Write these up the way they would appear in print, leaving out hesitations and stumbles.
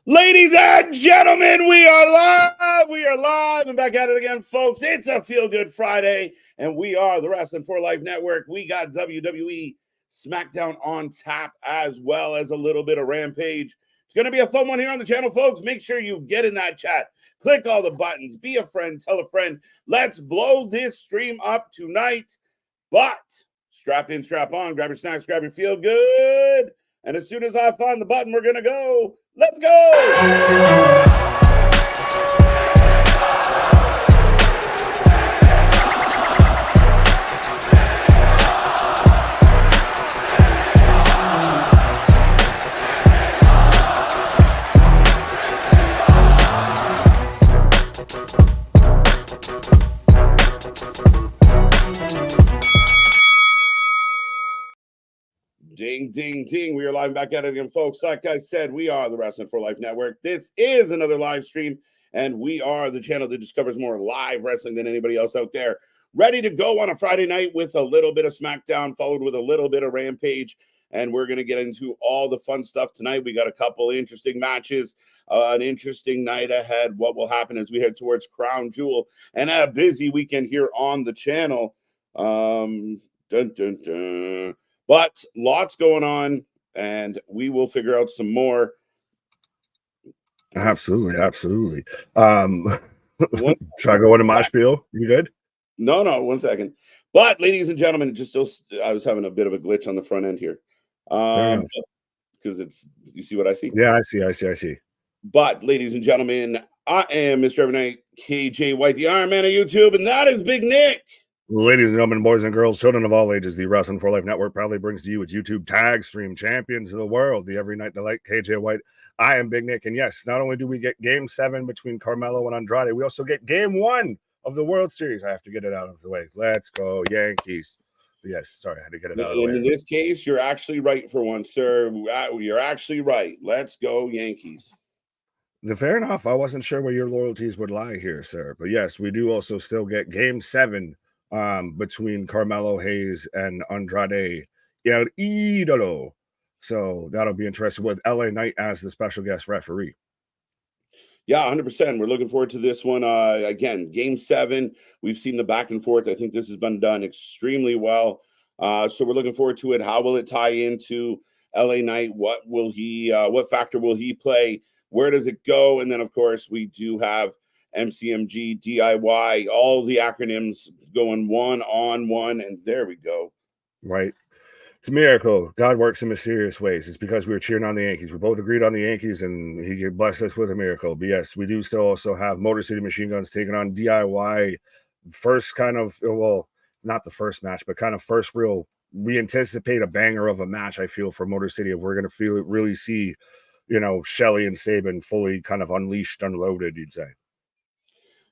Ladies and gentlemen, we are live. We are live and back at it again, folks. It's a Feel Good Friday, and we are the Wrestling for Life Network. We got WWE Smackdown on tap, as well as a little bit of Rampage. It's going to be a fun one here on the channel, folks. Make sure you get in that chat. Click all the buttons. Be a friend. Tell a friend. Let's blow this stream up tonight. But strap in, strap on. Grab your snacks. Grab your Feel Good. And as soon as I find the button, we're going to go. Let's go! Ding, ding, ding. We are live back at it again, folks. Like I said, we are the Wrestling for Life Network. This is another live stream, and we are the channel that discovers more live wrestling than anybody else out there. Ready to go on a Friday night with a little bit of SmackDown, followed with a little bit of Rampage, and we're going to get into all the fun stuff tonight. We got a couple interesting matches, an interesting night ahead. What will happen as we head towards Crown Jewel, and a busy weekend here on the channel. Dun, dun, dun. But lots going on, and we will figure out some more. Absolutely. Should I go into my spiel? You good? No, 1 second. But, ladies and gentlemen, I was having a bit of a glitch on the front end here. Because you see what I see? Yeah, I see. But, ladies and gentlemen, I am Mr. Evernight, KJ White, the Iron Man of YouTube, and that is Big Nick. Ladies and gentlemen, boys and girls, children of all ages, the Wrestling for Life Network proudly brings to you its YouTube tag stream champions of the world, the Every Night Delight, KJ White. I am Big Nick, and yes, not only do we get Game 7 between Carmelo and Andrade, we also get Game 1 of the World Series. I have to get it out of the way. Let's go, Yankees. Yes, sorry, I had to get it out of the way. In this case, you're actually right for once, sir. You're actually right. Let's go, Yankees. Fair enough. I wasn't sure where your loyalties would lie here, sir. But yes, we do also still get Game 7 between Carmelo Hayes and Andrade El Idolo. So that'll be interesting with LA Knight as the special guest referee. Yeah, 100%. We're looking forward to this one. Again, Game 7. We've seen the back and forth. I think this has been done extremely well. So we're looking forward to it. How will it tie into LA Knight? What factor will he play? Where does it go? And then, of course, we do have MCMG, DIY, all the acronyms going one on one, and there we go. Right. It's a miracle. God works in mysterious ways. It's because we were cheering on the Yankees. We both agreed on the Yankees, and he blessed us with a miracle. But yes, we do still also have Motor City Machine Guns taking on DIY. First kind of, well, not the first match, but kind of first real, we anticipate a banger of a match, I feel, for Motor City. If we're going to really see, Shelley and Sabin fully kind of unleashed, unloaded, you'd say.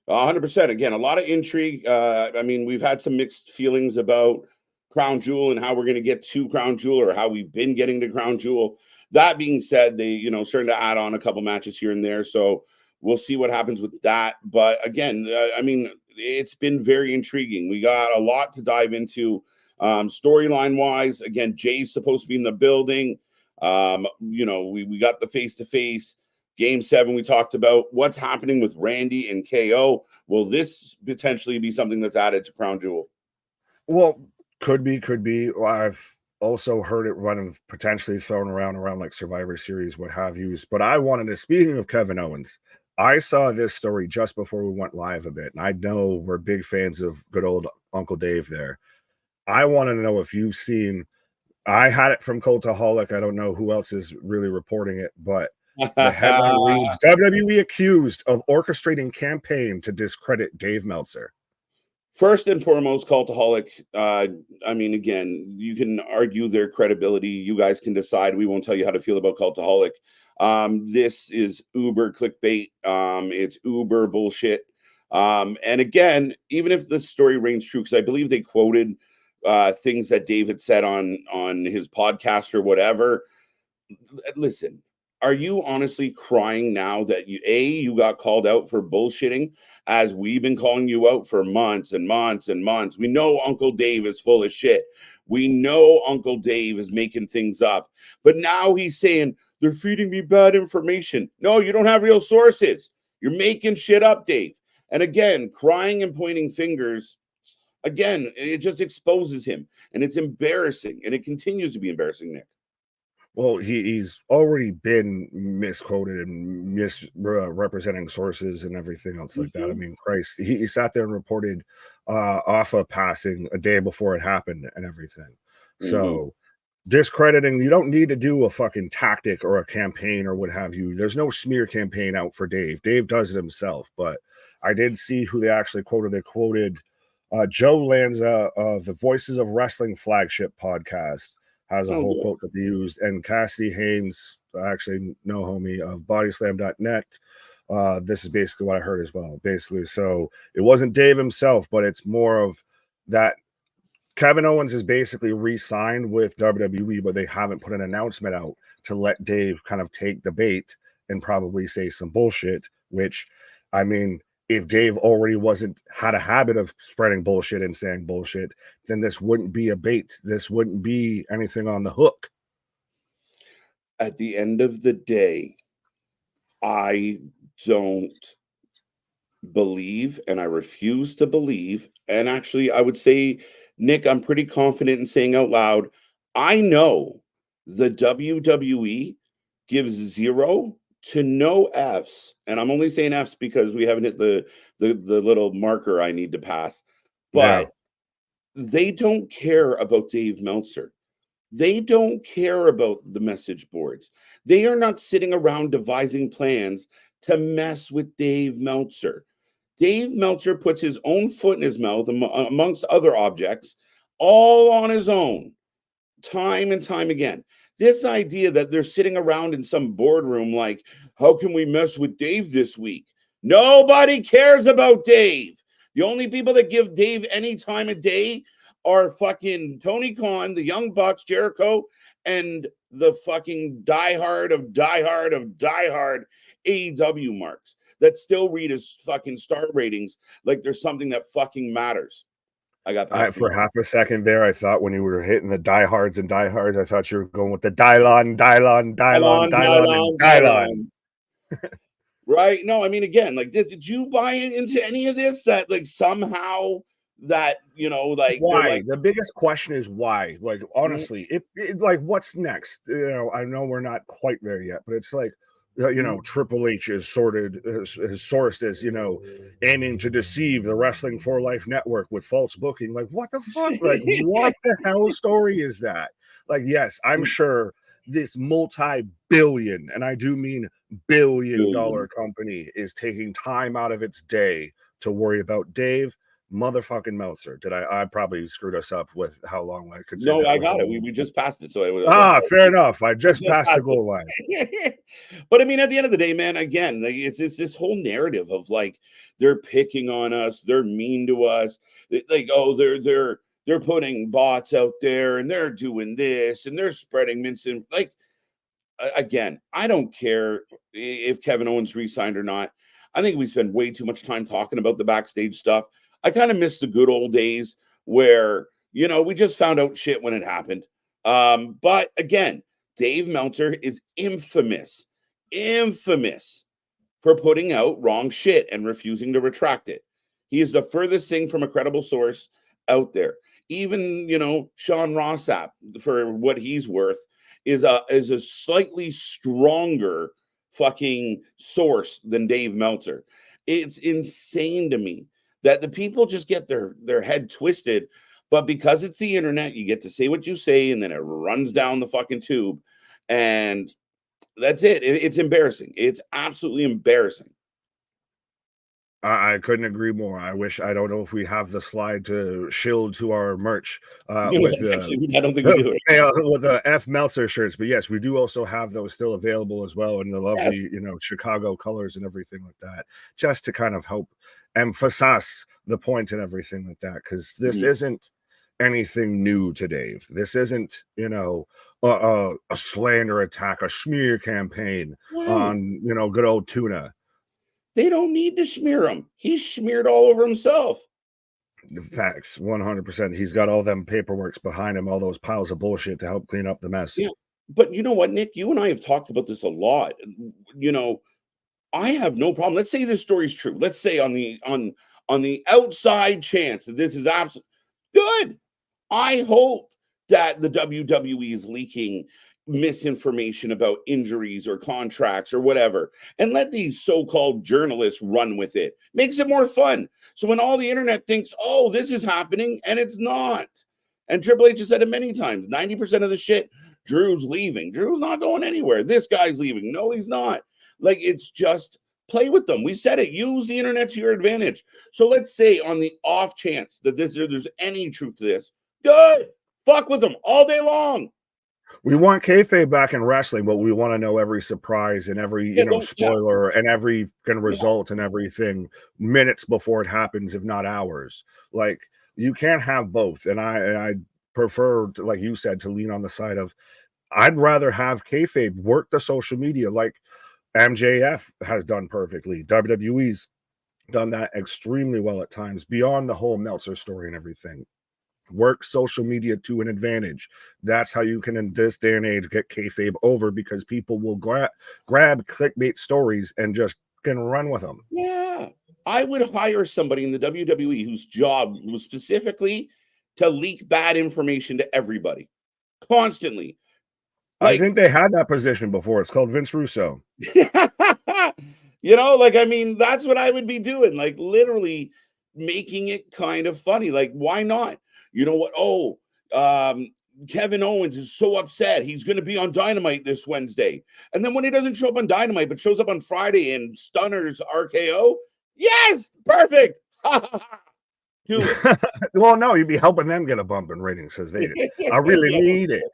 100%. Again, a lot of intrigue. I mean, we've had some mixed feelings about Crown Jewel and how we're going to get to Crown Jewel, or how we've been getting to Crown Jewel. That being said, they, starting to add on a couple matches here and there. So we'll see what happens with that. But again, I mean, it's been very intriguing. We got a lot to dive into storyline wise. Again, Jay's supposed to be in the building. We got the face-to-face. Game 7, we talked about what's happening with Randy and KO. Will this potentially be something that's added to Crown Jewel? Well, could be. I've also heard it running potentially thrown around like Survivor Series, what have you. But I wanted to, speaking of Kevin Owens, I saw this story just before we went live a bit, and I know we're big fans of good old Uncle Dave there. I want to know if you've seen, I had it from Cultaholic. I don't know who else is really reporting it, but the headline reads, WWE accused of orchestrating campaign to discredit Dave Meltzer. First and foremost, Cultaholic. I mean, again, you can argue their credibility. You guys can decide. We won't tell you how to feel about Cultaholic. This is uber clickbait. It's uber bullshit. And again, even if the story rings true, because I believe they quoted things that Dave had said on his podcast or whatever. Listen, are you honestly crying now that you got called out for bullshitting, as we've been calling you out for months and months and months? We know Uncle Dave is full of shit. We know Uncle Dave is making things up. But now he's saying, they're feeding me bad information. No, you don't have real sources. You're making shit up, Dave. And again, crying and pointing fingers, again, it just exposes him. And it's embarrassing. And it continues to be embarrassing, Nick. Well, he's already been misquoted and misrepresenting sources and everything else like that. I mean, Christ, he sat there and reported Alpha passing a day before it happened and everything. So discrediting, you don't need to do a fucking tactic or a campaign or what have you. There's no smear campaign out for Dave. Dave does it himself. But I did see who they actually quoted. They quoted Joe Lanza of the Voices of Wrestling flagship podcast. Has a whole quote that they used, and Cassidy Haynes, actually no homie, of bodyslam.net. This is basically what I heard as well. Basically, so it wasn't Dave himself, but it's more of that Kevin Owens is basically re-signed with WWE, but they haven't put an announcement out to let Dave kind of take the bait and probably say some bullshit, which, I mean, if Dave already had a habit of spreading bullshit and saying bullshit, then this wouldn't be a bait. This wouldn't be anything on the hook. At the end of the day, I don't believe, and I refuse to believe. And actually, I would say, Nick, I'm pretty confident in saying out loud, I know the WWE gives 0 to no F's, and I'm only saying F's because we haven't hit the little marker I need to pass. But they don't care about Dave Meltzer. They don't care about the message boards. They are not sitting around devising plans to mess with Dave Meltzer. Dave Meltzer puts his own foot in his mouth, amongst other objects, all on his own, time and time again. This idea that they're sitting around in some boardroom like, how can we mess with Dave this week? Nobody cares about Dave. The only people that give Dave any time of day are fucking Tony Khan, the Young Bucks, Jericho, and the fucking diehard of diehard AEW marks that still read his fucking star ratings like there's something that fucking matters. I got past for half a second there, I thought when you were hitting the diehards and diehards, I thought you were going with the Dylon. Right? No, I mean, again, like, did you buy into any of this? That like somehow that like why? like, The biggest question is why. Like honestly, it like what's next? I know we're not quite there yet, but it's like Triple H is sourced as aiming to deceive the Wrestling for Life network with false booking. Like what the fuck? Like what the hell story is that? Like yes, I'm sure this multi-billion, and I do mean billion-dollar company is taking time out of its day to worry about Dave motherfucking Meltzer. I probably screwed us up with how long I could say. No, I got it. We just passed it. So it was fair enough. I just passed the goal line. But I mean, at the end of the day, man, again, like, it's this whole narrative of like they're picking on us, they're mean to us, like, oh, they're putting bots out there and they're doing this and they're spreading mince. Like, again, I don't care if Kevin Owens re-signed or not. I think we spend way too much time talking about the backstage stuff. I kind of miss the good old days where, we just found out shit when it happened. But again, Dave Meltzer is infamous for putting out wrong shit and refusing to retract it. He is the furthest thing from a credible source out there. Even, Sean Rossap, for what he's worth, is a slightly stronger fucking source than Dave Meltzer. It's insane to me that the people just get their head twisted, but because it's the internet, you get to say what you say, and then it runs down the fucking tube, and that's it. It's embarrassing. It's absolutely embarrassing. I couldn't agree more. I don't know if we have the slide to shield to our merch Actually, I don't think we do it. With the F Meltzer shirts, but yes, we do also have those still available as well in the lovely, Chicago colors and everything like that, just to kind of help emphasize the point and everything like that, because this isn't anything new to Dave. This isn't, a slander attack, a smear campaign on, good old Tuna. They don't need to smear him. He's smeared all over himself. Facts, 100%. He's got all them paperworks behind him, all those piles of bullshit to help clean up the mess. Yeah. But you know what, Nick? You and I have talked about this a lot. You know, I have no problem. Let's say this story's true. Let's say on the outside chance that this is absolute good. I hope that the WWE is leaking misinformation about injuries or contracts or whatever, and let these so-called journalists run with it. Makes it more fun. So when all the internet thinks, "Oh, this is happening," and it's not. And Triple H has said it many times, 90% of the shit, Drew's leaving. Drew's not going anywhere. This guy's leaving. No, he's not. Like, it's just play with them. We said it. Use the internet to your advantage. So let's say on the off chance that there's any truth to this, good. Fuck with them all day long. We want kayfabe back in wrestling, but we want to know every surprise and every spoiler and every kind of result and everything minutes before it happens, if not hours. Like, you can't have both. And I prefer, like you said, to lean on the side of I'd rather have kayfabe work the social media like MJF has done perfectly. WWE's done that extremely well at times, beyond the whole Meltzer story and everything. Work social media to an advantage. That's how you can, in this day and age, get kayfabe over, because people will grab clickbait stories and just can run with them. Yeah. I would hire somebody in the WWE whose job was specifically to leak bad information to everybody constantly. I think they had that position before. It's called Vince Russo. You know, like, I mean, that's what I would be doing, like literally making it kind of funny. Like, why not? You know what? Oh, Kevin Owens is so upset. He's going to be on Dynamite this Wednesday. And then when he doesn't show up on Dynamite, but shows up on Friday and Stunner's RKO, yes, perfect. Do it. Well, no, you'd be helping them get a bump in ratings because they I really need it.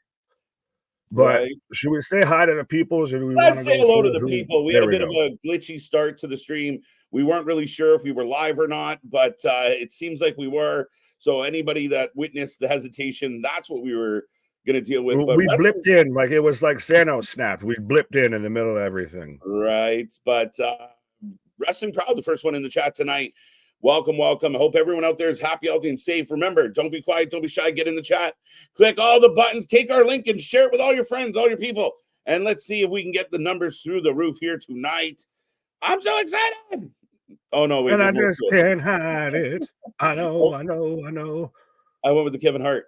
But should we say hi to the peoples, or do we want to say go hello to the people? We had a bit of a glitchy start to the stream. We weren't really sure if we were live or not, but it seems like we were. So anybody that witnessed the hesitation, that's what we were going to deal with. But we blipped in like it was like Thanos snapped. We blipped in the middle of everything. Right. But Wrestling Proud, the first one in the chat tonight. Welcome, welcome. I hope everyone out there is happy, healthy, and safe. Remember, don't be quiet, don't be shy. Get in the chat. Click all the buttons. Take our link and share it with all your friends, all your people. And let's see if we can get the numbers through the roof here tonight. I'm so excited. Oh, no. Wait, and I just can't hide it. I know. I went with the Kevin Hart.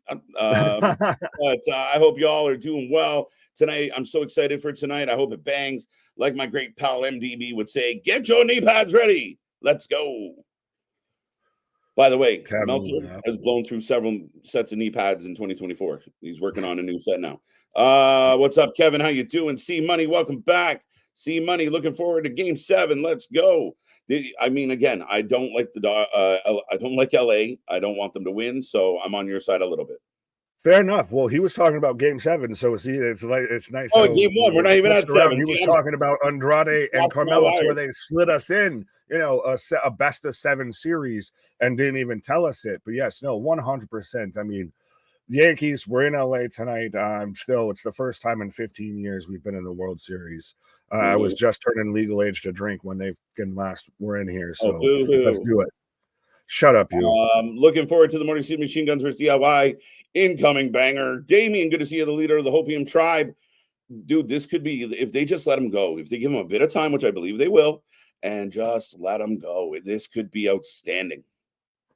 But I hope you all are doing well tonight. I'm so excited for tonight. I hope it bangs. Like my great pal MDB would say, get your knee pads ready. Let's go. By the way, Meltzer has blown through several sets of knee pads in 2024. He's working on a new set now. What's up, Kevin? How you doing? C Money, welcome back. C Money, looking forward to Game 7. Let's go. I mean, again, I don't like I don't like LA. I don't want them to win, so I'm on your side a little bit. Fair enough. Well, he was talking about Game 7, so see, it's nice. Oh, Game 1. We're not even at 7. He was talking about Andrade and Carmella, where they slid us in, a best of 7 series, and didn't even tell us it. But yes, no, 100%. I mean, the Yankees, we're in LA tonight. It's the first time in 15 years we've been in the World Series. I was just turning legal age to drink when they last were in here. So let's do it. Shut up, you. Looking forward to the Morning City Machine Guns vs. DIY. Incoming banger. Damien, good to see you, the leader of the Hopium Tribe. Dude, this could be, if they just let him go, if they give him a bit of time, which I believe they will, and just let him go, this could be outstanding.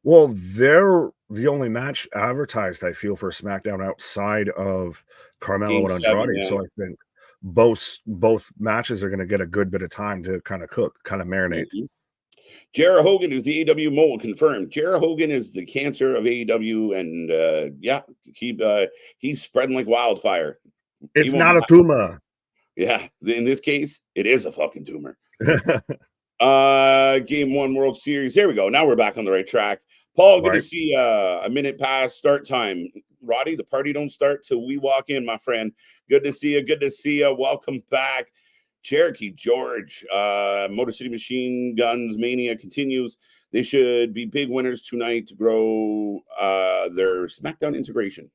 Well, they're the only match advertised, I feel, for SmackDown outside of Carmelo and Andrade. Yeah. So I think both matches are going to get a good bit of time to kind of cook, kind of marinate. Mm-hmm. Jarrah Hogan is the AEW mole, confirmed. Jarrah Hogan is the cancer of AEW, and he's spreading like wildfire. It's not a tumor. Yeah, in this case, it is a fucking tumor. Game 1 World Series. There we go. Now we're back on the right track. Paul, good to see a minute past start time. Roddy, the party don't start till we walk in, my friend. Good to see you. Good to see you. Welcome back. Cherokee George, Motor City Machine Guns Mania continues. They should be big winners tonight to grow their SmackDown integration.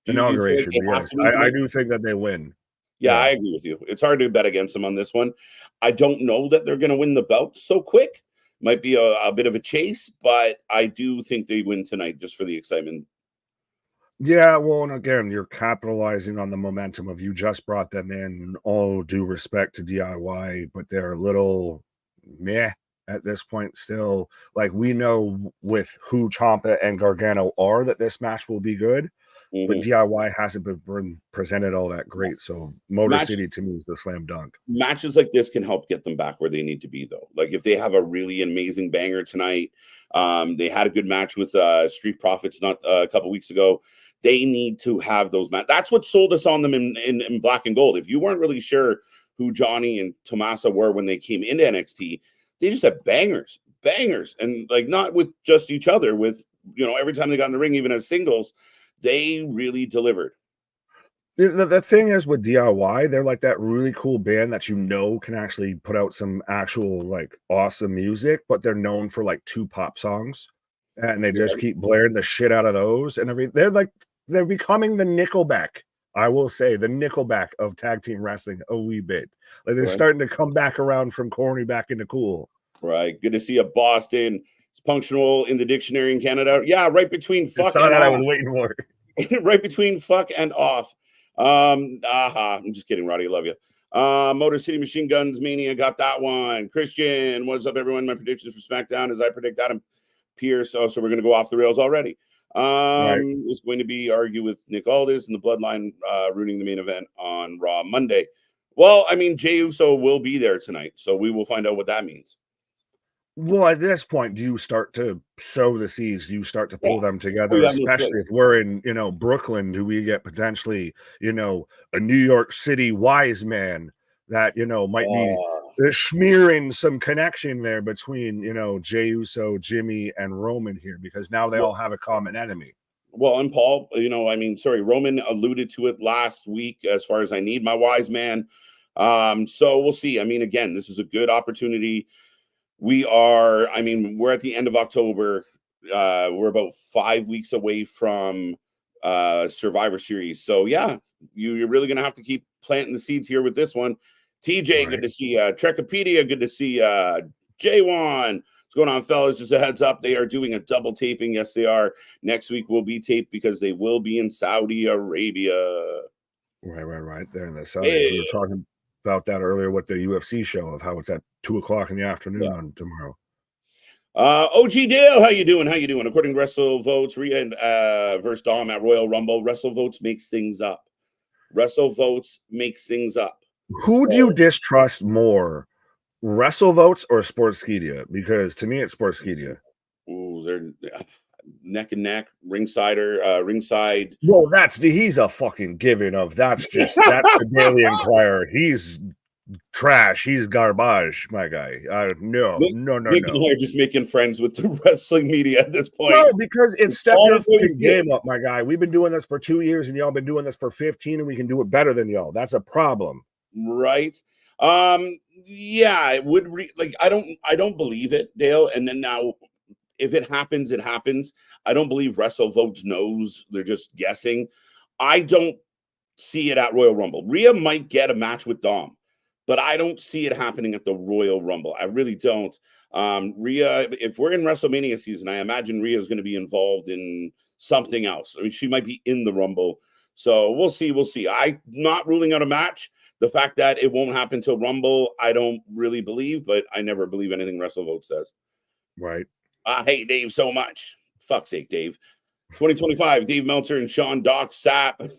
Inauguration, yes. I do think that they win. Yeah, I agree with you. It's hard to bet against them on this one. I don't know that they're going to win the belt so quick. Might be a bit of a chase, but I do think they win tonight just for the excitement. Yeah, well, and again, you're capitalizing on the momentum of you just brought them in. All due respect to DIY, but they're a little meh at this point still. Like, we know with who Ciampa and Gargano are that this match will be good, but Mhm. DIY hasn't been presented all that great. So Motor City Matches to me is the slam dunk. matches like this can help get them back where they need to be, though. Like if they have a really amazing banger tonight, they had a good match with Street Profits not a couple weeks ago. They need to have those matches. That's what sold us on them in Black and Gold. If you weren't really sure who Johnny and Tomasa were when they came into NXT, they just had bangers, and like not with just each other. With every time they got in the ring, even as singles, they really delivered. The thing is with DIY, they're like that really cool band that can actually put out some actual like awesome music, but they're known for like 2 pop songs, and they just Right? keep blaring the shit out of those and everything. They're becoming the Nickelback. I will say the Nickelback of tag team wrestling a wee bit. Like they're Right. starting to come back around from corny back into cool. Right. Good to see a Boston. It's punctual in the dictionary in Canada. Yeah, right between I fuck saw and that I was off. waiting for. Right between fuck and off. I'm just kidding, Roddy. I love you. Motor City Machine Guns Mania got that one. Christian, what's up, everyone? My predictions for SmackDown as I predict Adam Pierce. So we're gonna go off the rails already. Right. It's going to be argue with Nick Aldis and the Bloodline ruining the main event on Raw Monday. Well, I mean, Jey Uso will be there tonight, so we will find out what that means. Well, at this point, do you start to sow the seeds? Do you start to Yeah. pull them We together? have no Especially if choice. we're in, Brooklyn, do we get potentially, a New York City wise man that, might be Uh, smearing some connection there between, Jey Uso, Jimmy, and Roman here because now they all have a common enemy. well, and Paul, I mean, sorry, Roman alluded to it last week as far as I need my wise man. So we'll see. I mean, again, this is a good opportunity. I mean, we're at the end of October. We're about 5 weeks away from Survivor Series. So yeah, you're really gonna have to keep planting the seeds here with this one. TJ, good Right. to see Trekopedia, good to see J1. What's going on, fellas? Just a heads up, they are doing a double taping. Yes, they are. Next week will be taped because they will be in Saudi Arabia. Right. There in the Saudis. Hey, We were talking about that earlier with the UFC show of how it's at 2 o'clock in the afternoon yeah. on tomorrow. OG Dale, how you doing? How you doing? According to Wrestle Votes, Rhea and versus Dom at Royal Rumble. Wrestle Votes makes things up. Wrestle Votes makes things up. Who do you So, distrust more? Wrestle Votes or Sportskeeda? Because to me, it's Sportskeeda. ooh, they're neck and neck. Ringside. Well, he's a fucking given of that's the Daily Inquirer. He's trash. He's garbage, my guy. No, Nick, no, no, Nick and no. I are just making friends with the wrestling media at this point. No, because it's step All your of those fucking good. game up, my guy. We've been doing this for 2 years and y'all been doing this for 15 and we can do it better than y'all. That's a problem. Right. Yeah, it would like I don't believe it, Dale. And then now if it happens, it happens. I don't believe WrestleVotes knows. They're just guessing. I don't see it at Royal Rumble. Rhea might get a match with Dom, but I don't see it happening at the Royal Rumble. I really don't. Rhea, if we're in WrestleMania season, I imagine Rhea is going to be involved in something else. I mean, she might be in the Rumble. So we'll see. We'll see. I'm not ruling out a match. The fact that it won't happen till Rumble, I don't really believe, but I never believe anything WrestleVote says. Right. I hate Dave so much. Fuck's sake, Dave. 2025, Dave Meltzer and Sean Doc Sapp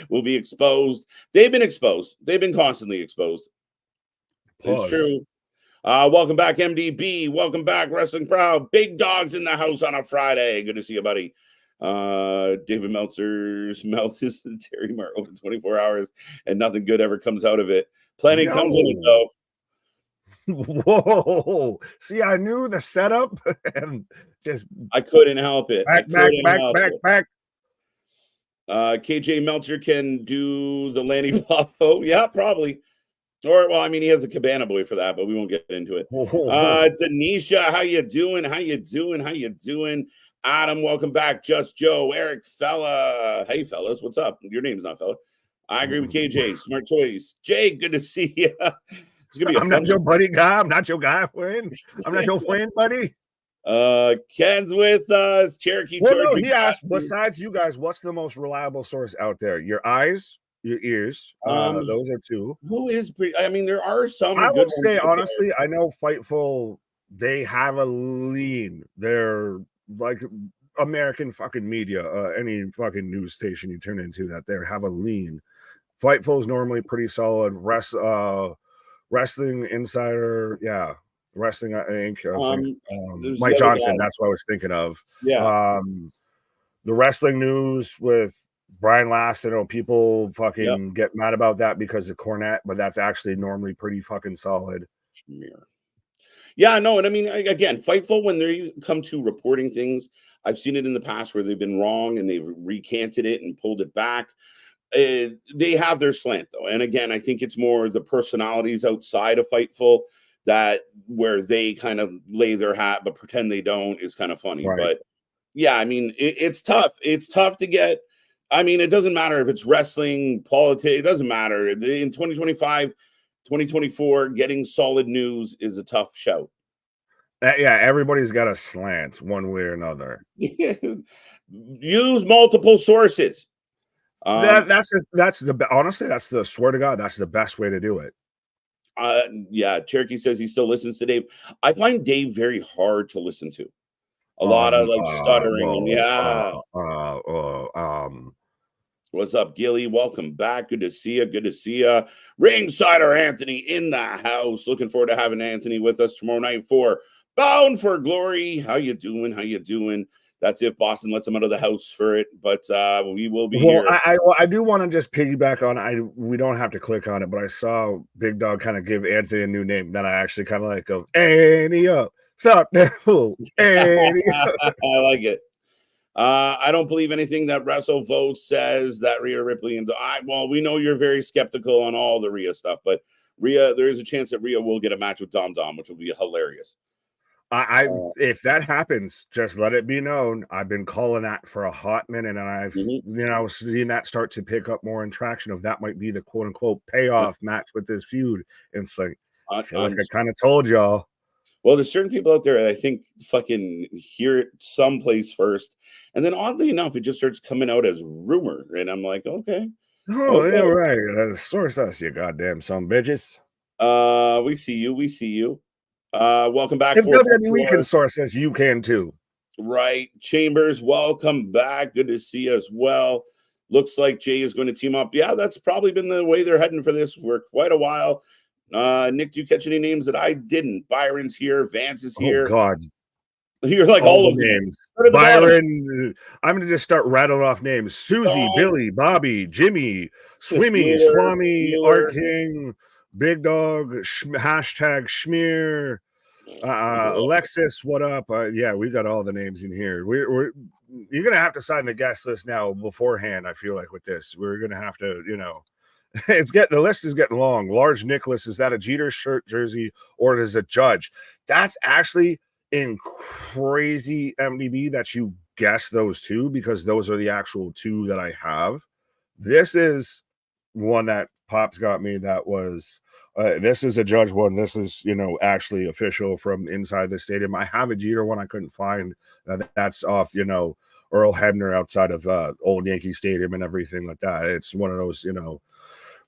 will be exposed. They've been exposed. They've been constantly exposed. It's Pause. true. Welcome back, MDB. Welcome back, Wrestling Proud. Big dogs in the house on a Friday. Good to see you, buddy. David Meltzer's mouth is Terry Mar over 24 hours, and nothing good ever comes out of it. Plenty comes in it, No. though. Whoa. See, I knew the setup and just I couldn't help it. I back, couldn't help it. back. KJ Meltzer can do the Lanny Poffo. Yeah, probably. Or, well, I mean, he has the Cabana Boy for that, but we won't get into it. Denisha, how you doing? How you doing? How you doing? Adam, welcome back. Just Joe, Eric, fella. Hey, fellas, what's up? Your name's not fella. I agree with KJ. Smart choice. Jay, good to see you. It's gonna be a I'm fun not your one. buddy guy. I'm not your guy friend. I'm not your friend, buddy. Ken's with us. Cherokee Well, George. no, We he got asked, you. besides you guys, what's the most reliable source out there? Your eyes, your ears. Um, Those are two. who is pretty? I mean, there are I some will good ones say out there. honestly, I know Fightful, they have a lean. They're like American fucking media, any fucking news station you turn into that they have a lean. Fightful is normally pretty solid. Wrestling Insider, yeah. Wrestling Inc. I think There's the Mike other Johnson, guy. that's what I was thinking of. Yeah. The wrestling news with Brian Last, I know people Yep. fucking get mad about that because of Cornette, but that's actually normally pretty fucking solid. Yeah, no, and I mean, again, Fightful, when they come to reporting things, I've seen it in the past where they've been wrong and they've recanted it and pulled it back. They have their slant though, and again, I think it's more the personalities outside of Fightful that where they kind of lay their hat but pretend they don't is kind of funny. Right. But yeah, I mean, it's tough. It's tough to get. I mean, it doesn't matter if it's wrestling, politics. It doesn't matter in 2025, 2024. Getting solid news is a tough shout. Yeah, everybody's got a slant one way or another. Use multiple sources. That's the honestly, that's the swear to God, that's the best way to do it. Yeah, Cherokee says he still listens to Dave. I find Dave very hard to listen to. A lot of like stuttering and yeah. What's up, Gilly? Welcome back. Good to see you. Good to see you. Ringsider Anthony in the house. Looking forward to having Anthony with us tomorrow night for Bound for Glory. How you doing? How you doing? That's if Boston lets him out of the house for it, but we will be here. I do want to just piggyback on. We don't have to click on it, but I saw Big Dog kind of give Anthony a new name that I actually kind of like. Go Annie up, stop that fool, Annie. I like it. I don't believe anything that WrestleVote says that Rhea Ripley and well, we know you're very skeptical on all the Rhea stuff, but Rhea, there is a chance that Rhea will get a match with Dom, which will be hilarious. If that happens, just let it be known. I've been calling that for a hot minute, and I've seen that start to pick up more in traction of that might be the quote unquote payoff match with this feud. And it's like I feel like I kind of told y'all. Well, there's certain people out there that I think fucking hear it someplace first, and then oddly enough, it just starts coming out as rumor, and I'm like, okay. Oh, okay. Yeah, right. Source us, you goddamn some bitches. We see you. We see you. Welcome back. If WWE can source us, you can too. Right. Chambers, welcome back. Good to see you as well. Looks like Jay is going to team up. Yeah, that's probably been the way they're heading for this for quite a while. Nick, do you catch any names that I didn't? Byron's here. Vance is here. Oh, God. You're like all of names. Byron, I'm going to just start rattling off names. Susie, Billy, Bobby, Jimmy, Swimmy, Swami, Art King, Big Dog, hashtag Schmear, Alexis, what up? Yeah, we got all the names in here. You're going to have to sign the guest list now beforehand, I feel like, with this. We're going to have to, the list is getting long. Large Nicholas, is that a Jeter shirt jersey or is it Judge? That's actually in crazy MDB that you guess those two, because those are the actual two that I have. This is one that Pops got me that was this is a Judge one. This is, actually official from inside the stadium. I have a Jeter one I couldn't find. That's off, Earl Hebner outside of old Yankee Stadium and everything like that. It's one of those,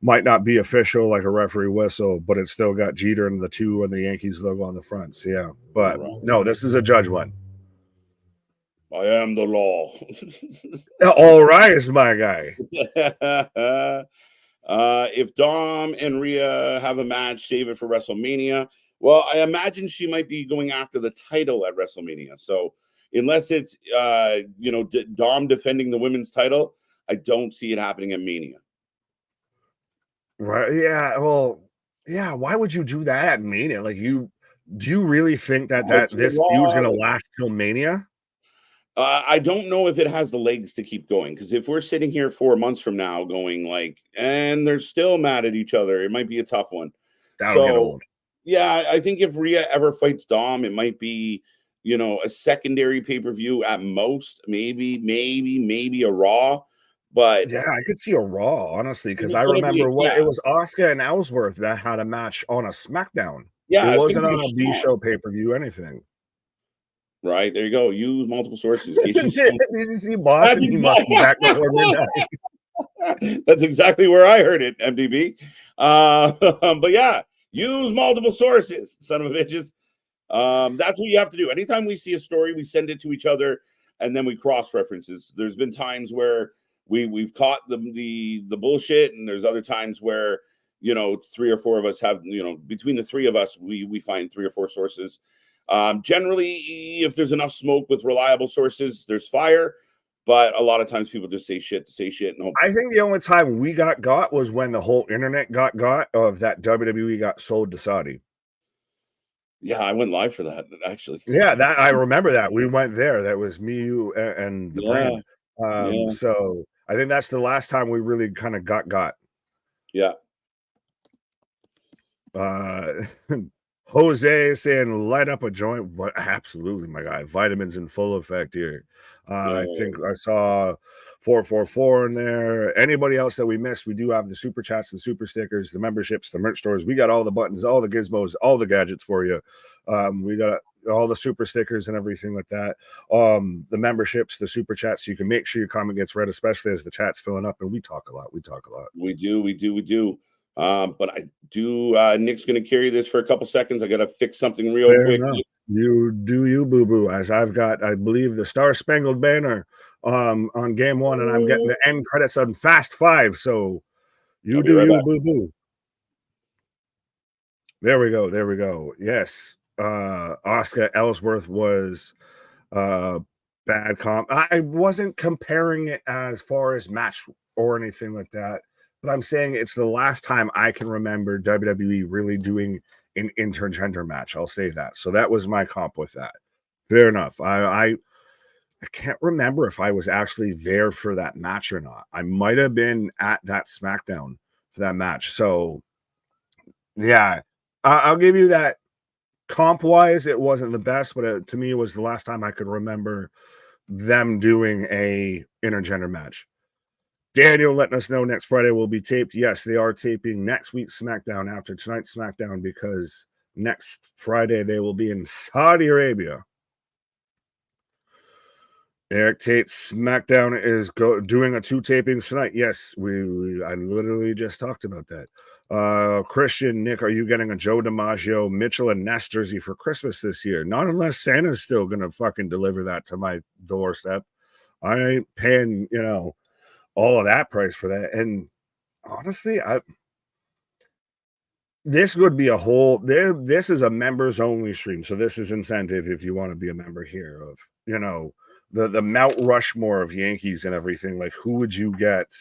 might not be official like a referee whistle, but it's still got Jeter and the 2 and the Yankees logo on the front. So, yeah, but no, this is a Judge one. I am the law. All right, is my guy. If Dom and Rhea have a match, save it for WrestleMania. Well, I imagine she might be going after the title at WrestleMania. So unless it's Dom defending the women's title, I don't see it happening at Mania. Right. Yeah. Well, yeah. Why would you do that at Mania? Like, do you really think that this feud is going to last till Mania? I don't know if it has the legs to keep going, because if we're sitting here 4 months from now going and they're still mad at each other, it might be a tough one. That'll get old. Yeah, I think if Rhea ever fights Dom, it might be, a secondary pay-per-view at most, maybe a Raw. But yeah, I could see a Raw, honestly, because I remember it was Asuka and Ellsworth that had a match on a SmackDown. Yeah, it wasn't on a B show pay-per-view, anything. Right, there you go. Use multiple sources. Did you see Boston? He must be back before midnight. That's exactly where I heard it, MDB. But yeah, use multiple sources, son of a bitches. That's what you have to do. Anytime we see a story, we send it to each other, and then we cross references. There's been times where we've caught the bullshit, and there's other times where 3 or 4 of us have between the 3 of us we find 3 or 4 sources. Generally, if there's enough smoke with reliable sources, there's fire. But a lot of times people just say shit to say shit. And I think the only time we got was when the whole internet got of that WWE got sold to Saudi. Yeah, I went live for that, actually. Yeah, that I remember that. We went there. That was me, you, and the brand. Yeah. So I think that's the last time we really kind of got. Yeah. Jose saying light up a joint. What? Absolutely, my guy. Vitamins in full effect here. I think I saw 444 in there. Anybody else that we missed, we do have the super chats, the super stickers, the memberships, the merch stores. We got all the buttons, all the gizmos, all the gadgets for you. We got all the super stickers and everything like that. The memberships, the super chats. So you can make sure your comment gets read, especially as the chat's filling up. And we talk a lot. We do. But I do. Nick's going to carry this for a couple seconds. I got to fix something real quick. Enough. You do you, boo boo. As I've got, I believe, the Star Spangled Banner on game 1, and I'm getting the end credits on Fast 5. So you do you, boo boo. There we go. Yes, Oscar Ellsworth was bad comp. I wasn't comparing it as far as match or anything like that. But I'm saying it's the last time I can remember WWE really doing an intergender match. I'll say that. So that was my comp with that. Fair enough. I can't remember if I was actually there for that match or not. I might have been at that SmackDown for that match. So yeah, I'll give you that. Comp wise, it wasn't the best, but to me, it was the last time I could remember them doing a intergender match. Daniel letting us know next Friday will be taped. Yes, they are taping next week's SmackDown after tonight's SmackDown because next Friday they will be in Saudi Arabia. Eric Tate's SmackDown is doing a 2 tapings tonight. Yes, I literally just talked about that. Christian, Nick, are you getting a Joe DiMaggio, Mitchell, and Ness jersey for Christmas this year? Not unless Santa's still going to fucking deliver that to my doorstep. I ain't paying, all of that price for that. And honestly, this would be a whole this is a members only stream, so this is incentive if you want to be a member here of the Mount Rushmore of Yankees and everything. Like, who would you get,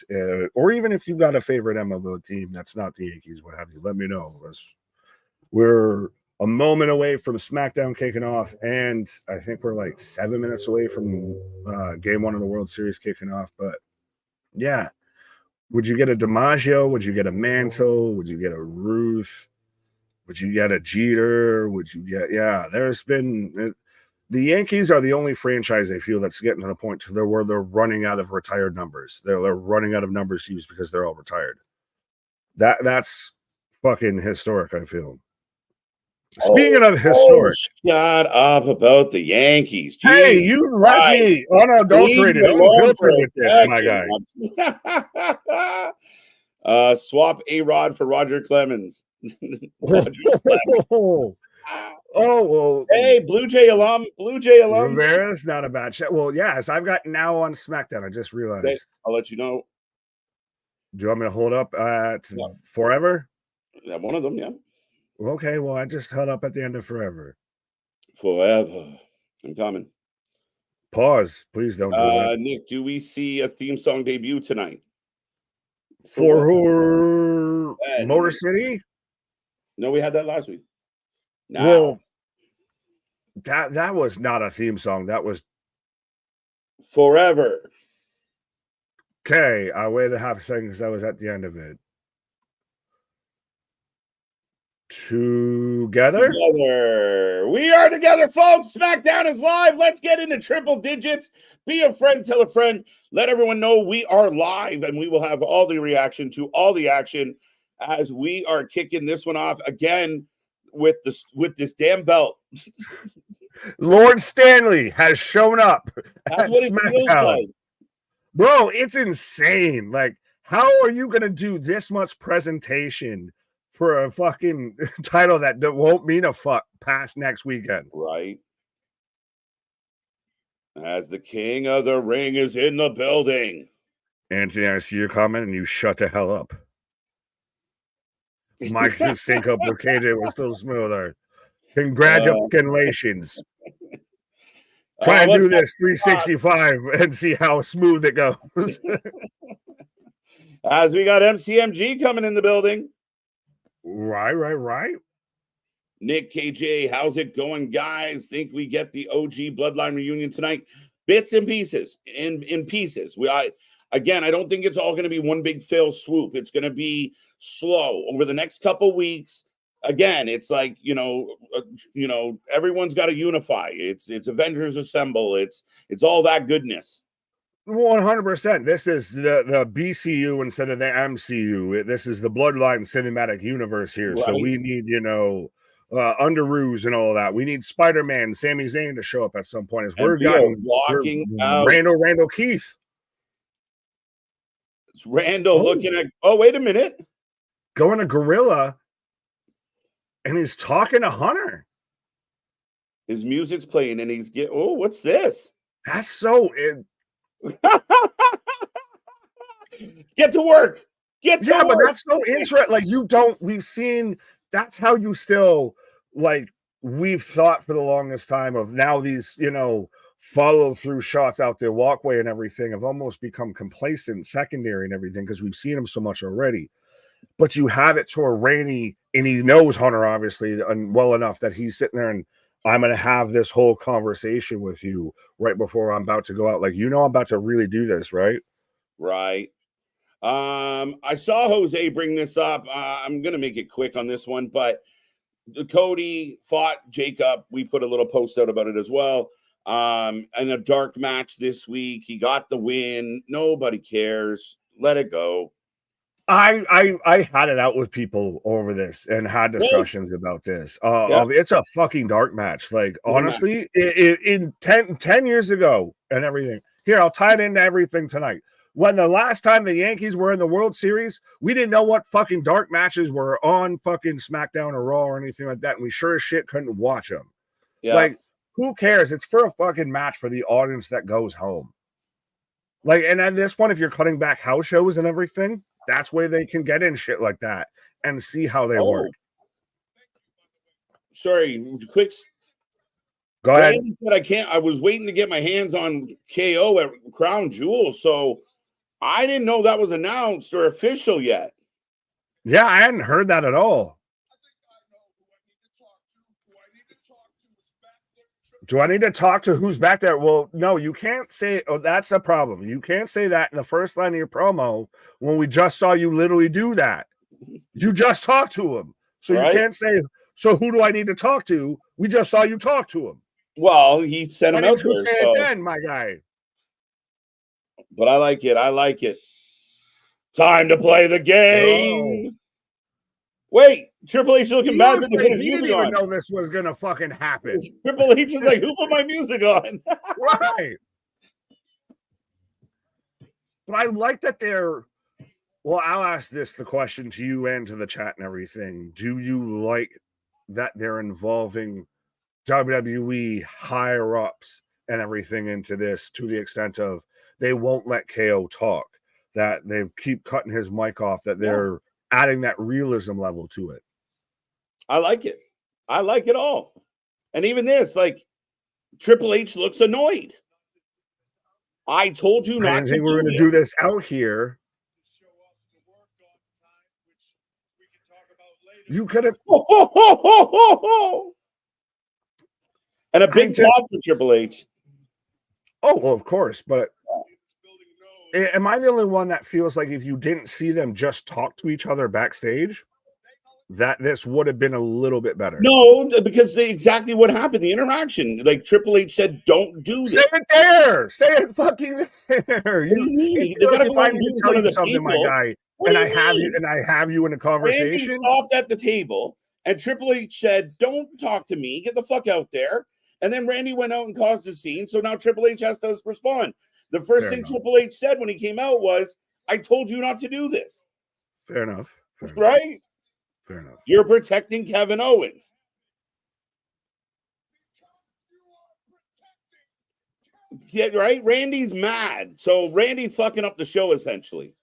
or even if you got a favorite MLB team that's not the Yankees, what have you, let me know. We're a moment away from SmackDown kicking off, and I think we're like 7 minutes away from game 1 of the World Series kicking off. But yeah, would you get a DiMaggio? Would you get a Mantle? Would you get a Ruth? Would you get a Jeter? Would you get, there's been, the Yankees are the only franchise I feel that's getting to the point to where they're running out of retired numbers. They're running out of numbers to use because they're all retired. That's fucking historic, I feel. Speaking of historic, shut up about the Yankees. Jeez, hey, you let me unadulterated, unfiltered with this, my guy. Swap A-Rod for Roger Clemens. Roger Clemens. Well. Hey, Blue Jay alum. Rivera's not a bad shot. Well, yes, I've got now on SmackDown. I just realized. Okay, I'll let you know. Do you want me to hold up at Forever? Yeah, one of them, yeah. Okay, well, I just held up at the end of Forever. Forever. I'm coming. Pause. Please don't do that. Nick, do we see a theme song debut tonight? For Motor City? No, we had that last week. No. Well, that was not a theme song. That was Forever. Okay, I waited half a second because I was at the end of it. Together? We are together, folks. SmackDown is live. Let's get into triple digits. Be a friend, tell a friend. Let everyone know we are live, and we will have all the reaction to all the action as we are kicking this one off again with this damn belt. Lord Stanley has shown up That's at what it feels SmackDown. like. Bro, it's insane. Like, how are you going to do this much presentation for a fucking title that won't mean a fuck past next weekend? Right. As the king of the ring is in the building. Anthony, I see your comment and you shut the hell up. Mike's sync up with KJ was still smoother. Congratulations. Try and do this 365 and see how smooth it goes. As we got MCMG coming in the building. Right. Nick, KJ, how's it going, guys? Think we get the OG Bloodline reunion tonight? Bits and pieces. In pieces. I don't think it's all going to be one big fail swoop. It's going to be slow over the next couple weeks. Again, it's like, everyone's got to unify. It's Avengers Assemble. It's all that goodness. 100%. This is the BCU instead of the MCU. This is the Bloodline cinematic universe here. Right. So we need, Underoos and all that. We need Spider-Man, Sami Zayn to show up at some point. As we're blocking out Randall Keith. It's Randall looking at. Oh, wait a minute. Going to Gorilla, and he's talking to Hunter. His music's playing, and he's getting. Oh, what's this? That's so. Get to work. Get to work. But that's so interesting. Like we've seen. That's how you still we've thought for the longest time of now these, follow through shots out their walkway and everything have almost become complacent, secondary and everything because we've seen them so much already. But you have it to a Rainey, and he knows Hunter obviously and well enough that he's sitting there and I'm going to have this whole conversation with you right before I'm about to go out. I'm about to really do this, right? Right. I saw Jose bring this up. I'm going to make it quick on this one, but Cody fought Jacob. We put a little post out about it as well. And a dark match this week. He got the win. Nobody cares. Let it go. I had it out with people over this and had discussions about this. It's a fucking dark match. Honestly, in 10 years ago and everything. Here, I'll tie it into everything tonight. When the last time the Yankees were in the World Series, we didn't know what fucking dark matches were on fucking SmackDown or Raw or anything like that, and we sure as shit couldn't watch them. Yeah. Who cares? It's for a fucking match for the audience that goes home. And then this one, if you're cutting back house shows and everything, that's where they can get in shit like that and see how they work. Sorry, quick. Go ahead. Said I was waiting to get my hands on KO at Crown Jewel, so I didn't know that was announced or official yet. Yeah, I hadn't heard that at all. Do I need to talk to who's back there? Well, no, you can't say, that's a problem. You can't say that in the first line of your promo when we just saw you literally do that. You just talked to him. So You can't say, so who do I need to talk to? We just saw you talk to him. Well, he sent him out there. Say it then, my guy. But I like it. Time to play the game. Oh. Wait, Triple H looking bad. He didn't even know this was gonna fucking happen. Triple H is like, who put my music on? Right. But I like that they're. Well, I'll ask the question to you and to the chat and everything. Do you like that they're involving WWE higher ups and everything into this to the extent of they won't let KO talk, that they keep cutting his mic off, that they're adding that realism level to it? I like it. I like it all. And even this, Triple H looks annoyed. I told you not to. I didn't think we were going to do this out here. You could have. And a big pop for Triple H. Oh, well, of course. But am I the only one that feels like if you didn't see them just talk to each other backstage, that this would have been a little bit better? No, because exactly what happened, the interaction. Triple H said, don't do this. Say it there. Say it fucking there. You gotta if I need to tell you something, my guy, and I have you in a conversation. Randy stopped at the table, and Triple H said, don't talk to me. Get the fuck out there. And then Randy went out and caused a scene. So now Triple H has to respond. The first thing Triple H said when he came out was, I told you not to do this. Fair enough. Right? Fair enough. You're protecting Kevin Owens. Yeah, right? Randy's mad. So Randy fucking up the show, essentially.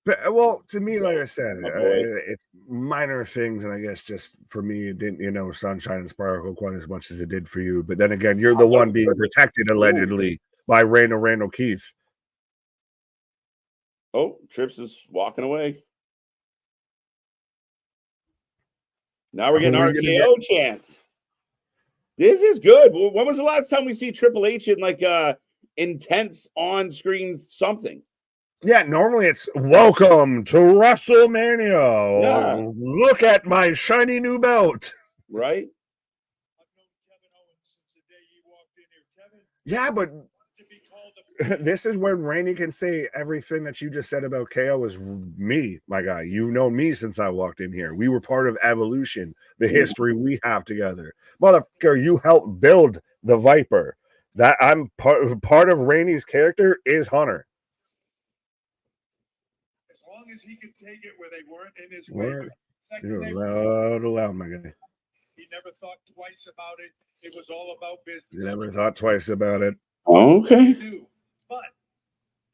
But, well, to me, like I said, it's minor things, and I guess just for me, it didn't, sunshine and sparkle quite as much as it did for you. But then again, you're the one being protected allegedly by Randall Keith. Oh, Trips is walking away. Now we're getting RKO chants. This is good. When was the last time we see Triple H in like intense on-screen something? Yeah, normally it's welcome to WrestleMania. Yeah. Look at my shiny new belt. Right? I've known Kevin Owens since the day he walked in here. Kevin. Yeah, but this is when Randy can say everything that you just said about KO is me, my guy. You've known me since I walked in here. We were part of Evolution, the history we have together. Motherfucker, you helped build the Viper. That I'm part of Randy's character is Hunter. As long as he could take it where they weren't in his way. You're loud, my guy. He never thought twice about it. It was all about business. You never thought twice about it. Okay. But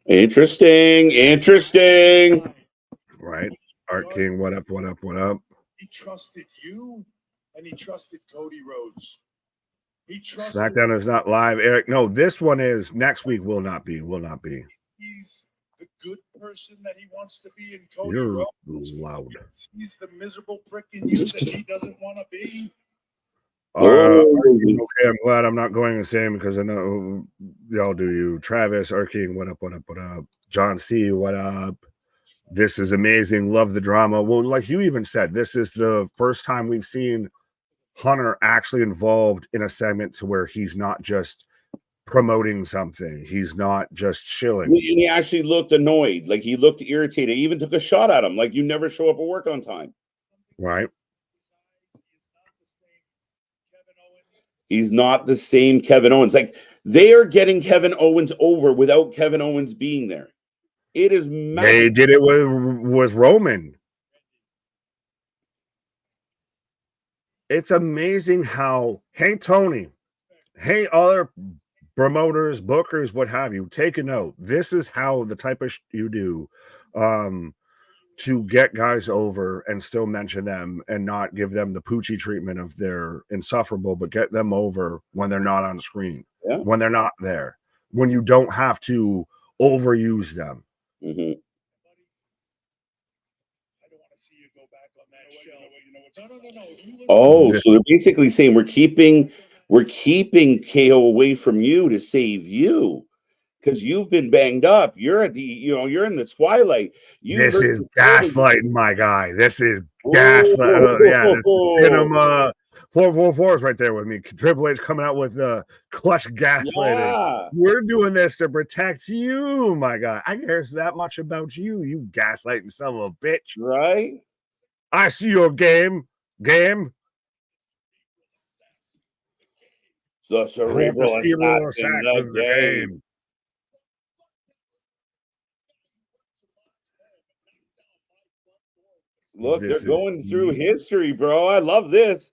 interesting. Right. Art King, what up? He trusted you and he trusted Cody Rhodes. He trusted SmackDown is not live, Eric. No, this one is next week. Will not be. He's the good person that he wants to be in Cody You're Rhodes. loud. He's the miserable prick in you that he doesn't want to be. Okay, I'm glad I'm not going the same because I know y'all do you. Travis, King, what up? John C, what up? This is amazing. Love the drama. Well, like you even said, this is the first time we've seen Hunter actually involved in a segment to where he's not just promoting something. He's not just chilling. He actually looked annoyed. Like he looked irritated. He even took a shot at him. Like you never show up at work on time. Right. He's not the same Kevin Owens. Like they are getting Kevin Owens over without Kevin Owens being there. It is magic. They did it with Roman. It's amazing how, hey, Tony, hey, other promoters, bookers, what have you, take a note. This is how the type of you do to get guys over and still mention them and not give them the poochie treatment of they're insufferable, but get them over when they're not on screen, when they're not there, when you don't have to overuse them. Mm-hmm. Oh, so they're basically saying we're keeping KO away from you to save you because you've been banged up. You're at the, you're in the twilight. This is gaslighting, my guy. This is gaslighting. Yeah, this is cinema. 444 is right there with me. Triple H coming out with the clutch gaslighting. Yeah. We're doing this to protect you, my guy. I care that much about you, you gaslighting son of a bitch. Right? I see your game. The cerebral assassin of the game. Look, they're going through history, bro. I love this.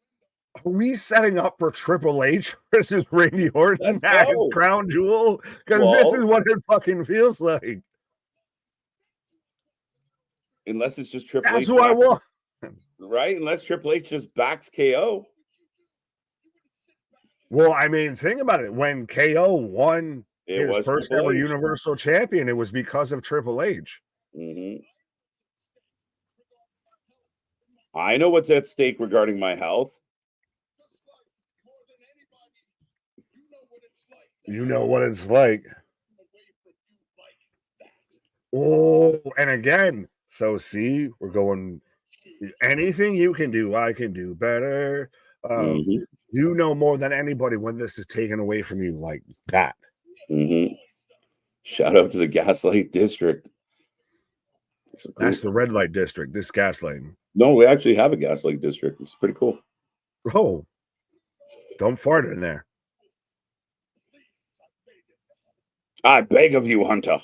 Are we setting up for Triple H versus Randy Orton at Crown Jewel? Because this is what it fucking feels like. Unless it's just Triple H. That's who I want. Right? Unless Triple H just backs KO. Well, I mean, think about it. When KO won his first ever Universal Champion, it was because of Triple H. Mm-hmm. I know what's at stake regarding my health. You know what it's like. Oh, and again, so see, we're going, anything you can do, I can do better. You know more than anybody when this is taken away from you like that. Mm-hmm. Shout out to the Gaslight District. That's the red light district, this gaslighting. No, we actually have a Gaslight District. It's pretty cool. Oh. Don't fart in there. I beg of you, Hunter.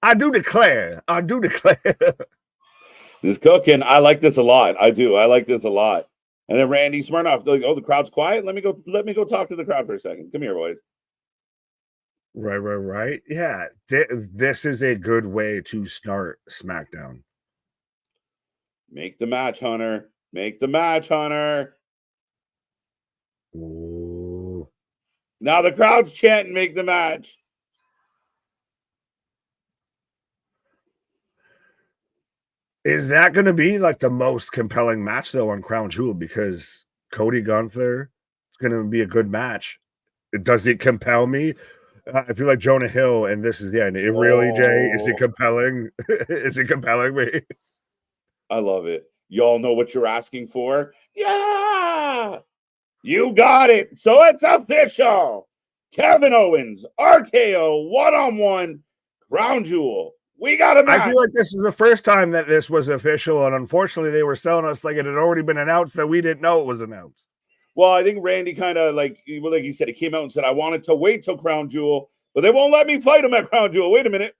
I do declare. I do declare. This cooking, I like this a lot. I do. I like this a lot. And then Randy Smirnoff, like, oh, the crowd's quiet. Let me go talk to the crowd for a second. Come here, boys. Right. Yeah. This is a good way to start SmackDown. Make the match, Hunter. Make the match, Hunter. Ooh. Now the crowd's chanting, make the match. Is that going to be like the most compelling match though on Crown Jewel? Because Cody Gunther, it's going to be a good match. Does it compel me? I feel like Jonah Hill, and this is the end. It really, Jay, is it compelling? Is it compelling me? I love it. Y'all know what you're asking for? Yeah! You got it. So it's official. Kevin Owens, RKO, one-on-one, Crown Jewel. We got a match. I feel like this is the first time that this was official, and unfortunately, they were selling us like it had already been announced that we didn't know it was announced. Well, I think Randy kind of like he said, he came out and said, I wanted to wait till Crown Jewel, but they won't let me fight him at Crown Jewel. Wait a minute.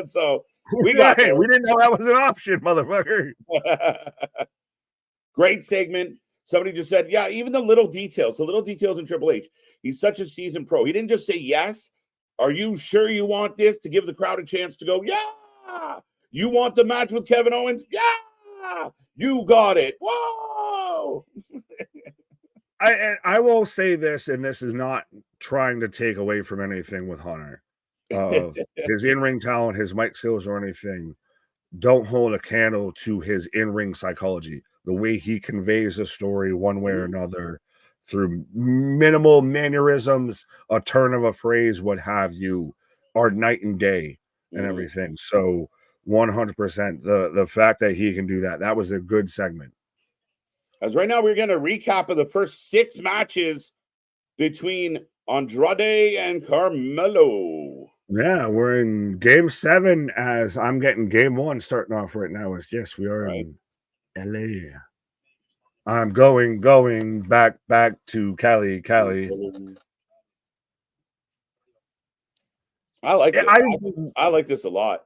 So we got there. We didn't know that was an option, motherfucker. Great segment. Somebody just said, yeah, even the little details in Triple H. He's such a seasoned pro. He didn't just say yes. Are you sure you want this, to give the crowd a chance to go, yeah. You want the match with Kevin Owens? Yeah. You got it. Whoa. I will say this, and this is not trying to take away from anything with Hunter. His in-ring talent, his mic skills, or anything. Don't hold a candle to his in-ring psychology. The way he conveys a story one way or another through minimal mannerisms, a turn of a phrase, what have you, are night and day and everything. So 100%, the fact that he can do that was a good segment. As right now, we're going to recap of the first 6 matches between Andrade and Carmelo. Yeah, we're in game 7 as I'm getting game 1 starting off right now. Yes, we are in LA. I'm going back to Cali. I like this. I like this a lot.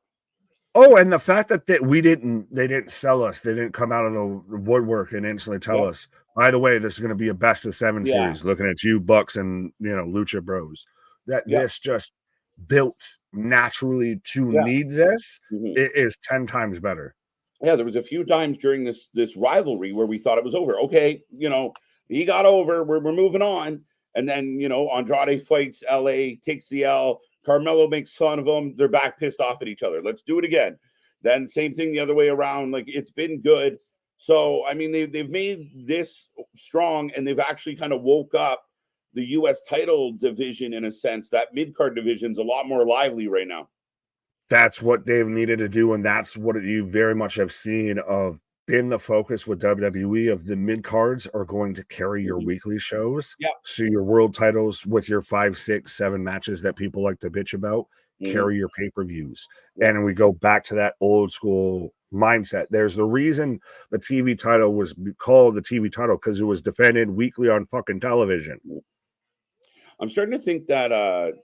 Oh, and the fact that they didn't sell us, they didn't come out of the woodwork and instantly tell us, by the way, this is going to be a best of 7 series. Looking at you, Bucks, and Lucha Bros. That this just built naturally to need this. It is 10 times better. Yeah, there was a few times during this rivalry where we thought it was over. Okay, he got over. We're moving on, and then Andrade fights LA, takes the L. Carmelo makes fun of them. They're back pissed off at each other. Let's do it again. Then same thing the other way around. Like, it's been good. So, I mean, they've made this strong, and they've actually kind of woke up the U.S. title division in a sense. That mid-card division's a lot more lively right now. That's what they've needed to do, and that's what you very much have seen of been the focus with WWE of the mid cards are going to carry your weekly shows. Yeah. So your world titles with your 5, 6, 7 matches that people like to bitch about carry your pay-per-views. Yeah. And we go back to that old school mindset. There's the reason the TV title was called the TV title, because it was defended weekly on fucking television. I'm starting to think that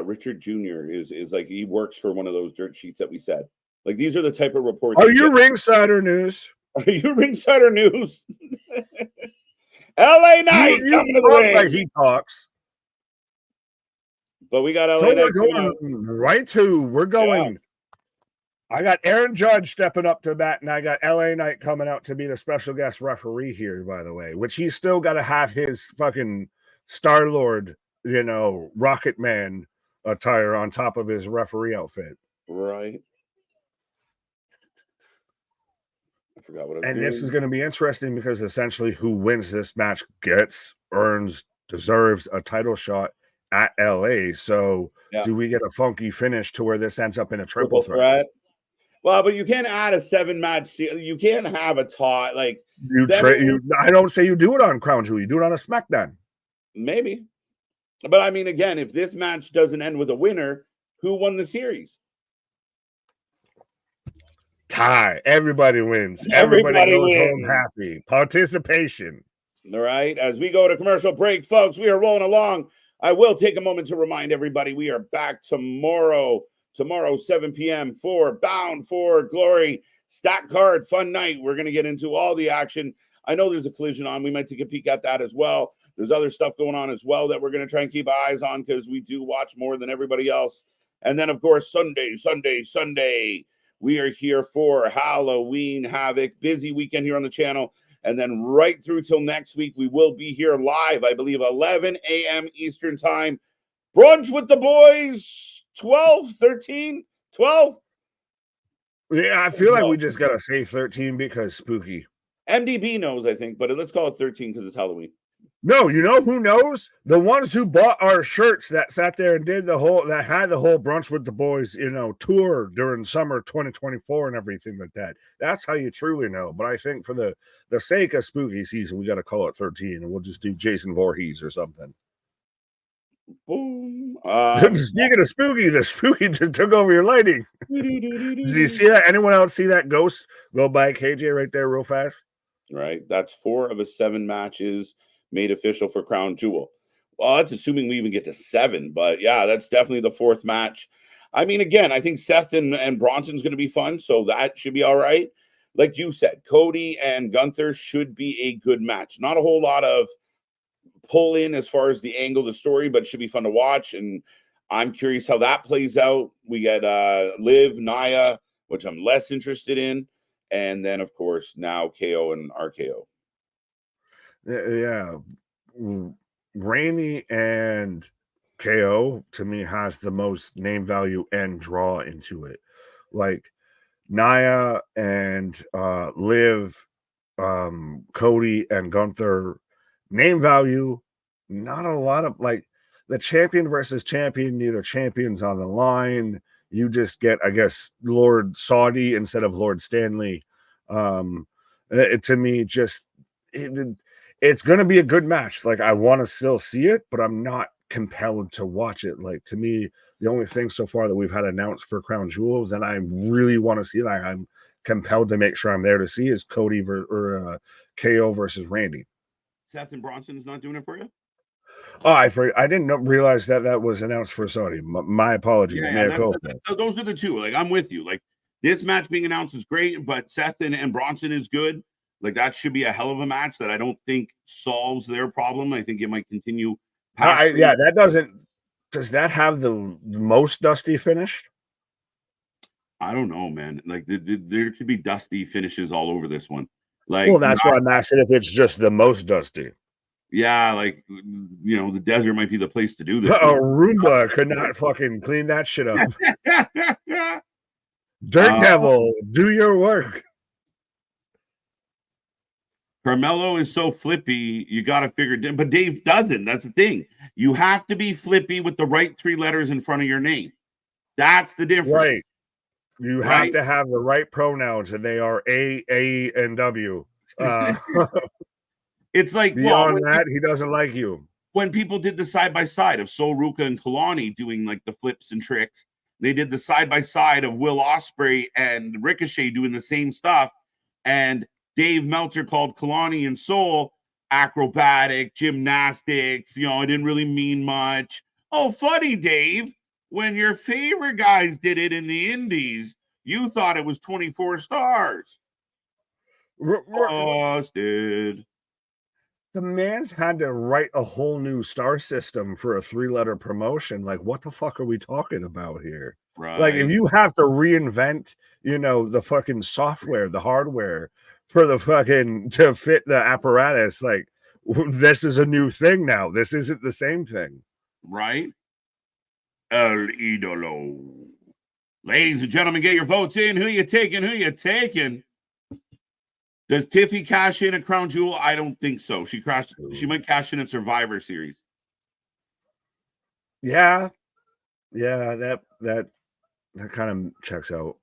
Richard Jr. is like he works for one of those dirt sheets that we said. Like, these are the type of reports. Are you Ringsider News? Are you Ringsider News? LA Knight coming to the ring. Like he talks. But we got LA Knight. We're going. Yeah. I got Aaron Judge stepping up to bat, and I got LA Knight coming out to be the special guest referee here, by the way, which he's still got to have his fucking Star-Lord, Rocket Man attire on top of his referee outfit. Right. I forgot what I was doing. This is going to be interesting because essentially who wins this match deserves a title shot at LA. So do we get a funky finish to where this ends up in a triple threat? Well, but you can't add a 7-match. You can't have a tie like I don't say you do it on Crown Jewel. You do it on a SmackDown. Maybe. But I mean, again, if this match doesn't end with a winner, who won the series? Tie. Everybody wins. Everybody goes home happy. Participation. All right. As we go to commercial break, folks, we are rolling along. I will take a moment to remind everybody we are back tomorrow, 7 p.m. for Bound for Glory. Stack card, fun night. We're going to get into all the action. I know there's a collision on. We might take a peek at that as well. There's other stuff going on as well that we're going to try and keep eyes on because we do watch more than everybody else. And then, of course, Sunday, we are here for Halloween Havoc. Busy weekend here on the channel. And then right through till next week, we will be here live, I believe, 11 a.m. Eastern time. Brunch with the boys, 12, 13, 12. Yeah, I feel like we just got to say 13 because spooky. MDB knows, I think, but let's call it 13 because it's Halloween. No, you know who knows? The ones who bought our shirts that sat there and did had the whole Brunch with the Boys, tour during summer 2024 and everything like that. That's how you truly know. But I think for the sake of spooky season, we got to call it 13, and we'll just do Jason Voorhees or something. Boom. Speaking of spooky, the spooky just took over your lighting. Did you see that? Anyone else see that ghost go by KJ right there real fast? Right. That's 4 of the 7 matches made official for Crown Jewel. Well, that's assuming we even get to 7, but yeah, that's definitely the 4th match. I mean, again, I think Seth and Bronson's going to be fun, so that should be all right. Like you said, Cody and Gunther should be a good match. Not a whole lot of pull in as far as the angle, the story, but it should be fun to watch. And I'm curious how that plays out. We get Liv, Nia, which I'm less interested in. And then, of course, now KO and RKO. Yeah. Randy and KO, to me, has the most name value and draw into it. Like Nia and Liv, Cody and Gunther, name value, not a lot of, like, the champion versus champion, neither champions on the line. You just get, I guess, Lord Saudi instead of Lord Stanley. To me, just it's going to be a good match. Like, I want to still see it, but I'm not compelled to watch it. Like, to me, the only thing so far that we've had announced for Crown Jewel that I really want to see, like I'm compelled to make sure I'm there to see, is Cody or KO versus Randy. Seth and Bronson's not doing it for you? Oh, I didn't realize that was announced for Saudi. My apologies. Those are the two. Like, I'm with you. Like, this match being announced is great, but Seth and Bronson is good. Like, that should be a hell of a match that I don't think solves their problem. I think it might continue. That doesn't. Does that have the most dusty finish? I don't know, man. Like, there could be dusty finishes all over this one. Like, well, that's why I'm asking if it's just the most dusty. Yeah, like, the desert might be the place to do this. Roomba could not fucking clean that shit up. Dirt Devil, do your work. Carmelo is so flippy, you got to figure it. But Dave doesn't. That's the thing. You have to be flippy with the right 3 letters in front of your name. That's the difference. Right. You have to have the right pronouns, and they are A, and W. It's like, beyond that, he doesn't like you. When people did the side-by-side of Sol Ruka and Kalani doing like the flips and tricks, they did the side-by-side of Will Ospreay and Ricochet doing the same stuff. And Dave Meltzer called Kalani and Sol acrobatic, gymnastics. It didn't really mean much. Oh, funny, Dave. When your favorite guys did it in the Indies, you thought it was 24 stars. Busted. The man's had to write a whole new star system for a 3-letter promotion. Like, what the fuck are we talking about here? Right. Like, if you have to reinvent, the fucking software, the hardware for the fucking to fit the apparatus, like, this is a new thing now. This isn't the same thing. Right? El Idolo. Ladies and gentlemen, get your votes in. Who you taking? Who you taking? Does Tiffy cash in at Crown Jewel? I don't think so. She might cash in at Survivor Series. Yeah. That kind of checks out.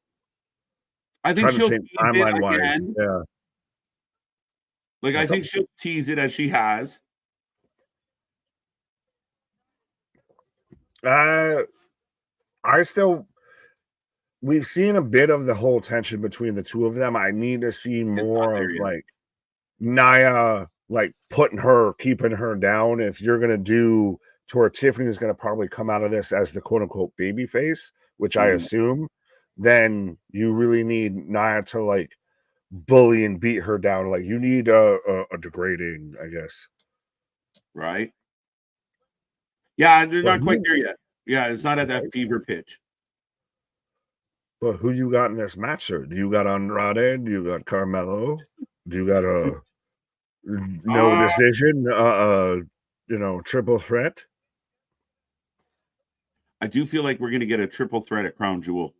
I think she'll think timeline wise. Yeah. Like, I think she'll tease it as she has. We've seen a bit of the whole tension between the two of them. I need to see more of like Nia like keeping her down. If you're gonna do to where Tiffany is gonna probably come out of this as the quote unquote baby face, which I assume, then you really need Nia to like bully and beat her down. Like you need a degrading, I guess. Right. Yeah, they're But not quite there yet. Yeah, it's not at that fever pitch. But who you got in this match, sir? Do you got Andrade? Do you got Carmelo? Do you got a no decision? Triple threat? I do feel like we're going to get a triple threat at Crown Jewel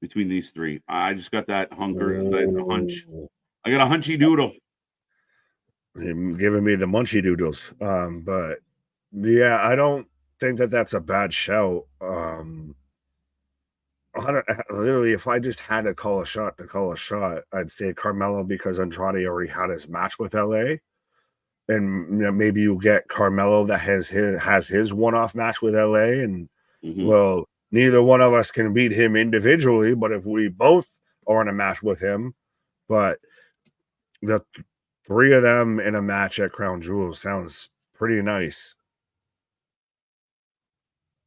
between these three. I just got that that hunch. I got a hunchy doodle. Him giving me the munchy doodles. But yeah, I don't think that that's a bad shout. Literally, if I just had to call a shot, I'd say Carmelo because Andrade already had his match with LA. And maybe you get Carmelo that has his one-off match with LA, and well, neither one of us can beat him individually, but if we both are in a match with him, but the three of them in a match at Crown Jewel sounds pretty nice.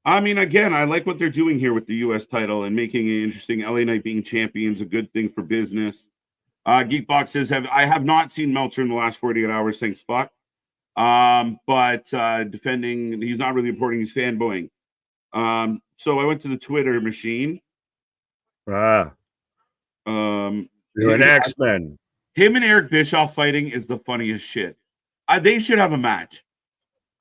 I mean, again, I like what they're doing here with the U.S. title and making it interesting. LA Knight being champions, a good thing for business. Geekbox says, I have not seen Meltzer in the last 48 hours. Thanks, fuck. But defending, he's not really reporting, he's fanboying. So I went to the Twitter machine. You're an X-Men. Him and Eric Bischoff fighting is the funniest shit. They should have a match.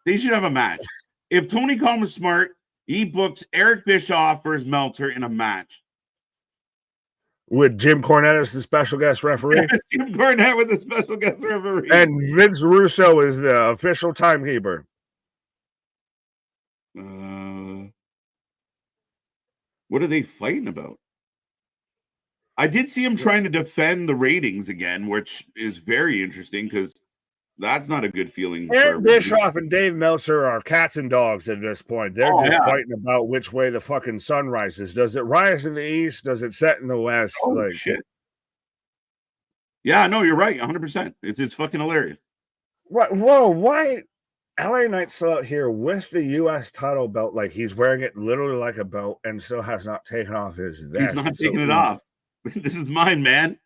If Tony Khan was smart, he books Eric Bischoff versus Meltzer in a match. With Jim Cornette as the special guest referee. Yes, Jim Cornette with the special guest referee. And Vince Russo is the official timekeeper. What are they fighting about? I did see him trying to defend the ratings again, which is very interesting because that's not a good feeling. Eric Bischoff and Dave Meltzer are cats and dogs at this point. They're just fighting about which way the fucking sun rises. Does it rise in the east? Does it set in the west? Oh, shit. Yeah, no, you're right. 100%. It's fucking hilarious. What? Whoa, why? LA Knight's still out here with the U.S. title belt. Like he's wearing it literally like a belt and still has not taken off his vest. He's not taking it off. This is mine, man.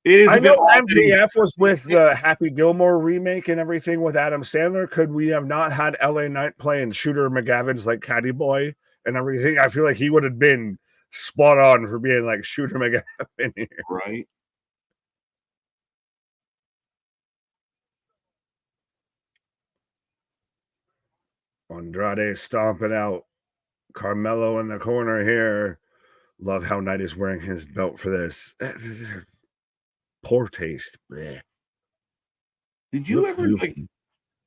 It is. I know MJF was with the Happy Gilmore remake and everything with Adam Sandler. Could we have not had LA Knight playing Shooter McGavin's like Caddy Boy and everything? I feel like he would have been spot on for being like Shooter McGavin here. Right. Andrade stomping out. Carmelo in the corner here. Love how Knight is wearing his belt for this. Poor taste. Blech. Did you ever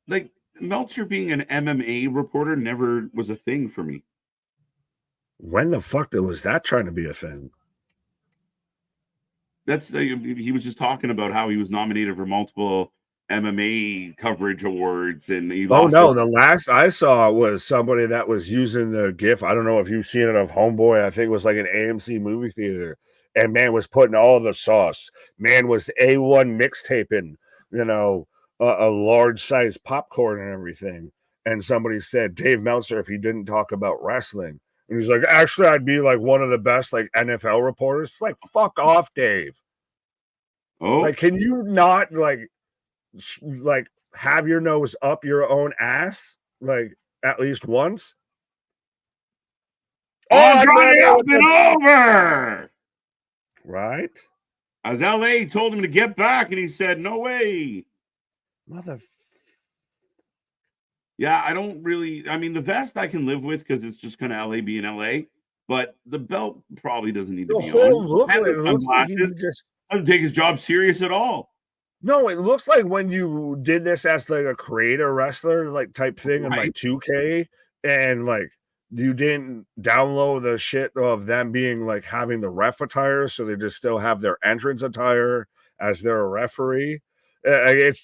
like Meltzer being an MMA reporter never was a thing for me. When the fuck was that trying to be a thing? That's he was just talking about how he was nominated for multiple MMA coverage awards and he the last I saw was somebody that was using the GIF. I don't know if you've seen it of Homeboy. I think it was like an AMC movie theater. And man was putting all the sauce. Man was A1 mixtaping, a large size popcorn and everything. And somebody said, Dave Meltzer, if he didn't talk about wrestling. And he's like, actually, I'd be like one of the best like NFL reporters. It's like, fuck off, Dave. Oh, like, can you not like have your nose up your own ass like at least once? Andrade up and over. Right? As LA told him to get back, and he said, no way. Yeah, I don't really. I mean, the vest I can live with because it's just kind of LA being LA, but the belt probably doesn't need to be on. Looks like he just doesn't take his job serious at all. No, it looks like when you did this as like a creator wrestler like type thing in like 2K, and like you didn't download the shit of them being like having the ref attire, so they just still have their entrance attire as their referee. It's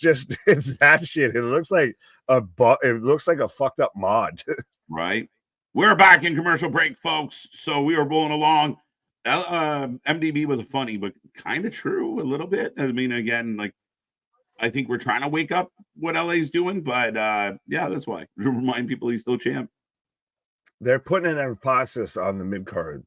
that shit. It looks like a fucked up mod. Right. We're back in commercial break, folks. So we are rolling along. MDB was funny, but kind of true a little bit. I mean, again, like I think we're trying to wake up what LA's doing, but yeah, that's why. Remind people he's still champ. They're putting an emphasis on the mid card.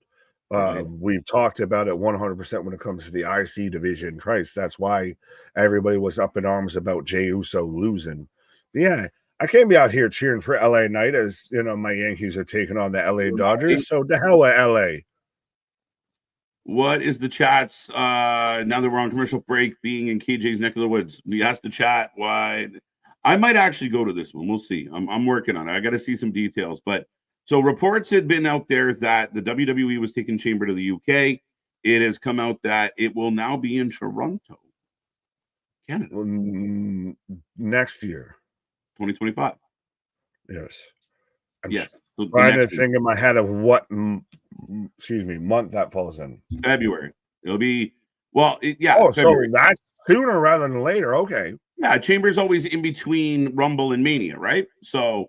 Right. We've talked about it 100% when it comes to the IC division. Christ, that's why everybody was up in arms about Jey Uso losing. But yeah, I can't be out here cheering for LA Knight as my Yankees are taking on the LA Dodgers. So the hell with LA. What is the chat's now that we're on commercial break being in KJ's neck of the woods? We asked the chat why. I might actually go to this one. We'll see. I'm working on it. I got to see some details. But so reports had been out there that the WWE was taking Chamber to the UK. It has come out that it will now be in Toronto, Canada, next year, 2025. Yes. Yes. So trying to think in my head of what month that falls in. February. It'll be yeah. Oh, February. so that's sooner rather than later. Okay. Yeah, Chamber's always in between Rumble and Mania, right? So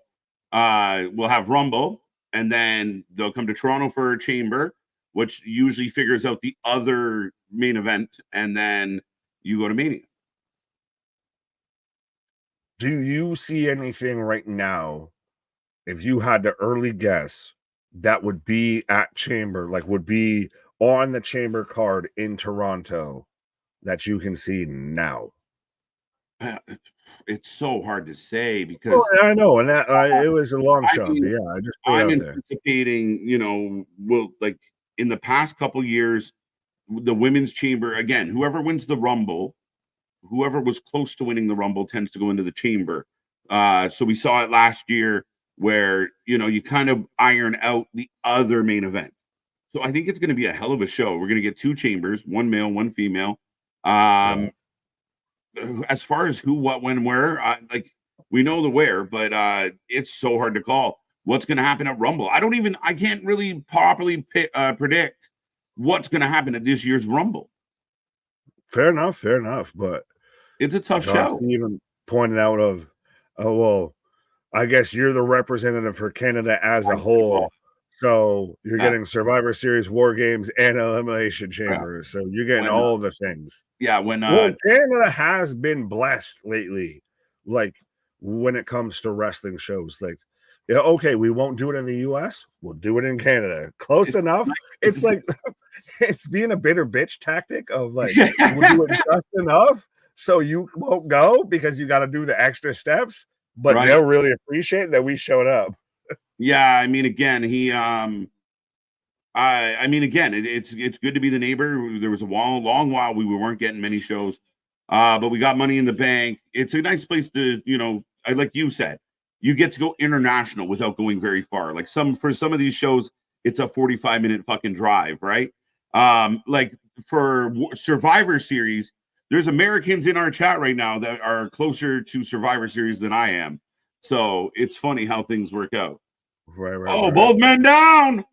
we'll have Rumble, and then they'll come to Toronto for Chamber, which usually figures out the other main event, and then you go to Mania. Do you see anything right now, if you had to early guess, that would be at Chamber, like would be on the Chamber card in Toronto that you can see now? It's so hard to say because I know, and that it was a long shot. But yeah, I'm anticipating, well, like in the past couple years, the women's chamber again. Whoever wins the Rumble, whoever was close to winning the Rumble tends to go into the chamber. So we saw it last year where you kind of iron out the other main event. So I think it's going to be a hell of a show. We're going to get two chambers, one male, one female. As far as who, what, when, where, we know the where, but it's so hard to call what's going to happen at Rumble. I can't really properly predict what's going to happen at this year's Rumble. Fair enough. But it's a tough show. Even pointed out of, I guess you're the representative for Canada as a whole. So you're getting Survivor Series, War Games, and Elimination Chambers. So you're getting all the things. Yeah, Canada has been blessed lately, like when it comes to wrestling shows. Like, okay, we won't do it in the US, we'll do it in Canada. Close enough. It's like it's being a bitter bitch tactic of like we'll do it just enough so you won't go because you got to do the extra steps, but they'll really appreciate that we showed up. Yeah, I mean, again, it's good to be the neighbor. There was a long while we weren't getting many shows, but we got Money in the Bank. It's a nice place to, like you said, you get to go international without going very far. Like for some of these shows, it's a 45-minute fucking drive, right? Like for Survivor Series, there's Americans in our chat right now that are closer to Survivor Series than I am. So it's funny how things work out. Right. Both men down.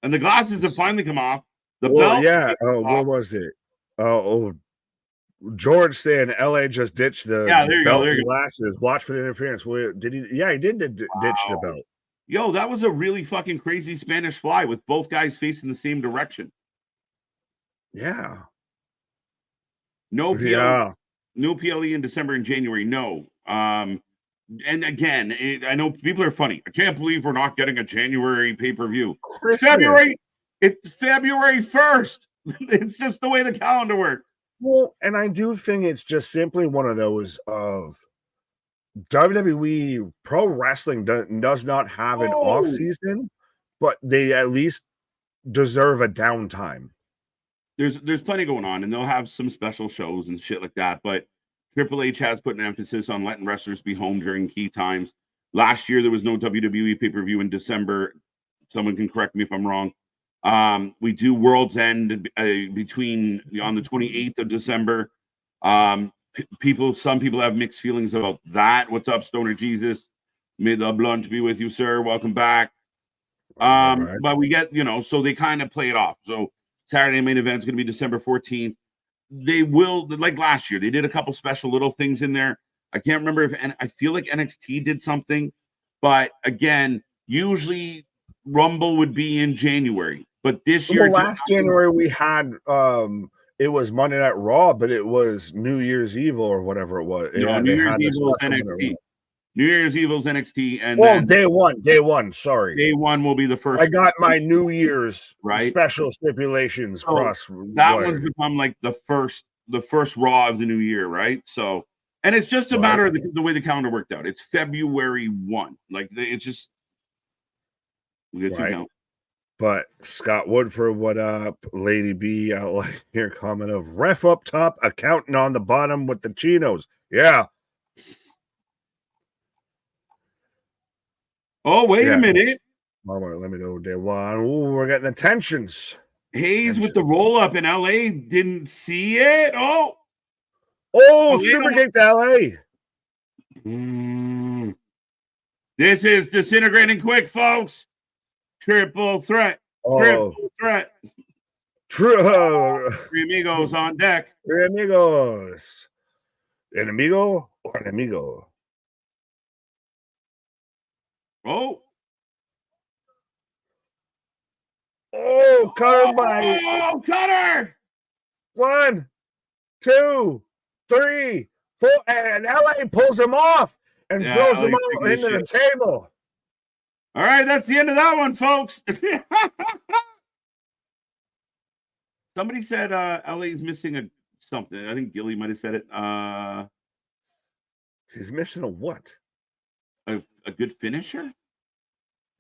And the glasses have finally come off. The belt. Yeah. What was it? George saying LA just ditched the belt and glasses. Watch for the interference. Well, did he? Yeah, he did ditch the belt. Yo, that was a really fucking crazy Spanish fly with both guys facing the same direction. Yeah. No PLE. No PLE in December and January. No. And again, I know people are funny. I can't believe we're not getting a January pay-per-view. It's February 1st. It's just the way the calendar works. Well, and I do think it's just simply one of those of WWE Pro Wrestling does not have an off season, but they at least deserve a downtime. There's plenty going on, and they'll have some special shows and shit like that, but Triple H has put an emphasis on letting wrestlers be home during key times. Last year, there was no WWE pay-per-view in December. Someone can correct me if I'm wrong. We do World's End between on the 28th of December. Some people have mixed feelings about that. What's up, Stoner Jesus? May the blunt be with you, sir. Welcome back. But we get, so they kind of play it off. So Saturday main event is going to be December 14th. They will, like last year, they did a couple special little things in there. I can't remember and I feel like NXT did something, but again, usually Rumble would be in January, but this year, last January we had It was Monday Night Raw, but it was New Year's Evil or whatever it was. No, Yeah, New they Year's had the Evil is special Monday NXT. Raw. New Year's Evil is NXT, and Well, then day one. Sorry, day one will be the first. I got my New Year's right special stipulations so cross. that one's become like the first Raw of the new year, right? So, and it's just a matter of the way the calendar worked out. It's February 1. Like it's just we get two count. But Scott Woodford, what up? Lady B out like here comment of ref up top, accountant on the bottom with the chinos. Yeah. Oh, wait a minute. Let me know day one. Ooh, we're getting the tensions. Hayes with the roll up in LA didn't see it. Super kick to LA. This is disintegrating quick, folks. Triple threat. Triple threat. Three amigos on deck. Three amigos. An amigo or an amigo? Cutter by. Oh, cutter. 1, 2, 3, 4. And LA pulls him off and throws him out into the table. All right, that's the end of that one, folks. Somebody said LA's missing something. I think Gilly might have said it. He's missing a what? A good finisher?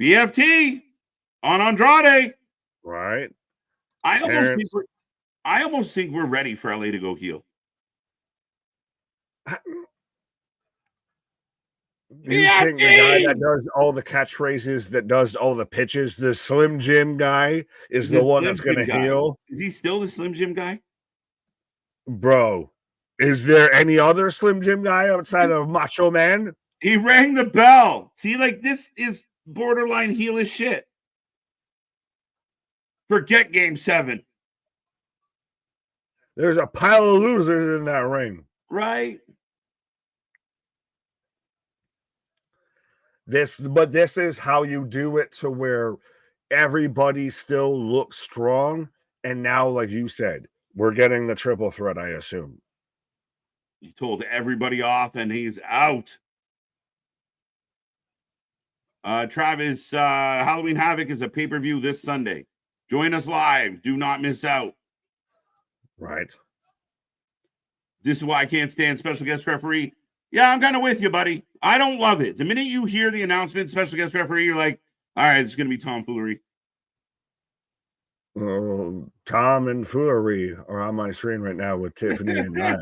BFT on Andrade. Right. I almost think we're ready for LA to go heel. You think the guy that does all the catchphrases, that does all the pitches, the Slim Jim guy, is the one that's going to heal? Is he still the Slim Jim guy? Bro, is there any other Slim Jim guy outside of Macho Man? He rang the bell. See, like, this is borderline heelish shit. Forget Game 7. There's a pile of losers in that ring. Right. This is how you do it to where everybody still looks strong. And now, like you said, we're getting the triple threat, I assume. He told everybody off and he's out. Travis, Halloween Havoc is a pay-per-view this Sunday. Join us live. Do not miss out. Right. This is why I can't stand special guest referee. Yeah, I'm kind of with you, buddy. I don't love it. The minute you hear the announcement, special guest referee, you're like, all right, it's going to be tomfoolery. Tom and Foolery are on my screen right now with Tiffany and Naya.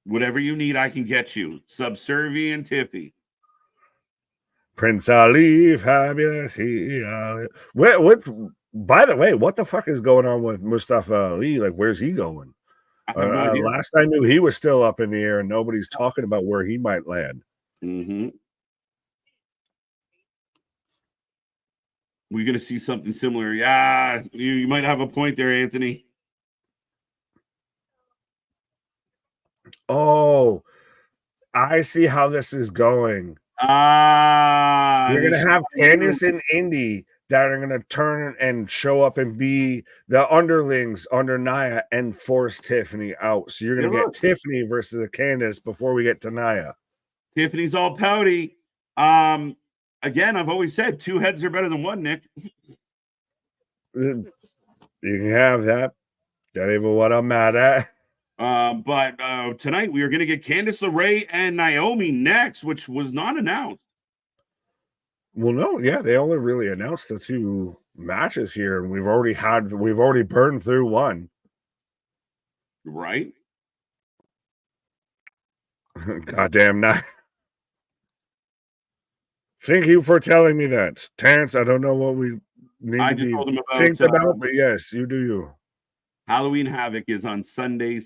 Whatever you need, I can get you. Subservient Tiffy. Prince Ali, fabulous. What? By the way, what the fuck is going on with Mustafa Ali? Like, where's he going? Last I knew, he was still up in the air, and nobody's talking about where he might land. Mm-hmm. We're going to see something similar. Yeah, you might have a point there, Anthony. Oh, I see how this is going. You're going to have Candice and Indy that are going to turn and show up and be the underlings under Nia and force Tiffany out. So you're going to get Tiffany versus the Candice before we get to Nia. Tiffany's all pouty. Again, I've always said 2 heads are better than 1, Nick. You can have that. That ain't what I'm mad at. But tonight we are going to get Candice LeRae and Naomi next, which was not announced. Well, no, yeah, they only really announced the 2 matches here, and we've already burned through 1. Right? Goddamn not. Thank you for telling me that. Terrence, I don't know what we need to think about, but yes, you do you. Halloween Havoc is on Sunday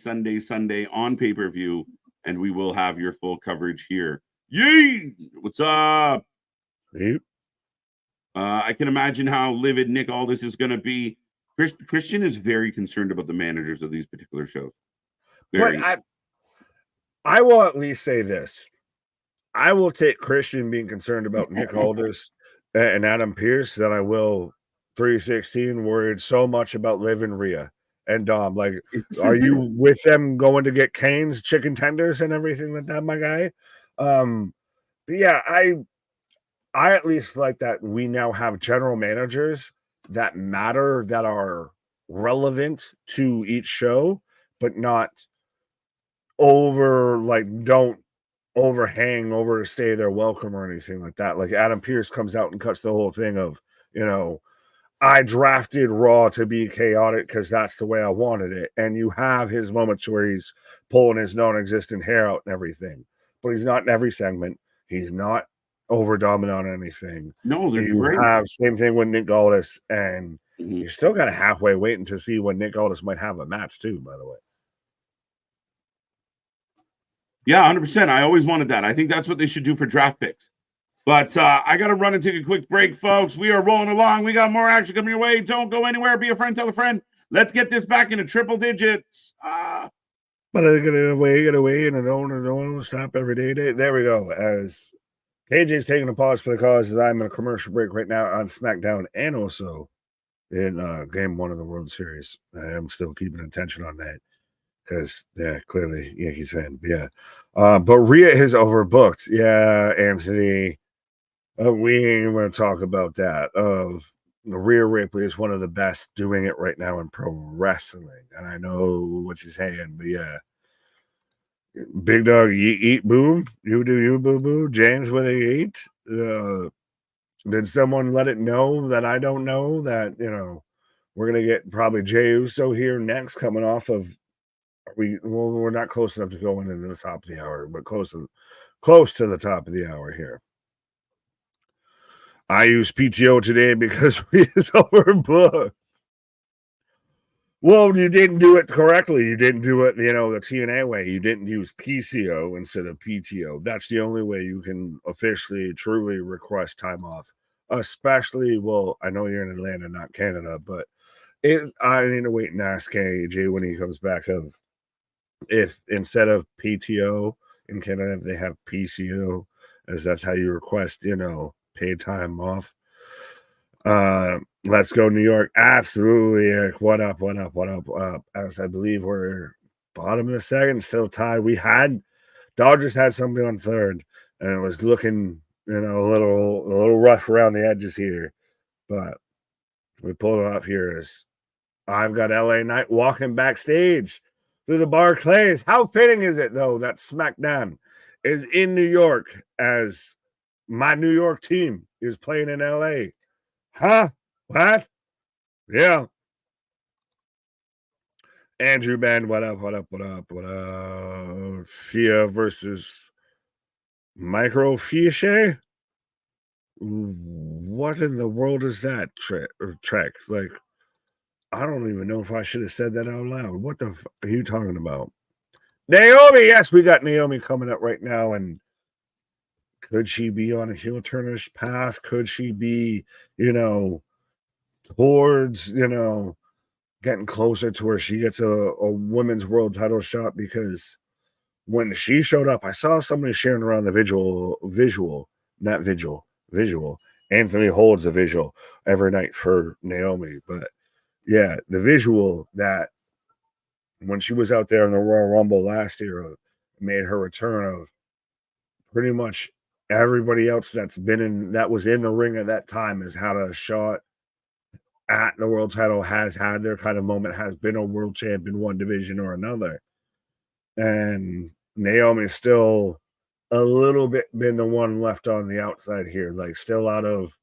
on pay-per-view, and we will have your full coverage here. Yee! What's up? Yep. I can imagine how livid Nick Aldis is going to be. Christian is very concerned about the managers of these particular shows. But I will at least say this. I will take Christian being concerned about Nick Aldis and Adam Pearce that I will 316 worried so much about Liv and Rhea and Dom. Like, are you with them going to get Kane's chicken tenders and everything like that, my guy? But yeah, I at least like that we now have general managers that matter, that are relevant to each show, but not don't overstay their welcome or anything like that. Like Adam Pearce comes out and cuts the whole thing of, I drafted Raw to be chaotic because that's the way I wanted it. And you have his moments where he's pulling his non-existent hair out and everything, but he's not in every segment. He's not over dominant on anything. No, they're you great. have same thing with Nick Aldis, and Mhm. you still got a halfway waiting to see when Nick Aldis might have a match too, by the way. Yeah, 100%. I always wanted that. I think that's what they should do for draft picks. But I got to run and take a quick break, folks. We are rolling along. We got more action coming your way. Don't go anywhere. Be a friend, tell a friend. Let's get this back into triple digits. But I get away, and I don't stop every day. There we go. As KJ's taking a pause for the cause, as I'm in a commercial break right now on SmackDown and also in Game 1 of the World Series. I am still keeping attention on that because, yeah, clearly Yankees fan. Yeah. But Rhea is overbooked. Yeah, Anthony. We ain't going to talk about that. Rhea Ripley is one of the best doing it right now in pro wrestling. And I know what she's saying, but yeah. Big dog, you eat boom. You do you boo boo. James, what they eat? Did someone let it know that I don't know that, we're going to get probably Jey Uso here next coming off of, we're not close enough to going into the top of the hour, but close to the top of the hour here. I use PTO today because we is overbooked. Well, you didn't do it correctly. You didn't do it, the TNA way. You didn't use PCO instead of PTO. That's the only way you can officially, truly request time off. Especially, well, I know you're in Atlanta, not Canada, but I need to wait and ask AJ when he comes back of if instead of PTO in Canada, if they have PCO, as that's how you request, paid time off. Let's go New York. Absolutely, Eric. What up? As I believe we're bottom of the second, still tied. Dodgers had something on third, and it was looking, a little rough around the edges here. But we pulled it off here as I've got LA Knight walking backstage through the Barclays. How fitting is it, though, that SmackDown is in New York as my New York team is playing in LA? Huh? What? Yeah. Andrew Ben, what up? Fia versus Microfiche? What in the world is that Trek? Like, I don't even know if I should have said that out loud. What the are you talking about? Naomi, yes, we got Naomi coming up right now, and could she be on a heel turnish path? Could she be, towards, getting closer to where she gets a women's world title shot? Because when she showed up, I saw somebody sharing around the visual. Anthony holds a visual every night for Naomi, but yeah, the visual that when she was out there in the Royal Rumble last year made her return of pretty much everybody else that was in the ring at that time has had a shot at the world title, has had their kind of moment, has been a world champion, one division or another. And Naomi's still a little bit been the one left on the outside here, like still out of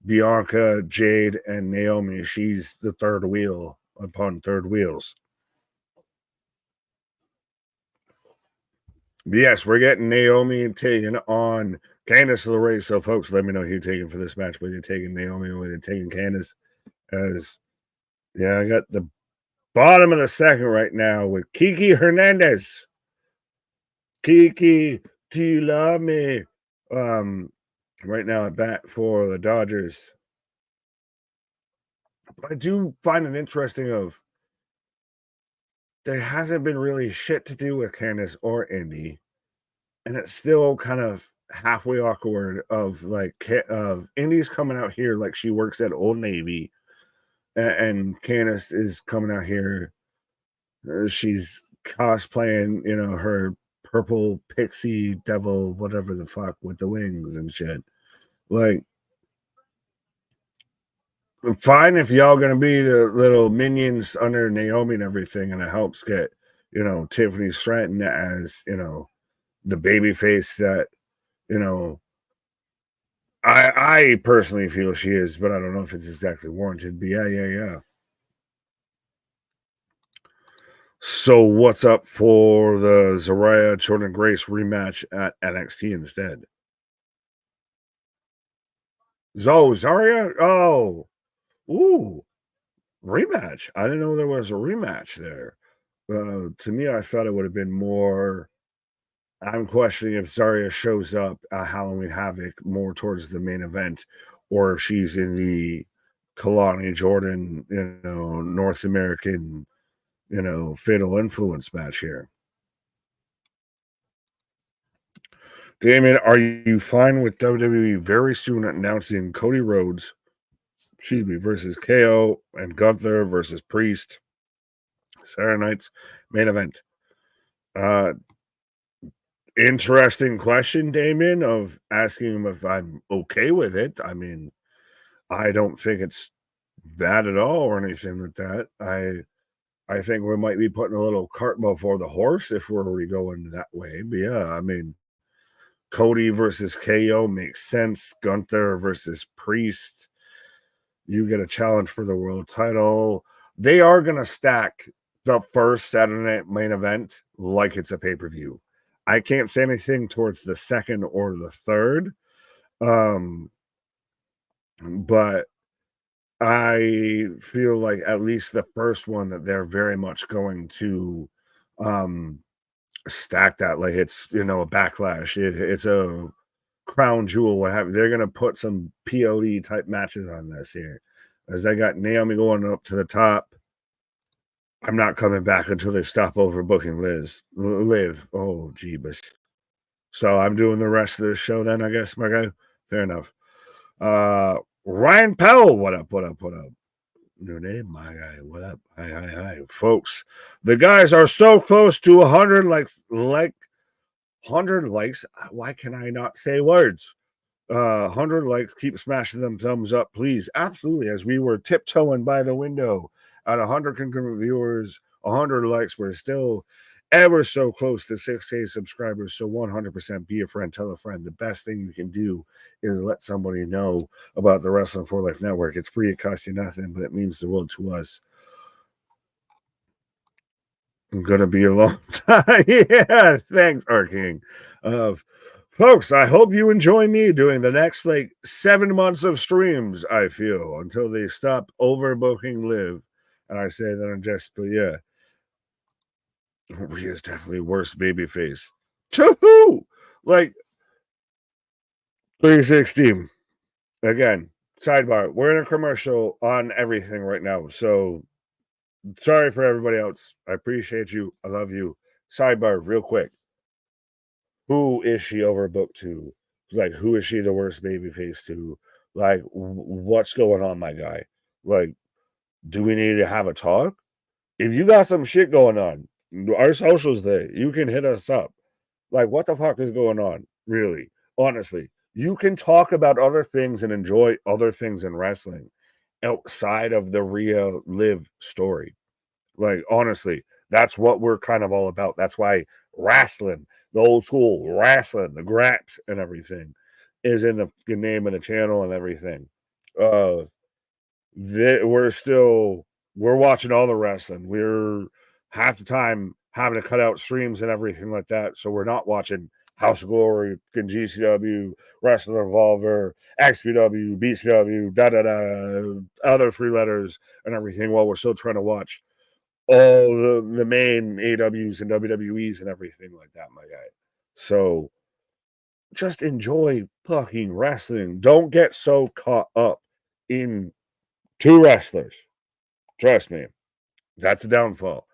Bianca, Jade, and Naomi. She's the third wheel upon third wheels. But yes, we're getting Naomi taking on Candice LeRae. So, folks, let me know who you're taking for this match, whether you're taking Naomi or whether you're taking Candice. As I got the bottom of the second right now with Kiki Hernandez. Kiki, do you love me? Right now at bat for the Dodgers. But I do find it interesting of there hasn't been really shit to do with Candice or Indy, and it's still kind of halfway awkward of Indy's coming out here like she works at Old Navy and Candace is coming out here. She's cosplaying, her purple pixie devil, whatever the fuck, with the wings and shit. Like, fine if y'all gonna be the little minions under Naomi and everything, and it helps get, Tiffany Stratton as, the baby face that, I personally feel she is, but I don't know if it's exactly warranted. But yeah. So what's up for the Zariah Jordan Grace rematch at NXT instead? Zarya? Oh, ooh, rematch. I didn't know there was a rematch there. To me, I thought it would have been more. I'm questioning if Zarya shows up at Halloween Havoc more towards the main event, or if she's in the Kalani Jordan, North American, Fatal Influence match here. Damon, are you fine with WWE very soon announcing Cody Rhodes, versus KO and Gunther versus Priest Saturday night's main event? Interesting question, Damien, of asking him if I'm okay with it. I mean, I don't think it's bad at all or anything like that. I think we might be putting a little cart before the horse if we're already going that way. But yeah, I mean, Cody versus KO makes sense. Gunther versus Priest. You get a challenge for the world title. They are going to stack the first Saturday night main event like it's a pay-per-view. I can't say anything towards the second or the third. But I feel like at least the first one that they're very much going to stack that like it's a backlash. It's a crown jewel, what have you. They're gonna put some PLE type matches on this here. As they got Naomi going up to the top. I'm not coming back until they stop overbooking Liv. Oh, jeebus. So I'm doing the rest of the show then, I guess, my guy. Fair enough. Ryan Powell, what up? New name, my guy. What up? Hi. Folks, the guys are so close to 100 likes. 100 likes. Why can I not say words? 100 likes. Keep smashing them thumbs up, please. Absolutely. As we were tiptoeing by the window at 100 concurrent viewers, 100 likes, we're still ever so close to 6K subscribers. So 100% be a friend, tell a friend. The best thing you can do is let somebody know about the Wrestling for Life Network. It's free, it costs you nothing, but it means the world to us. I'm gonna be a long time. Yeah, thanks, Arking. Folks, I hope you enjoy me doing the next 7 months of streams, I feel, until they stop overbooking Liv. And I say that I'm just, but yeah. Rhea's definitely worse babyface. Choo-hoo! 316. Again, sidebar. We're in a commercial on everything right now. So sorry for everybody else. I appreciate you. I love you. Sidebar, real quick. Who is she overbooked to? Who is she the worst babyface to? What's going on, my guy? Do we need to have a talk? If you got some shit going on, our socials there, you can hit us up. What the fuck is going on? Really? Honestly, you can talk about other things and enjoy other things in wrestling outside of the Rhea Liv story. Honestly, that's what we're kind of all about. That's why wrestling, the old school wrestling, the graps and everything is in the name of the channel and everything. We're watching all the wrestling. We're half the time having to cut out streams and everything like that. So we're not watching House of Glory, GCW, Wrestling Revolver, XPW, BCW, other 3 letters and everything while we're still trying to watch all the main AWs and WWEs and everything like that, my guy. So just enjoy fucking wrestling. Don't get so caught up in 2 wrestlers. Trust me, that's a downfall.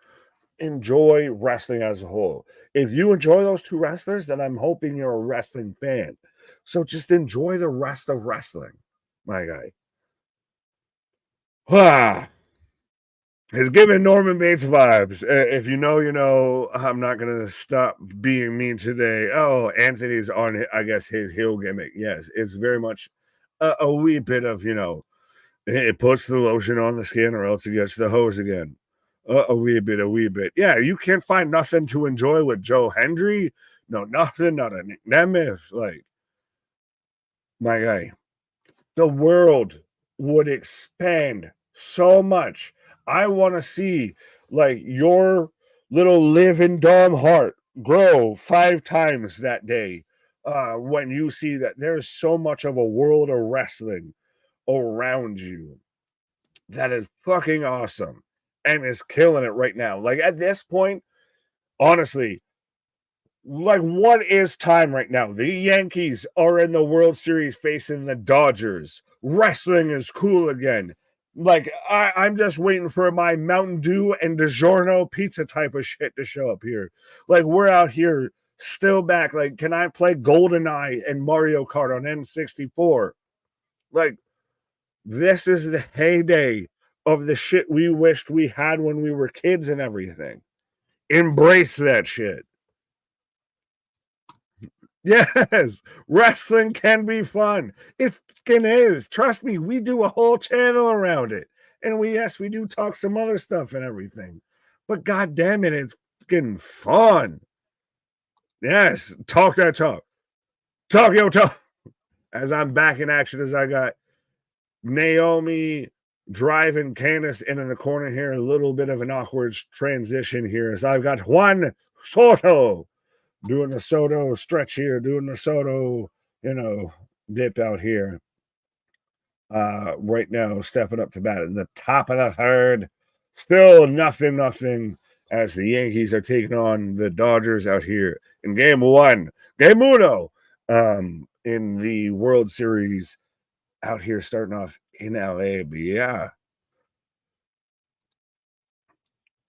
Enjoy wrestling as a whole. If you enjoy those 2 wrestlers, then I'm hoping you're a wrestling fan. So just enjoy the rest of wrestling, my guy. It's giving Norman Bates vibes. If you know, you know. I'm not gonna stop being mean today. Oh, Anthony's on, I guess, his heel gimmick. Yes, it's very much a wee bit of, you know, it puts the lotion on the skin or else it gets the hose again. A wee bit. Yeah, you can't find nothing to enjoy with Joe Hendry. No, nothing, not a Nick Nemeth. Like, my guy, the world would expand so much. I want to see, like, your little living dumb heart grow 5 times that day when you see that there's so much of a world of wrestling around you that is fucking awesome and is killing it right now. Like, at this point, honestly, like, what is time right now? The Yankees are in the World Series facing the Dodgers. Wrestling is cool again. Like, I'm just waiting for my Mountain Dew and DiGiorno pizza type of shit to show up here. Like, we're out here still back. Like, can I play GoldenEye and Mario Kart on N64? Like, this is the heyday of the shit we wished we had when we were kids and everything. Embrace that shit. Yes, wrestling can be fun. It fucking is. Trust me, we do a whole channel around it. And we do talk some other stuff and everything. But god damn it, it's fucking fun. Yes, talk that talk. Talk your talk. As I'm back in action, as I got Naomi driving Candace in the corner here. A little bit of an awkward transition here. As I've got Juan Soto doing the Soto stretch here, doing the Soto, you know, dip out here. Right now, stepping up to bat in the top of the third. Still nothing as the Yankees are taking on the Dodgers out here in game uno, in the World Series out here starting off in LA. But yeah,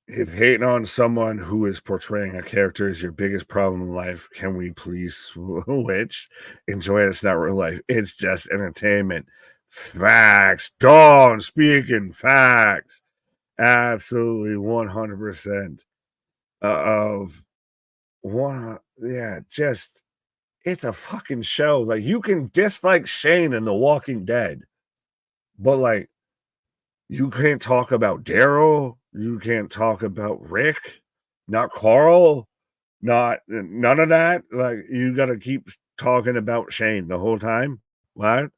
if hating on someone who is portraying a character is your biggest problem in life, can we please switch? Enjoy it. It's not real life. It's just entertainment. Facts. Dawn speaking facts. Absolutely 100% of one. Yeah, just it's a fucking show. Like, you can dislike Shane in The Walking Dead, but like, you can't talk about Daryl. You can't talk about Rick, not Carl, not none of that. Like, you got to keep talking about Shane the whole time. What?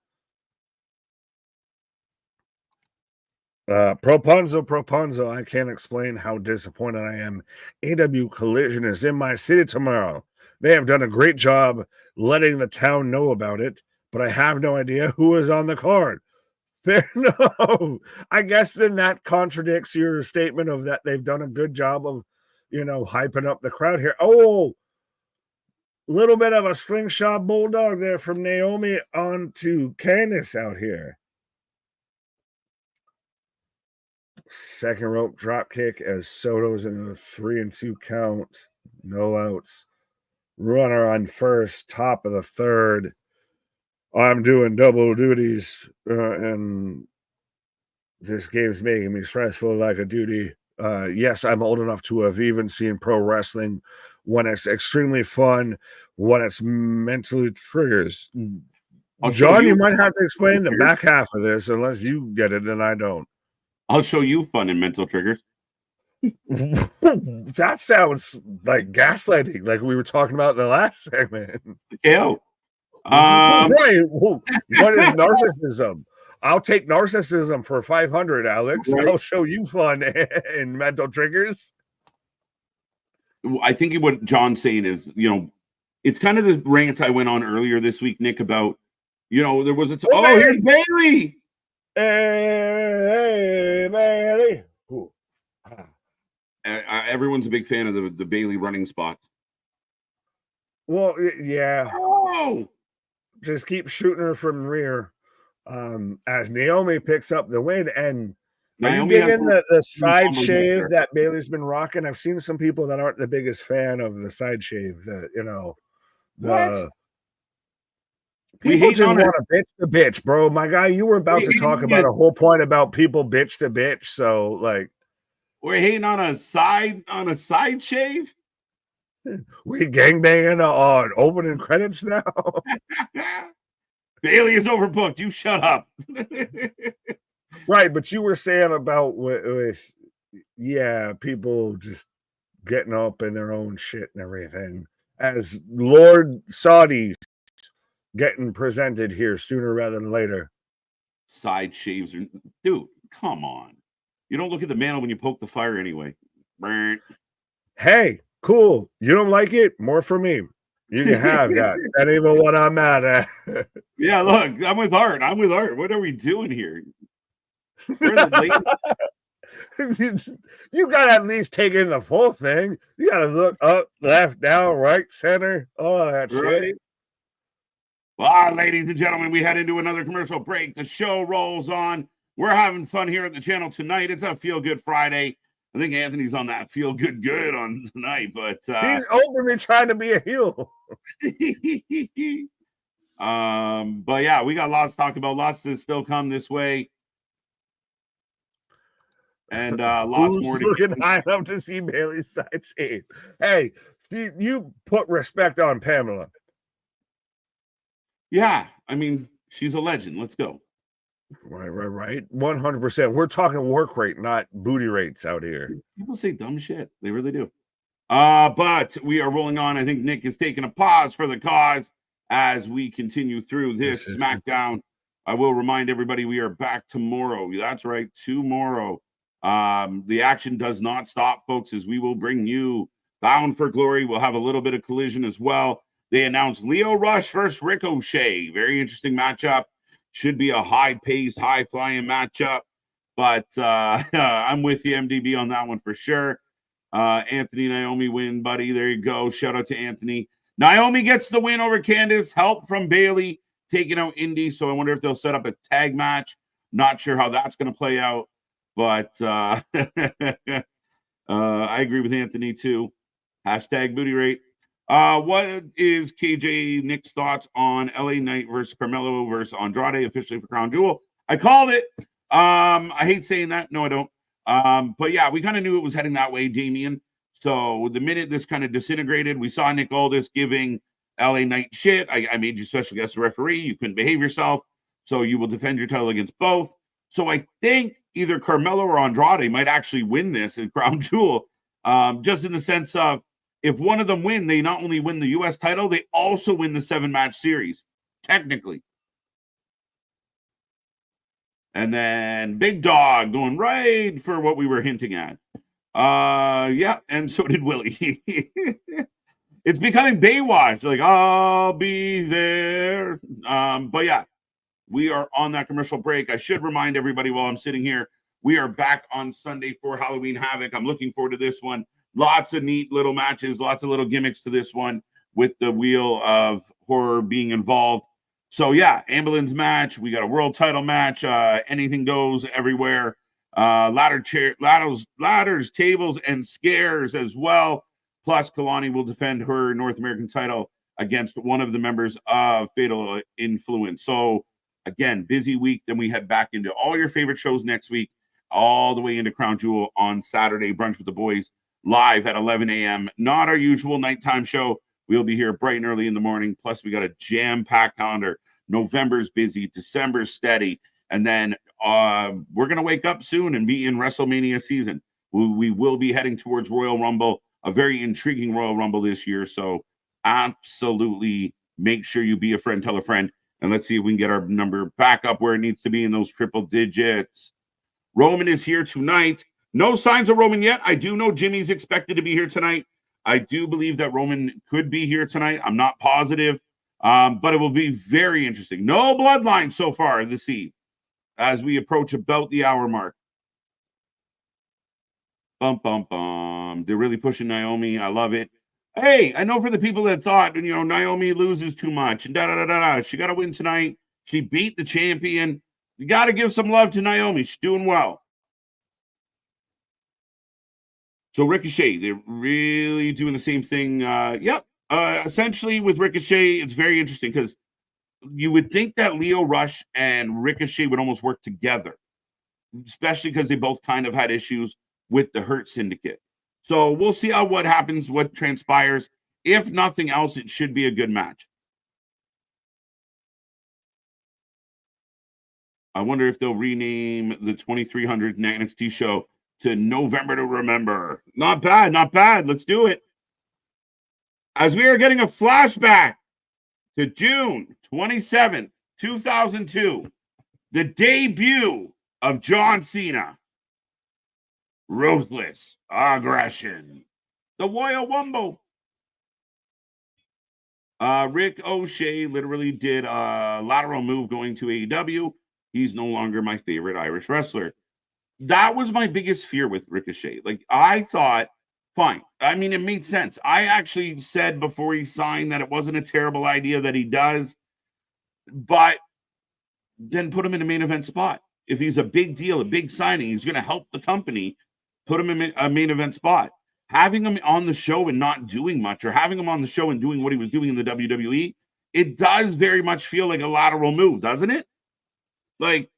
Propunzo. I can't explain how disappointed I am. AW Collision is in my city tomorrow. They have done a great job letting the town know about it, but I have no idea who is on the card. Fair no. I guess then that contradicts your statement of that they've done a good job of, you know, hyping up the crowd here. Oh, little bit of a slingshot bulldog there from Naomi onto Candace out here. Second rope drop kick as Soto's in a 3-2 count. No outs. Runner on first, top of the third. I'm doing double duties, and this game's making me stressful like a duty. Yes, I'm old enough to have even seen pro wrestling when it's extremely fun, when it's mentally triggers. John, you might have to explain the back half of this unless you get it and I don't. I'll show you fun and mental triggers. That sounds like gaslighting, like we were talking about in the last segment. KO. Right. What is narcissism? I'll take narcissism for 500, Alex. Right. I'll show you fun and mental triggers. I think what John's saying is, you know, it's kind of the rant I went on earlier this week, Nick, about, you know, there was here's Bailey. Hey, Bailey. Everyone's a big fan of the Bailey running spots. Well, yeah. Oh, just keep shooting her from rear. As Naomi picks up the win, and Naomi, you digging the side shave that Bailey's been rocking? I've seen some people that aren't the biggest fan of the side shave. That, you know, People just want to bitch to bitch, bro. My guy, you were about to talk about a whole point about people bitch to bitch. So, like, we're hating on a side shave. We gangbanging on opening credits now. Bailey is overbooked. You shut up. Right, but you were saying about with people just getting up in their own shit and everything. As Lord Saudi's getting presented here sooner rather than later. Side shaves are, dude, come on. You don't look at the mantle when you poke the fire anyway. Hey, cool. You don't like it? More for me. You can have that. That ain't even what I'm mad at. Yeah, look, I'm with Art. What are we doing here? Where are the ladies? You gotta at least take in the full thing. You gotta look up, left, down, right, center, all that shit. Well, ladies and gentlemen, we head into another commercial break. The show rolls on. We're having fun here at the channel tonight. It's a Feel Good Friday. I think Anthony's on that Feel Good on tonight, but he's openly trying to be a heel. But yeah, we got lots to talk about. Lots to still come this way. And lots Who's more looking high enough to see Bailey's side shade. Hey, you put respect on Pamela. Yeah, I mean, she's a legend. Let's go. Right. 100%. We're talking work rate, not booty rates out here. People say dumb shit. They really do. But we are rolling on. I think Nick is taking a pause for the cause as we continue through this SmackDown. I will remind everybody we are back tomorrow. That's right, tomorrow. The action does not stop, folks, as we will bring you Bound for Glory. We'll have a little bit of collision as well. They announced Leo Rush versus Ricochet. Very interesting matchup. Should be a high-paced, high-flying matchup. But I'm with you, MDB, on that one for sure. Anthony Naomi win, buddy. There you go. Shout out to Anthony. Naomi gets the win over Candice. Help from Bailey taking out Indy. So I wonder if they'll set up a tag match. Not sure how that's going to play out. But I agree with Anthony too. Hashtag booty rate. What is KJ Nick's thoughts on LA Knight versus Carmelo versus Andrade officially for Crown Jewel? I called it. I hate saying that. No, I don't. But yeah, we kind of knew it was heading that way, Damian. So the minute this kind of disintegrated, we saw Nick Aldis giving LA Knight shit. I made you special guest referee. You couldn't behave yourself. So you will defend your title against both. So I think either Carmelo or Andrade might actually win this at Crown Jewel. Just in the sense of, if one of them win, they not only win the U.S. title, they also win the 7-match series, technically. And then Big Dog going right for what we were hinting at. Yeah, and so did Willie. It's becoming Baywatch. Like, I'll be there. But yeah, we are on that commercial break. I should remind everybody while I'm sitting here, we are back on Sunday for Halloween Havoc. I'm looking forward to this one. Lots of neat little matches, lots of little gimmicks to this one with the Wheel of Horror being involved. So yeah, ambulance match. We got a world title match. Anything goes everywhere. Ladders, tables, and scares as well. Plus, Kalani will defend her North American title against one of the members of Fatal Influence. So again, busy week. Then we head back into all your favorite shows next week, all the way into Crown Jewel on Saturday. Brunch with the Boys live at 11 a.m. Not our usual nighttime show. We'll be here bright and early in the morning. Plus, we got a jam-packed calendar. November's busy, December's steady, and then we're going to wake up soon and be in WrestleMania season. We will be heading towards Royal Rumble, a very intriguing Royal Rumble this year. So absolutely make sure you be a friend, tell a friend, and let's see if we can get our number back up where it needs to be in those triple digits. Roman is here tonight. No signs of Roman yet. I do know Jimmy's expected to be here tonight. I do believe that Roman could be here tonight. I'm not positive, but it will be very interesting. No Bloodline so far this eve as we approach about the hour mark. Bum, bum, bum. They're really pushing Naomi. I love it. Hey, I know for the people that thought, Naomi loses too much and da-da-da-da-da. She got to win tonight. She beat the champion. You got to give some love to Naomi. She's doing well. So Ricochet, they're really doing the same thing. Essentially with Ricochet, it's very interesting because you would think that Lio Rush and Ricochet would almost work together, especially because they both kind of had issues with the Hurt Syndicate. So we'll see what happens, what transpires. If nothing else, it should be a good match. I wonder if they'll rename the 2300 NXT show to November to Remember. Not bad, not bad. Let's do it. As we are getting a flashback to June 27th, 2002, the debut of John Cena. Ruthless aggression. The Royal Rumble. Rick O'Shea literally did a lateral move going to AEW. He's no longer my favorite Irish wrestler. That was my biggest fear with Ricochet. Like, I thought, fine. I mean, it made sense. I actually said before he signed that it wasn't a terrible idea that he does, but then put him in a main event spot. If he's a big deal, a big signing, he's going to help the company, put him in a main event spot. Having him on the show and not doing much, or having him on the show and doing what he was doing in the WWE, it does very much feel like a lateral move, doesn't it? Like,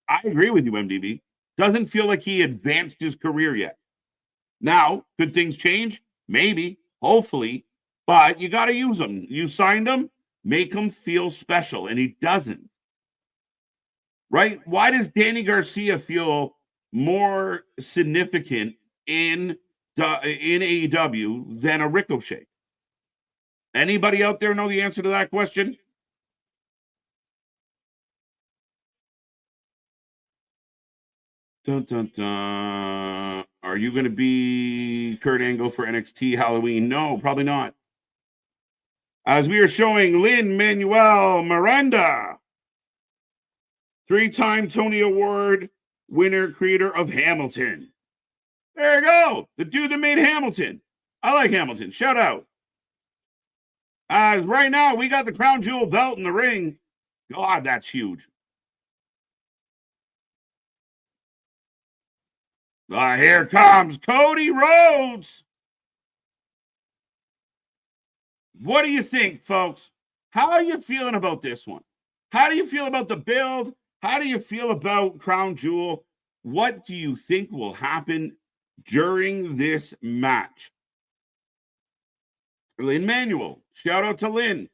I agree with you, MDB. Doesn't feel like he advanced his career yet. Now, could things change? Maybe, hopefully, but you got to use him. You signed him, make him feel special, and he doesn't. Right? Why does Danny Garcia feel more significant in AEW than a Ricochet? Anybody out there know the answer to that question? Dun, dun, dun. Are you going to be Kurt Angle for NXT Halloween? No, probably not. As we are showing Lin-Manuel Miranda, 3-time Tony Award winner, creator of Hamilton. There you go. The dude that made Hamilton. I like Hamilton. Shout out. As right now, we got the Crown Jewel belt in the ring. God, that's huge. Here comes Cody Rhodes. What do you think, folks? How are you feeling about this one? How do you feel about the build? How do you feel about Crown Jewel? What do you think will happen during this match? Lin-Manuel. Shout out to Lynn.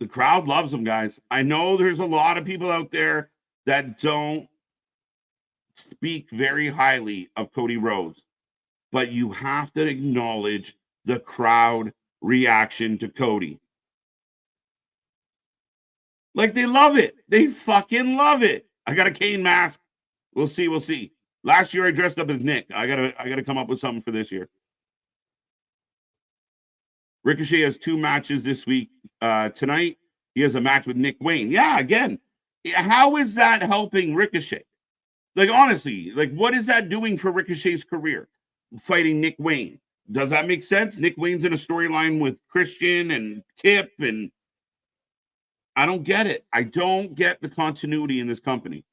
The crowd loves him, guys. I know there's a lot of people out there that don't speak very highly of Cody Rhodes, but you have to acknowledge the crowd reaction to Cody. Like, they love it. They fucking love it. I got a Kane mask. We'll see. We'll see. Last year I dressed up as Nick. I gotta come up with something for this year. Ricochet has 2 matches this week. Tonight, he has a match with Nick Wayne. Yeah, again, how is that helping Ricochet? Like, honestly, like, what is that doing for Ricochet's career? Fighting Nick Wayne. Does that make sense? Nick Wayne's in a storyline with Christian and Kip, and I don't get it. I don't get the continuity in this company.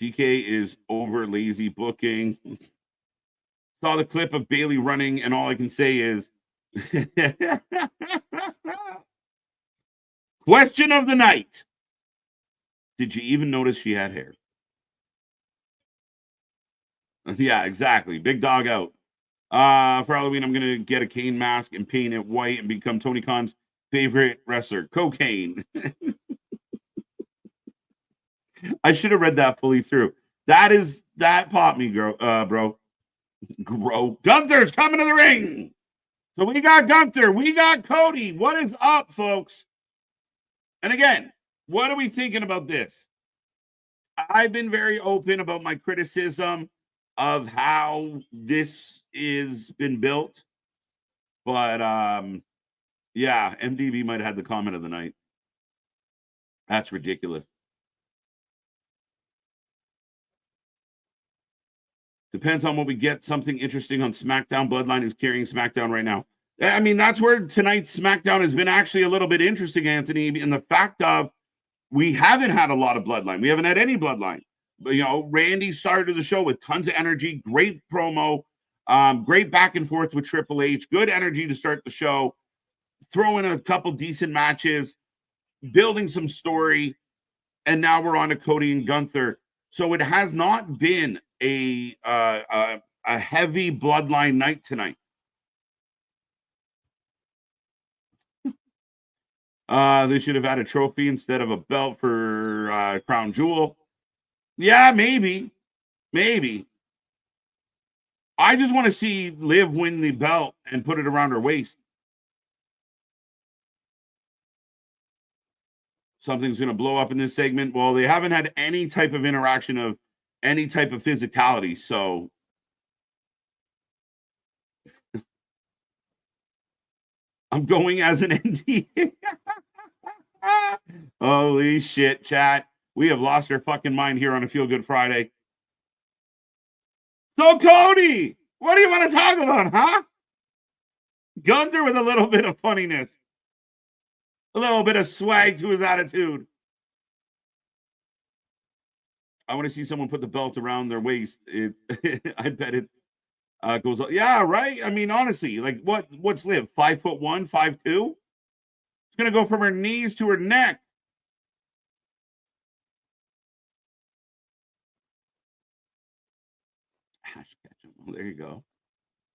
DK is over lazy booking. Saw the clip of Bailey running, and all I can say is question of the night. Did you even notice she had hair? Yeah, exactly. Big dog out. For Halloween, I'm going to get a Kane mask and paint it white and become Tony Khan's favorite wrestler, Cocaine. I should have read that fully through. That popped me, bro. Gunther's coming to the ring. So we got Gunther. We got Cody. What is up, folks? And again, what are we thinking about this? I've been very open about my criticism of how this is been built. But yeah, MDB might have had the comment of the night. That's ridiculous. Depends on what we get. Something interesting on SmackDown. Bloodline is carrying SmackDown right now. I mean, that's where tonight's SmackDown has been actually a little bit interesting, Anthony, in the fact of we haven't had a lot of Bloodline. We haven't had any Bloodline. you know, Randy started the show with tons of energy, great promo, great back and forth with Triple H, good energy to start the show, throw in a couple decent matches, building some story, and now we're on to Cody and Gunther. So it has not been a heavy Bloodline night tonight. They should have had a trophy instead of a belt for Crown Jewel. Yeah, maybe. I just want to see Liv win the belt and put it around her waist. Something's going to blow up in this segment. Well, they haven't had any type of interaction of any type of physicality, so I'm going as an ND. Holy shit, chat. We have lost our fucking mind here on a Feel Good Friday. So, Cody, what do you want to talk about, huh? Gunther with a little bit of funniness. A little bit of swag to his attitude. I want to see someone put the belt around their waist. I bet it goes. Yeah, right. I mean, honestly, like what's Liv? 5'1", 5'2"? It's gonna go from her knees to her neck. Catch them. Oh, there you go.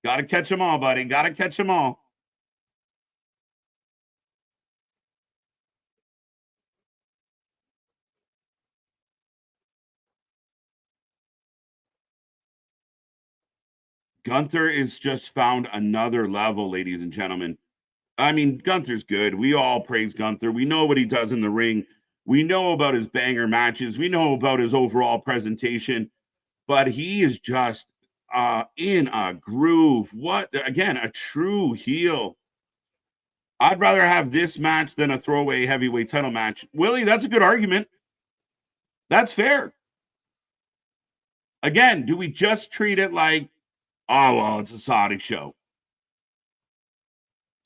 Got to catch them all, buddy. Got to catch them all. Gunther is just found another level, ladies and gentlemen. I mean, Gunther's good. We all praise Gunther. We know what he does in the ring. We know about his banger matches. We know about his overall presentation. But he is just in a groove. What, again, a true heel. I'd rather have this match than a throwaway heavyweight title match. Willie, that's a good argument. That's fair. Again, do we just treat it like, oh, well, it's a Saudi show,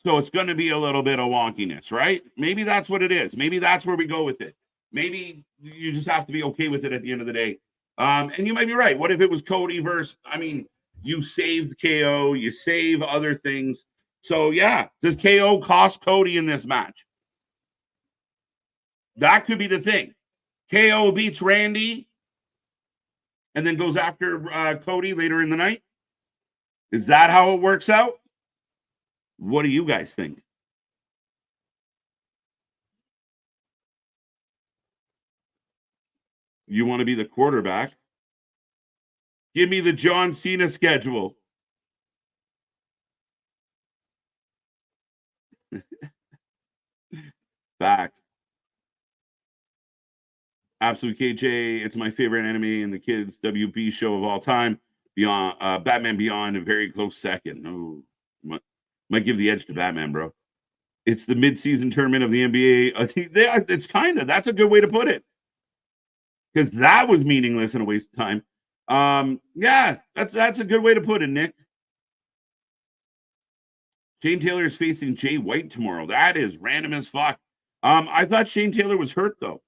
so it's going to be a little bit of wonkiness, right? Maybe that's what it is. Maybe that's where we go with it. Maybe you just have to be okay with it at the end of the day. And you might be right. What if it was Cody versus, I mean, you saved KO, you save other things. So, yeah, does KO cost Cody in this match? That could be the thing. KO beats Randy and then goes after Cody later in the night. Is that how it works out? What do you guys think? You want to be the quarterback? Give me the John Cena schedule. Facts. Absolute KJ, it's my favorite anime and the kids WB show of all time. Beyond Batman Beyond, a very close second. Oh, might give the edge to Batman, bro. It's the mid-season tournament of the NBA. It's kind of, that's a good way to put it, because that was meaningless and a waste of time. Yeah, that's a good way to put it, Nick. Shane Taylor is facing Jay White tomorrow. That is random as fuck. I thought Shane Taylor was hurt though.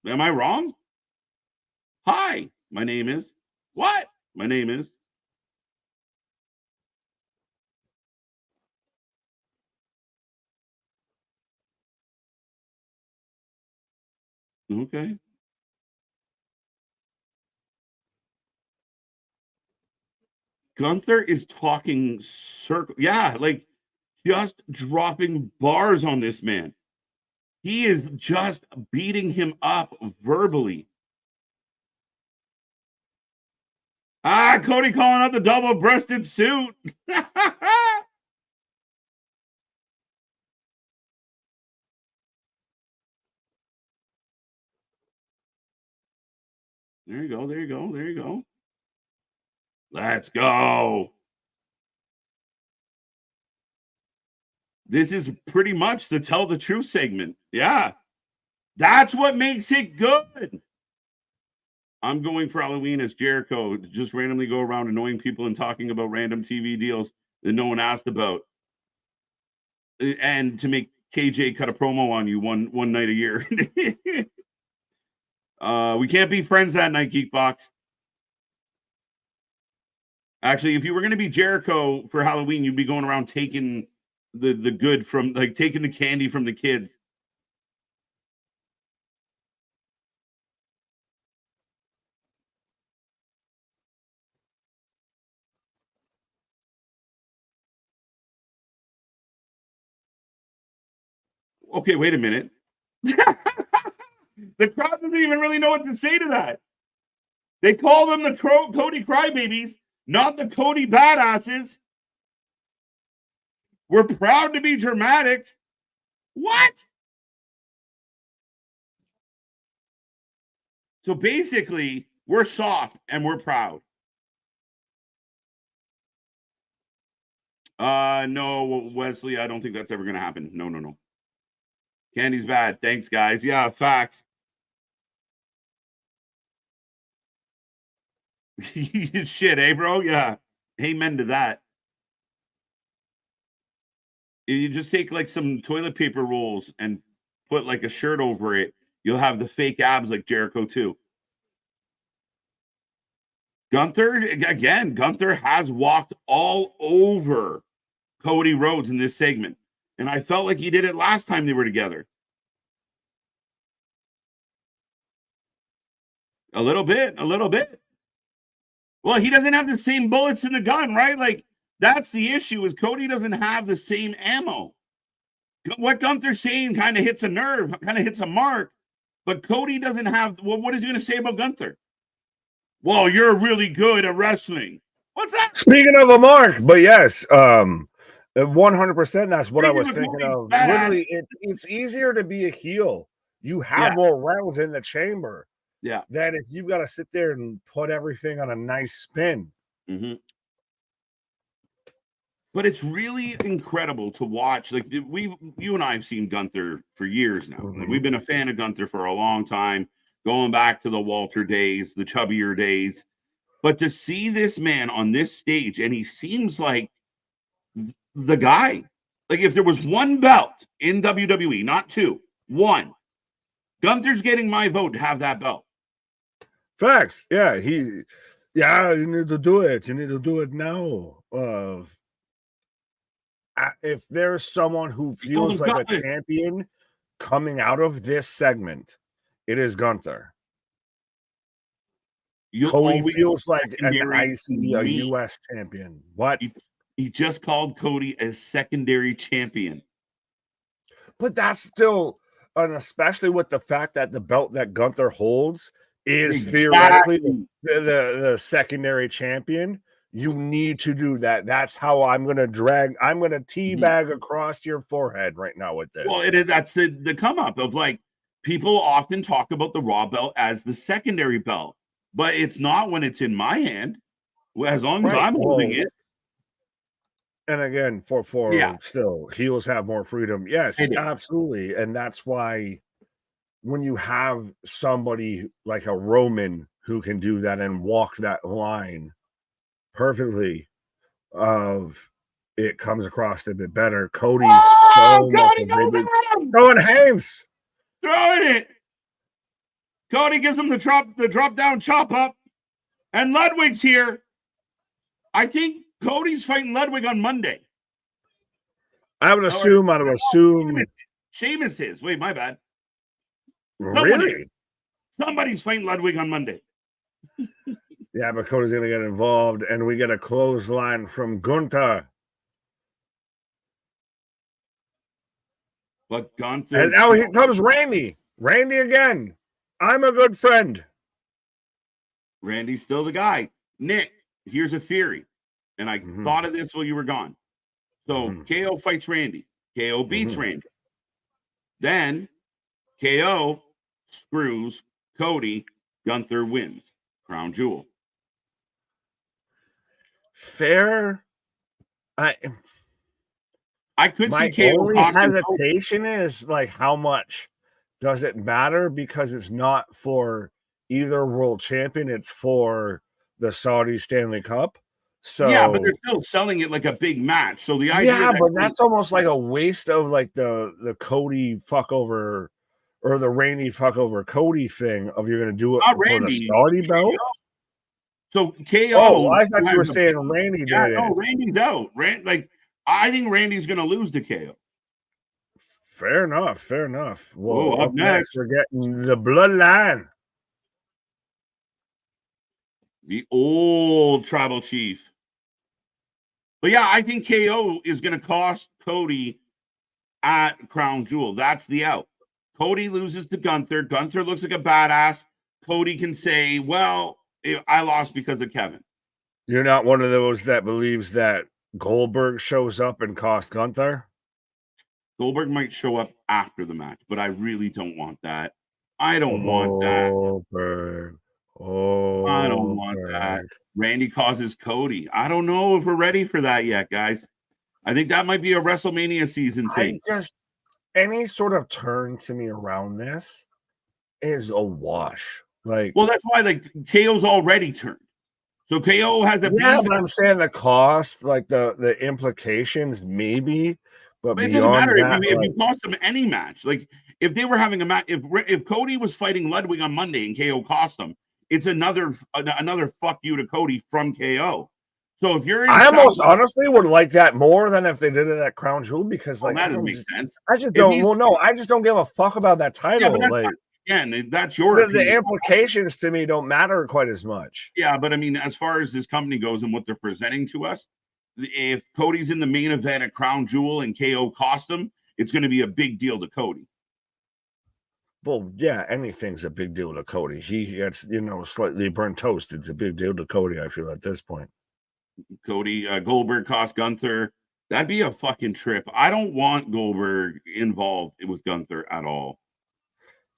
Am I wrong? Hi, my name is what? My name is. Okay. Gunther is talking circle. Yeah, like just dropping bars on this man. He is just beating him up verbally. Cody calling out the double-breasted suit. There you go. There you go. There you go. Let's go. This is pretty much the tell the truth segment. Yeah. That's what makes it good. I'm going for Halloween as Jericho to just randomly go around annoying people and talking about random TV deals that no one asked about. And to make KJ cut a promo on you one night a year. We can't be friends that night, Geekbox. Actually, if you were going to be Jericho for Halloween, you'd be going around taking the good from, like, taking the candy from the kids. Okay, wait a minute. The crowd doesn't even really know what to say to that. They call them the Cody Crybabies, not the Cody Badasses. We're proud to be dramatic. What? So basically, we're soft and we're proud. No, Wesley, I don't think that's ever going to happen. No. Candy's bad. Thanks, guys. Yeah, facts. Shit, eh, bro? Yeah. Amen to that. You just take like some toilet paper rolls and put like a shirt over it. You'll have the fake abs like Jericho too. Gunther has walked all over Cody Rhodes in this segment. And I felt like he did it last time they were together. A little bit. Well, he doesn't have the same bullets in the gun, right? Like, that's the issue, is Cody doesn't have the same ammo. What Gunther's saying kind of hits a nerve, kind of hits a mark, but Cody doesn't have. Well, what is he going to say about Gunther? Well, you're really good at wrestling. What's that? Speaking of a mark, but yes, 100%. That's what I was thinking of. Literally, it's easier to be a heel. You have more rounds in the chamber. Yeah. Than if you've got to sit there and put everything on a nice spin. Mm-hmm. But it's really incredible to watch. Like, you and I have seen Gunther for years now. Mm-hmm. Like, we've been a fan of Gunther for a long time, going back to the Walter days, the chubbier days. But to see this man on this stage, and he seems like the guy. Like, if there was one belt in WWE, not two, one, Gunther's getting my vote to have that belt. Facts. Yeah, you need to do it. You need to do it now. If there's someone who feels like a champion coming out of this segment, it is Gunther. Cody feels like an IC, a US champion. What? He just called Cody a secondary champion. But that's still, and especially with the fact that the belt that Gunther holds is theoretically the secondary champion. You need to do that. That's how I'm going to teabag across your forehead right now with this. Well, that's the come up of, like, people often talk about the Raw belt as the secondary belt, but it's not when it's in my hand. As long as I'm holding it. And again, for still, heels have more freedom. Yes, absolutely. And that's why when you have somebody like a Roman who can do that and walk that line perfectly, it comes across a bit better. Cody's Cody goes throwing hands, throwing it. Cody gives him the drop down chop up, and Ludwig's here. I think Cody's fighting Ludwig on Monday. I would assume. Sheamus is. Wait, my bad. Really? Somebody's fighting Ludwig on Monday. Yeah, but Cody's going to get involved, and we get a clothesline from Gunther. But Gunther. And now here comes Randy. Randy again. I'm a good friend. Randy's still the guy. Nick, here's a theory. And I thought of this while you were gone. So KO fights Randy. KO beats Randy. Then KO screws Cody. Gunther wins. Crown Jewel. Fair. I could my see KO. Only hesitation is, like, how much does it matter? Because it's not for either world champion, it's for the Saudi Stanley Cup. So yeah, but they're still selling it like a big match. So the idea, but that's almost like a waste of, like, the Cody fuck over or the Randy fuck over Cody thing of you're going to do it Not for Randy, the Saudi belt? So KO. Oh, I thought you were saying Randy did it. No, Randy's out. I think Randy's going to lose to KO. Fair enough. Fair enough. Well, up next, we're getting the Bloodline. The old tribal chief. But yeah, I think KO is going to cost Cody at Crown Jewel. That's the out. Cody loses to Gunther. Gunther looks like a badass. Cody can say, well, I lost because of Kevin. You're not one of those that believes that Goldberg shows up and costs Gunther? Goldberg might show up after the match, but I really don't want that. I don't want that. I don't want that. Randy causes Cody. I don't know if we're ready for that yet, guys. I think that might be a WrestleMania season thing. Any sort of turn to me around this is a wash. Like, well, that's why KO's already turned. So KO has a but I'm saying the cost, like the implications, maybe, but it doesn't matter that, if you cost them any match. Like if they were having a match, if Cody was fighting Ludwig on Monday and KO cost him, it's another fuck you to Cody from KO. So if you're, I almost honestly would like that more than if they did it at Crown Jewel because that doesn't make sense. I just don't. Well, no, I just don't give a fuck about that title. Yeah, again, that's your the implications to me don't matter quite as much. Yeah, but I mean, as far as this company goes and what they're presenting to us, if Cody's in the main event at Crown Jewel and KO cost him, it's going to be a big deal to Cody. Well, yeah, anything's a big deal to Cody. He gets, slightly burnt toast. It's a big deal to Cody, I feel, at this point. Cody, Goldberg cost Gunther. That'd be a fucking trip. I don't want Goldberg involved with Gunther at all.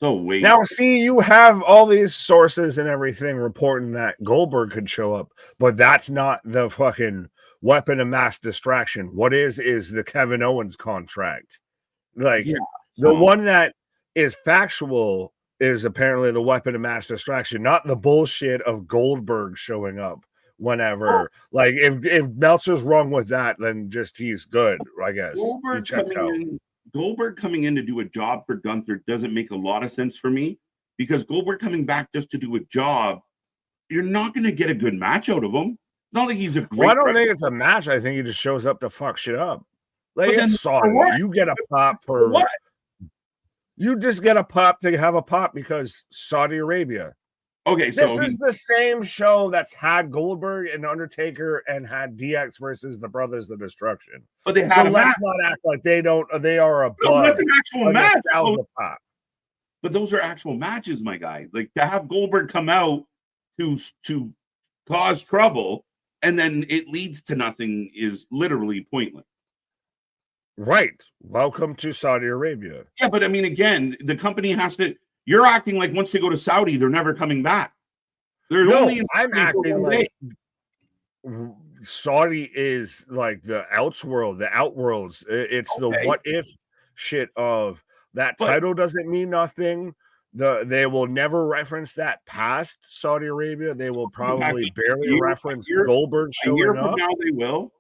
So wait. Now, see, you have all these sources and everything reporting that Goldberg could show up, but that's not the fucking weapon of mass distraction. What is the Kevin Owens contract? Like, the one that is factual is apparently the weapon of mass distraction, not the bullshit of Goldberg showing up whenever. Like, if Meltzer's wrong with that, then just he's good, I guess. Goldberg coming in to do a job for Gunther doesn't make a lot of sense for me, because Goldberg coming back just to do a job, you're not going to get a good match out of him. It's not like he's a great. Well, I don't think it's a match. I think he just shows up to fuck shit up. Like, it's Saudi. You get a pop for what? You just get a pop to have a pop because Saudi Arabia. Okay, this is the same show that's had Goldberg and Undertaker and had DX versus the Brothers of Destruction. But they had let's not act like they don't. They are above. No, that's an actual match. Pop. But those are actual matches, my guy. Like, to have Goldberg come out to cause trouble and then it leads to nothing is literally pointless. Right. Welcome to Saudi Arabia. Yeah, but I mean, again, the company has to. You're acting like once they go to Saudi, they're never coming back. I'm acting like Saudi is like the outworld, the outworlds. It's the what if shit of that title doesn't mean nothing. They will never reference that past Saudi Arabia. They will probably barely reference Goldberg showing up. Now they will.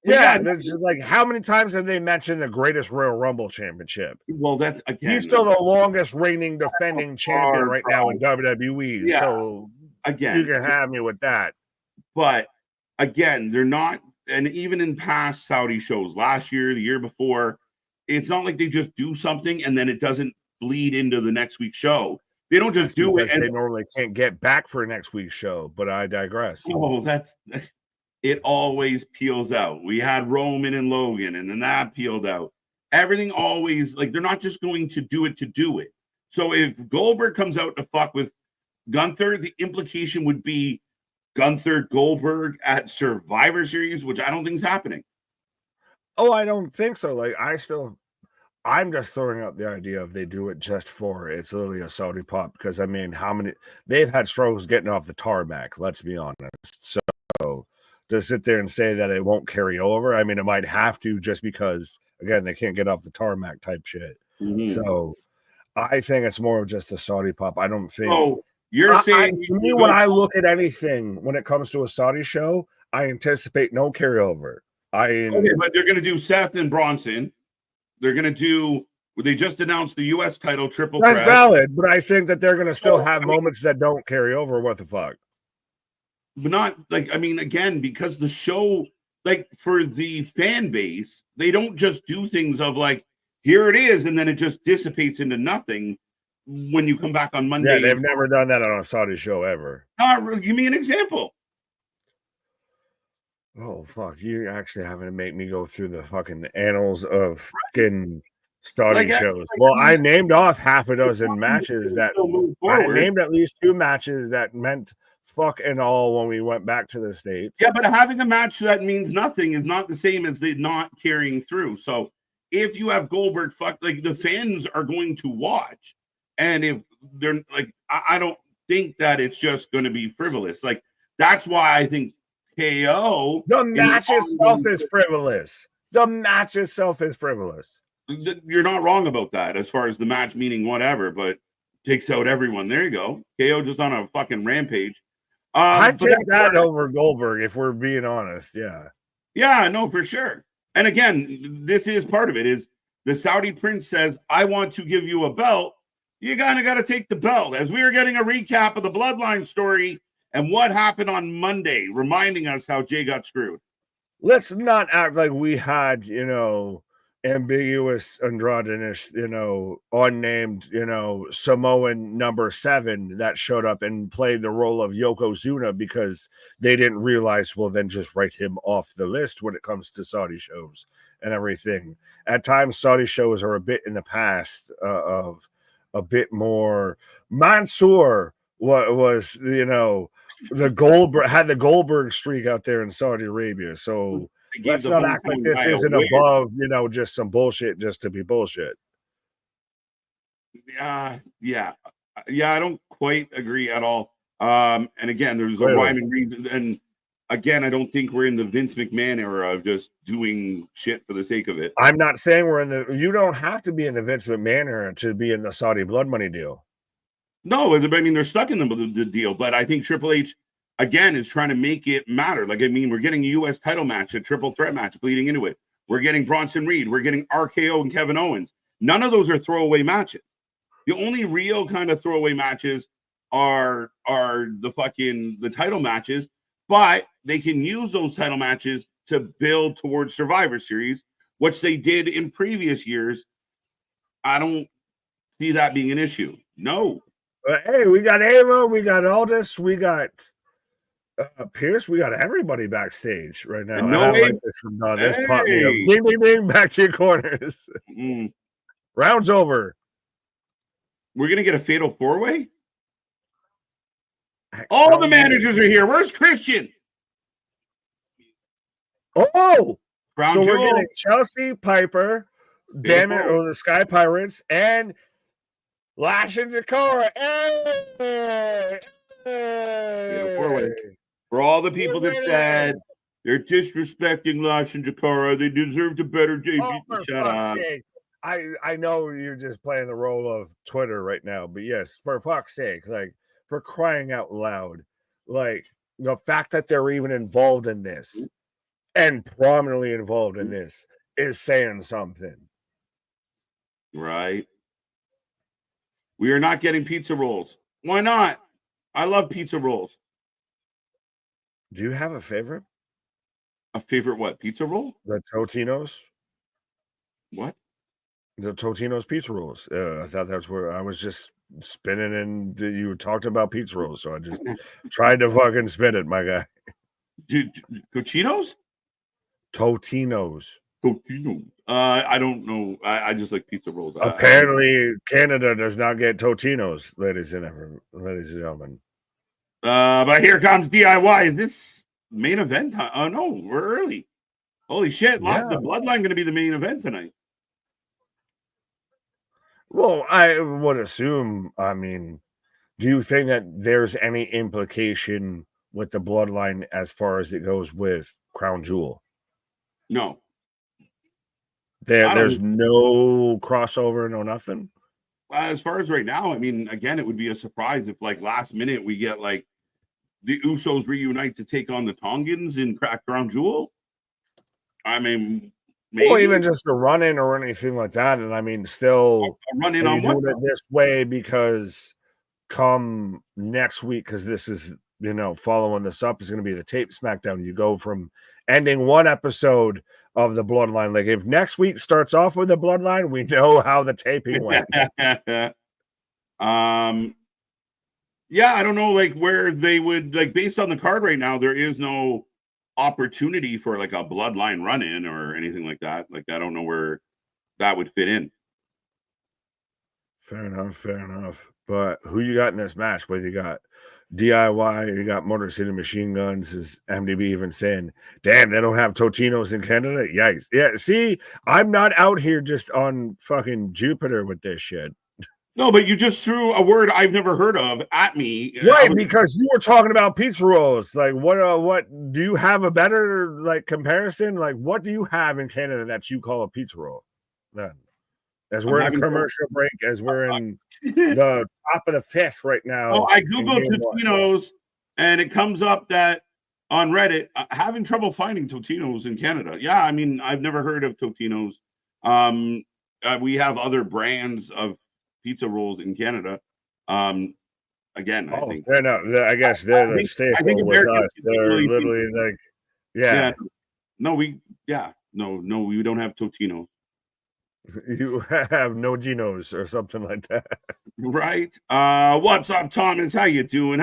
Yeah, there's just like, how many times have they mentioned the greatest Royal Rumble championship? Well, that's again, he's still the longest reigning defending champion right now in WWE. Yeah. So again, you can have me with that. But again, they're not, and even in past Saudi shows, last year, the year before, it's not like they just do something and then it doesn't bleed into the next week's show. They don't just do it, and they normally can't get back for next week's show. But I digress. Oh, it always peels out. We had Roman and Logan, and then that peeled out. Everything always, like, they're not just going to do it to do it. So if Goldberg comes out to fuck with Gunther, the implication would be Gunther Goldberg at Survivor Series, which I don't think is happening. Oh, I don't think so. Like, I'm just throwing out the idea of they do it just for it's literally a Saudi pop, because I mean, they've had struggles getting off the tarmac, let's be honest. So to sit there and say that it won't carry over, I mean, it might have to, just because, again, they can't get off the tarmac type shit. Mm-hmm. So I think it's more of just a Saudi pop. I don't think. Oh, you're saying to me, when I look at anything when it comes to a Saudi show, I anticipate no carryover. Okay, but they're going to do Seth and Bronson. They're going to do They just announced the U.S. title triple That's threat. valid, but I think that they're going to still have moments that don't carry over. What the fuck? But not like, I mean, again, because the show, like for the fan base, they don't just do things of like, here it is, and then it just dissipates into nothing when you come back on Monday. Yeah, they've never done that on a Saudi show ever. Give me an example. Oh fuck! You actually having to make me go through the fucking annals of fucking Saudi shows. Well, I named off half a dozen matches that I named at least 2 matches that meant fuck and all when we went back to the States. Yeah, but having a match that means nothing is not the same as they not carrying through. So if you have Goldberg, fuck, like the fans are going to watch, and if they're like, I don't think that it's just going to be frivolous. Like that's why I think KO. The match itself is frivolous. The match itself is frivolous. You're not wrong about that as far as the match meaning whatever, but takes out everyone. There you go. KO just on a fucking rampage. I'd take that over Goldberg if we're being honest. Yeah. Yeah, no, for sure. And again, this is part of it is the Saudi prince says, I want to give you a belt. You kind of got to take the belt. As we are getting a recap of the Bloodline story and what happened on Monday, reminding us how Jay got screwed. Let's not act like we had, ambiguous androgynous, unnamed, Samoan number 7 that showed up and played the role of Yokozuna because they didn't realize, well, then just write him off the list when it comes to Saudi shows and everything. At times, Saudi shows are a bit in the past of a bit more. Mansoor was the Goldberg streak out there in Saudi Arabia. So let's not act like this isn't above, just some bullshit just to be bullshit. Yeah. I don't quite agree at all. And again, there's a rhyme and reason. And again, I don't think we're in the Vince McMahon era of just doing shit for the sake of it. I'm not saying you don't have to be in the Vince McMahon era to be in the Saudi blood money deal. No, I mean, they're stuck in the deal, but I think Triple H, again, is trying to make it matter. Like, I mean, we're getting a U.S. title match, a triple threat match bleeding into it. We're getting Bronson Reed. We're getting RKO and Kevin Owens. None of those are throwaway matches. The only real kind of throwaway matches are the title matches, but they can use those title matches to build towards Survivor Series, which they did in previous years. I don't see that being an issue. No. Hey, we got Ava, we got Aldis, we got Pierce, we got everybody backstage right now. No, I like this from Don. This popped me up. Ding, ding, ding, back to your corners. Round's over. We're gonna get a fatal 4-way. All the managers are here. Where's Christian? Oh, Crown so Jewel. we're getting Chelsea, Piper, damn it, or the Sky Pirates, and Lash and Jakara. Hey! For all the people that said they're disrespecting Lash and Jakara, they deserved a better debut. Shut up. Sake. I know you're just playing the role of Twitter right now, but yes, for fuck's sake, like for crying out loud, like the fact that they're even involved in this and prominently involved in this is saying something. Right. We are not getting pizza rolls. Why not? I love pizza rolls. Do you have a favorite? A favorite what? Pizza roll? The Totino's. What? The Totino's pizza rolls. I thought that's where I was just spinning, and you talked about pizza rolls, so I just tried to fucking spin it, my guy. Dude, Cochinos? Totino's. Totino. I don't know. I just like pizza rolls. Apparently, Canada does not get Totino's, ladies and gentlemen. But here comes DIY. Is this main event? Oh no, we're early. Holy shit! Yeah. The Bloodline going to be the main event tonight. Well, I would assume. I mean, do you think that there's any implication with the Bloodline as far as it goes with Crown Jewel? No. There's no crossover, no nothing. As far as right now, I mean, again, it would be a surprise if, like, last minute we get like the Usos reunite to take on the Tongans in Crown Jewel. I mean, maybe Or even just a run in or anything like that. And I mean, still, a run in are you on what? doing it this way because come next week, because this is, you know, following this up is going to be the tape Smackdown. You go from ending one episode of the Bloodline. Like if next week starts off with the Bloodline, we know how the taping went. Yeah, I don't know, like where they would like based on the card right now. There is no opportunity for like a Bloodline run in or anything like that. Like I don't know where that would fit in. Fair enough, fair enough. But who you got in this match? Whether you got DIY, you got Motor City Machine Guns, is MDB even saying, damn, they don't have Totinos in Canada? Yikes. Yeah, see, I'm not out here just on fucking Jupiter with this shit. No, but you just threw a word I've never heard of at me. Right, because you were talking about pizza rolls. Like, what do you have a better like comparison? Like, what do you have in Canada that you call a pizza roll? Then, as we're in a commercial break, as we're in the top of the fifth right now. Oh, I googled Totinos, and it comes up that on Reddit, having trouble finding Totinos in Canada. Yeah, I mean, I've never heard of Totinos. We have other brands of pizza rolls in Canada. Again, I think they're not. I guess they're the staple with us. They're literally like, yeah. No, we don't have Totinos. You have no Genos or something like that, right? What's up, Thomas? How you doing?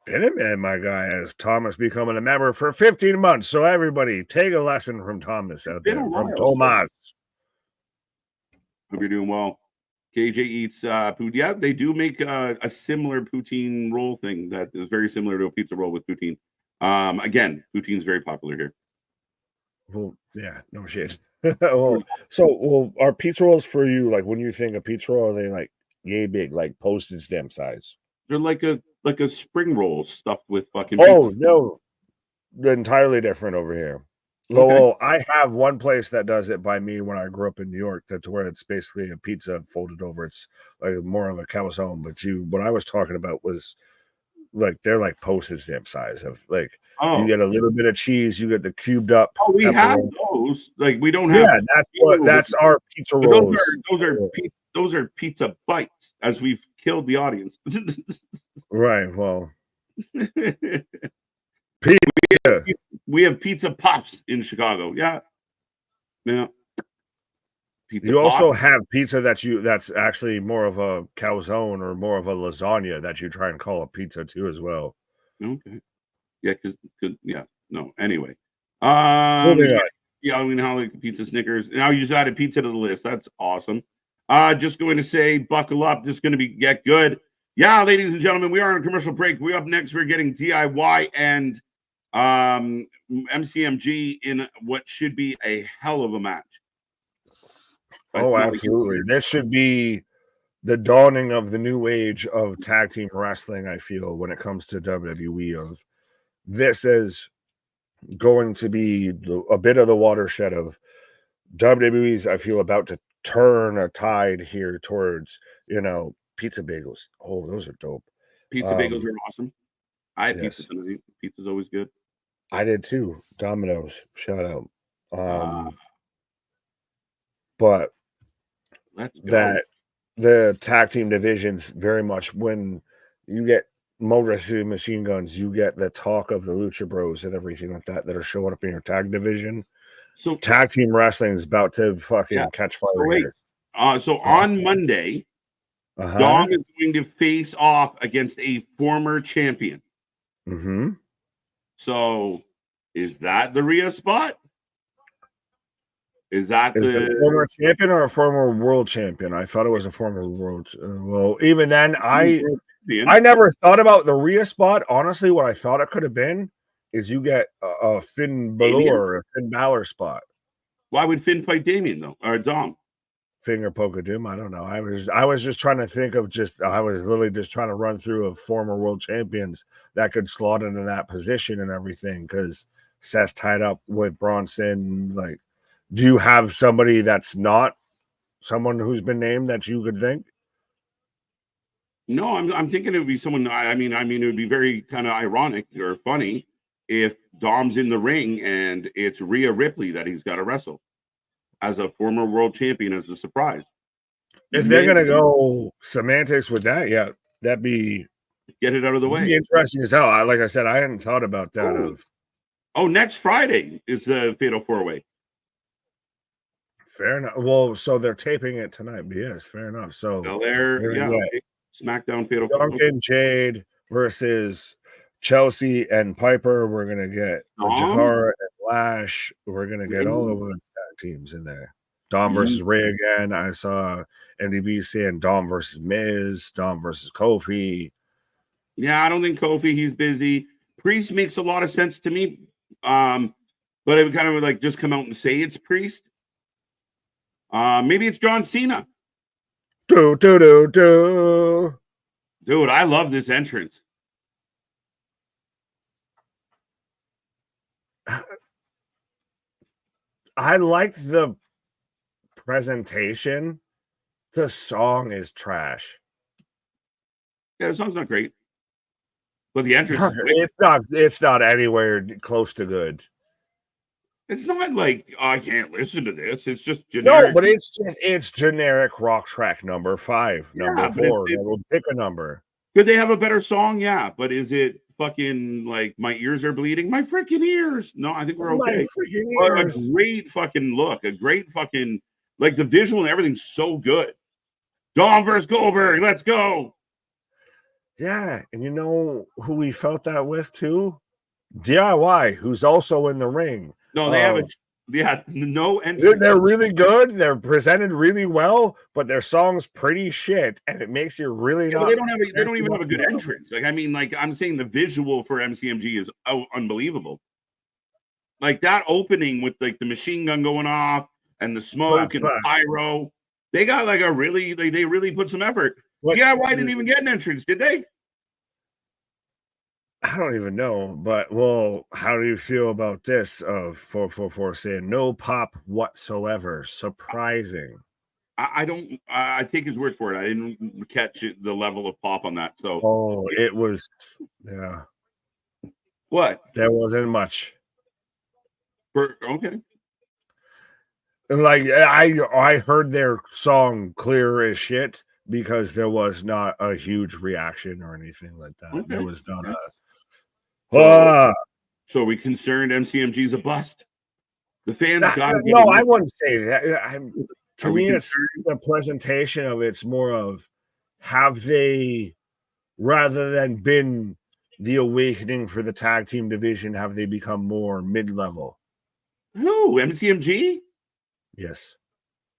Been a minute, my guy. As Thomas becoming a member for 15 months, so everybody take a lesson from Thomas out there. From Tomas. Hope you're doing well. KJ eats poutine. Yeah, they do make a similar poutine roll thing that is very similar to a pizza roll with poutine. Again, poutine is very popular here. Well, yeah, no shit. So are pizza rolls for you, like when you think of pizza roll, are they like yay big, like postage stamp size? They're like a spring roll stuffed with fucking pizza. No, they're entirely different over here. Okay. Well, I have one place that does it by me when I grew up in New York, that's where it's basically a pizza folded over. It's like more of a calzone, but what I was talking about was like they're like postage stamp size of like you get a little bit of cheese, you get the cubed up. Oh, we have those. Like we don't have. Yeah, that's our pizza rolls. Those are pizza bites. As we've killed the audience. Right. Well, pizza. We have pizza puffs in Chicago. Yeah. Pizza you also have pizza that's actually more of a calzone or more of a lasagna that you try and call a pizza too as well. Okay. Yeah, no. Anyway. I mean how like pizza Snickers. Now you just added pizza to the list. That's awesome. Just going to say buckle up. This is going to get good. Yeah, ladies and gentlemen, we are on a commercial break. We're up next. We're getting DIY and MCMG in what should be a hell of a match. Oh, absolutely. This should be the dawning of the new age of tag team wrestling, I feel, when it comes to WWE. This is going to be a bit of the watershed of WWE's, I feel, about to turn a tide here towards, pizza bagels. Oh, those are dope. Pizza bagels are awesome. I had pizza tonight. Pizza's always good. I did too. Domino's, shout out. But that the tag team divisions very much, when you get Motor City Machine Guns, you get the talk of the Lucha Bros and everything like that are showing up in your tag division. So tag team wrestling is about to fucking catch fire here. So on Monday, Dom is going to face off against a former champion. Mm-hmm. So is that the Rhea spot? Is it a former champion or a former world champion? I thought it was a former world. Well, even then, I never thought about the Rhea spot. Honestly, what I thought it could have been is you get a Finn Balor or a Finn Balor spot. Why would Finn fight Damien though, or Dom? Finger poke of doom. I don't know. I was just trying to think of I was literally just trying to run through of former world champions that could slot into that position and everything, because Seth's tied up with Bronson. Like, do you have somebody that's not someone who's been named that you could think? No, I'm thinking it would be someone. I mean, it would be very kind of ironic or funny if Dom's in the ring, and it's Rhea Ripley that he's got to wrestle as a former world champion as a surprise. If they're gonna go semantics with that, yeah, that'd be get it out of the way. Interesting as hell. Like I said, I hadn't thought about that. Next Friday is the Fatal 4-Way. Fair enough. Well, so they're taping it tonight. But yes, fair enough. So SmackDown Fatal 4-Way. Jade versus Chelsea and Piper. We're gonna get Jahara and Lash. We're gonna get all the women's tag teams in there. Dom versus Ray again. I saw MDB saying Dom versus Miz, Dom versus Kofi. Yeah, I don't think Kofi, he's busy. Priest makes a lot of sense to me. But it would kind of like just come out and say it's Priest. Maybe it's John Cena. Dude, I love this entrance. I like the presentation. The song is trash. Yeah, the song's not great. But the entrance it's not anywhere close to good. It's not like I can't listen to this. It's just generic. No, but it's generic rock track number 5, number 4. We'll pick a number. Could they have a better song? Yeah, but is it fucking like my ears are bleeding? My freaking ears. No, I think we're okay. A great fucking look. A great fucking like the visual and everything's so good. Dom versus Goldberg. Let's go. Yeah, and you know who we felt that with too? DIY, who's also in the ring. No, they have no entrance. They're really good. They're presented really well, but their song's pretty shit, and it makes you really not. They don't even have a good entrance. Like I mean, like I'm saying, the visual for MCMG is unbelievable. Like that opening with like the machine gun going off and the smoke and the pyro. They got like a really they really put some effort. DIY didn't even get an entrance, did they? I don't even know, but well, how do you feel about this? Of 444 saying no pop whatsoever. Surprising. I don't. I take his word for it. I didn't catch the level of pop on that. So it was, yeah. What? There wasn't much. Okay. Like I heard their song clear as shit because there was not a huge reaction or anything like that. Okay. There was not So we concerned MCMG's a bust. The fans got to no, I wouldn't say that. To me, it's the presentation of it's more of have they, rather than been the awakening for the tag team division, have they become more mid-level? Who? MCMG? Yes.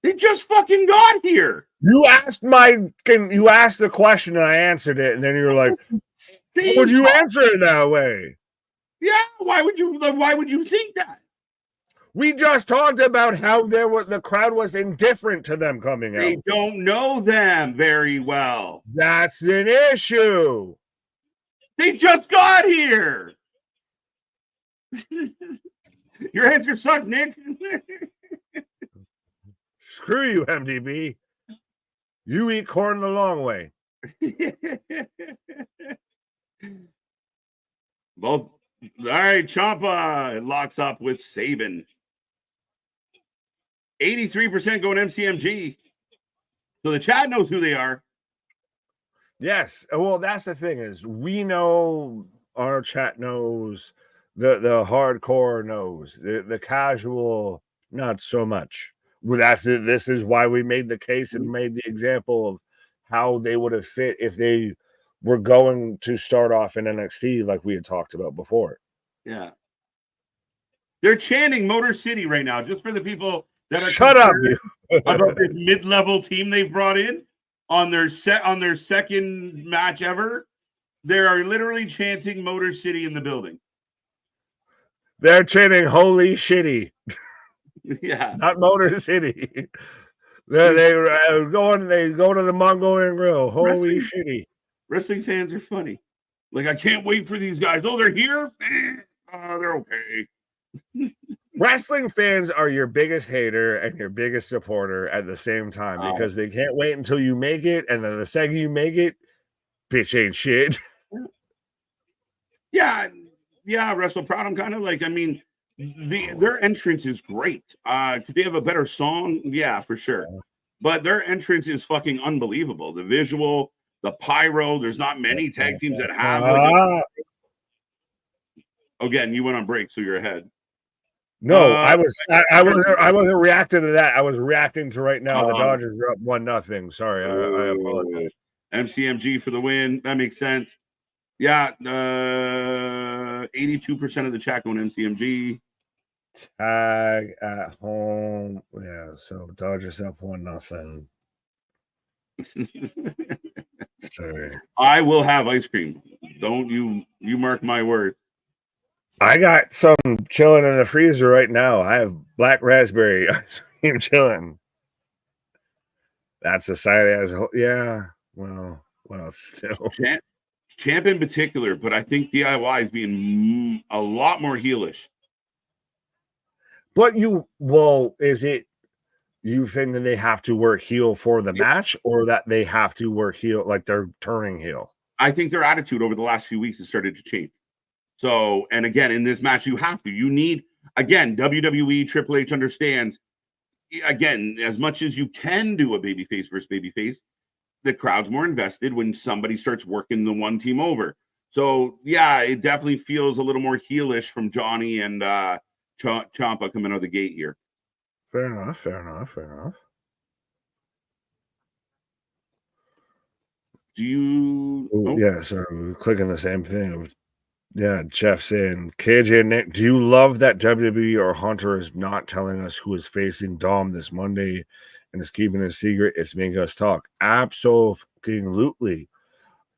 They just fucking got here. You asked the question and I answered it, and then you're like, "How would you answer it that way?" Yeah, why would you think that? We just talked about how the crowd was indifferent to them coming out. They don't know them very well. That's an issue. They just got here. Your answer sucked, Nick. Screw you, MDB. You eat corn the long way. Both. All right, Ciampa locks up with Sabin. 83% going MCMG. So the chat knows who they are. Yes. Well, that's the thing is we know, our chat knows, the hardcore knows, the casual not so much. Well, this is why we made the case and made the example of how they would have fit if they were going to start off in NXT like we had talked about before. Yeah. They're chanting Motor City right now, just for the people that are shut up about this mid-level team they've brought in on their second match ever. They are literally chanting Motor City in the building. They're chanting holy shitty. Yeah. Not Motor City. They go to the Mongolian Grill. Holy shitty. Wrestling fans are funny. Like, I can't wait for these guys. Oh, they're here? They're okay. Wrestling fans are your biggest hater and your biggest supporter at the same time because they can't wait until you make it, and then the second you make it, bitch ain't shit. Yeah, Yeah, Wrestle Proud. I'm kind of like, I mean, their entrance is great. Could they have a better song? Yeah, for sure. But their entrance is fucking unbelievable. The visual, the pyro. There's not many tag teams that have like. Again, you went on break, so you're ahead. No, I wasn't reacting to that. I was reacting to right now. The Dodgers are up 1-0. Sorry, I apologize. MCMG for the win. That makes sense. Yeah, 82% of the chat going MCMG. Tag at home. Yeah, so Dodgers up 1-0. Sorry. I will have ice cream. Don't you mark my word. I got some chilling in the freezer right now. I have black raspberry ice cream chilling. That's a side as a whole. Yeah. Well, still. Champ in particular, but I think DIY is being a lot more heelish. But is it you think that they have to work heel for the match, or that they have to work heel like they're turning heel? I think their attitude over the last few weeks has started to change. So, and again, in this match, you have to. You need, again, WWE, Triple H understands, again, as much as you can do a babyface versus babyface, the crowd's more invested when somebody starts working the one team over. So, yeah, it definitely feels a little more heelish from Johnny and Ciampa coming out of the gate here. Fair enough. Do you... Yeah, so we're clicking the same thing. Yeah, Jeff saying, KJ and Nick, do you love that WWE or Hunter is not telling us who is facing Dom this Monday and is keeping it a secret? It's making us talk. Absolutely.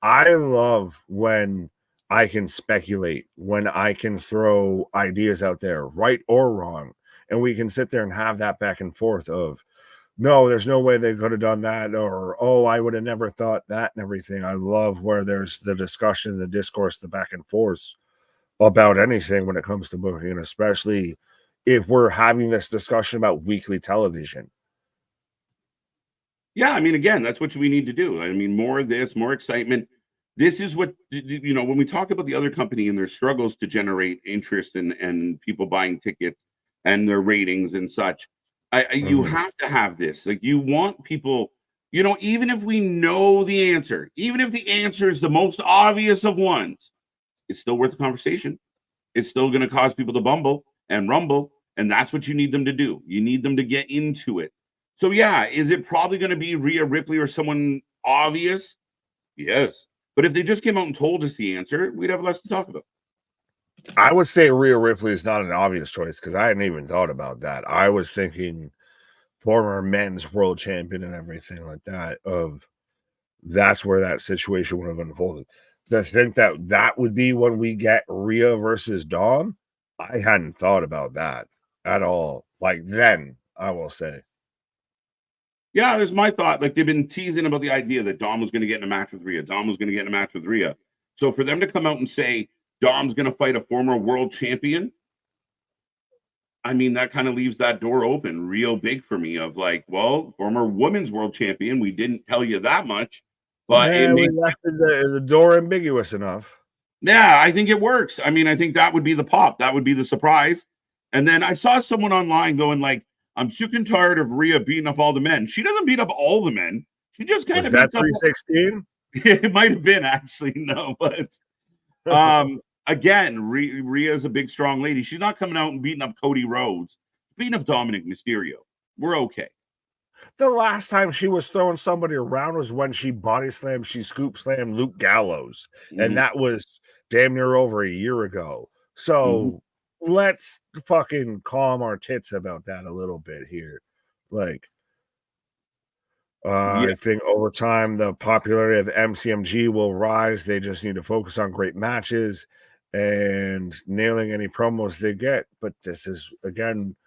I love when I can speculate, when I can throw ideas out there, right or wrong, and we can sit there and have that back and forth of, no, there's no way they could have done that, or, oh, I would have never thought that, and everything. I love where there's the discussion, the discourse, the back and forth about anything when it comes to booking, and especially if we're having this discussion about weekly television. Yeah, I mean, again, that's what we need to do. I mean, more of this, more excitement. This is what, you know, when we talk about the other company and their struggles to generate interest and people buying tickets and their ratings and such, you have to have this. Like, you want people, you know, even if we know the answer, even if the answer is the most obvious of ones, it's still worth the conversation. It's still going to cause people to bumble and rumble. And that's what you need them to do. You need them to get into it. So, yeah, is it probably going to be Rhea Ripley or someone obvious? Yes. But if they just came out and told us the answer, we'd have less to talk about. I would say Rhea Ripley is not an obvious choice because I hadn't even thought about that. I was thinking former men's world champion and everything like that. That's where that situation would have unfolded. To think that would be when we get Rhea versus Dom, I hadn't thought about that at all. Like then, I will say. Yeah, there's my thought. Like, they've been teasing about the idea that Dom was going to get in a match with Rhea. So for them to come out and say Dom's going to fight a former world champion, I mean, that kind of leaves that door open real big for me of like, well, former women's world champion. We didn't tell you that much, but we left the door ambiguous enough. Yeah, I think it works. I mean, I think that would be the pop. That would be the surprise. And then I saw someone online going like, I'm sick and tired of Rhea beating up all the men. She doesn't beat up all the men. She just kind of beats up 316. It might have been actually no, but again, Rhea's a big, strong lady. She's not coming out and beating up Cody Rhodes, beating up Dominic Mysterio. We're okay. The last time she was throwing somebody around was when she body slammed, she scoop slammed Luke Gallows, and that was damn near over a year ago. So. Let's fucking calm our tits about that a little bit here. Like, I think over time, the popularity of MCMG will rise. They just need to focus on great matches and nailing any promos they get. But this is, again,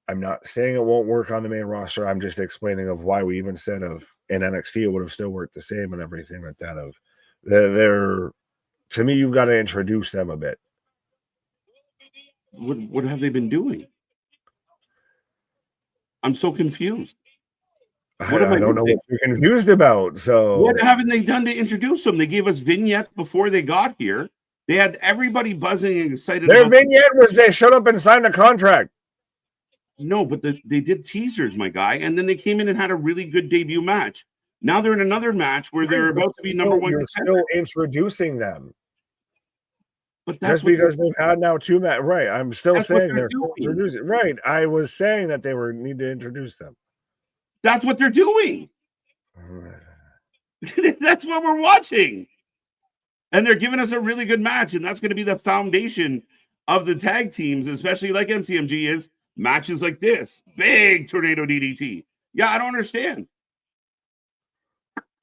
I'm not saying it won't work on the main roster. I'm just explaining of why we even said of in NXT, it would have still worked the same and everything like that. Of they're to me, you've got to introduce them a bit. What have they been doing? I'm so confused. I don't know what you're confused about. So what haven't they done to introduce them? They gave us vignettes before they got here. They had everybody buzzing and excited. Their vignette was they shut up and signed a contract. No, but they did teasers, my guy, and then they came in and had a really good debut match. Now they're in another match where they're about to be number one. You're still introducing them. But just because they've had now 2 matches, right? I'm still saying they're still introducing. Right. I was saying that they need to introduce them. That's what they're doing. That's what we're watching. And they're giving us a really good match, and that's going to be the foundation of the tag teams, especially like MCMG is, matches like this. Big tornado DDT. Yeah, I don't understand.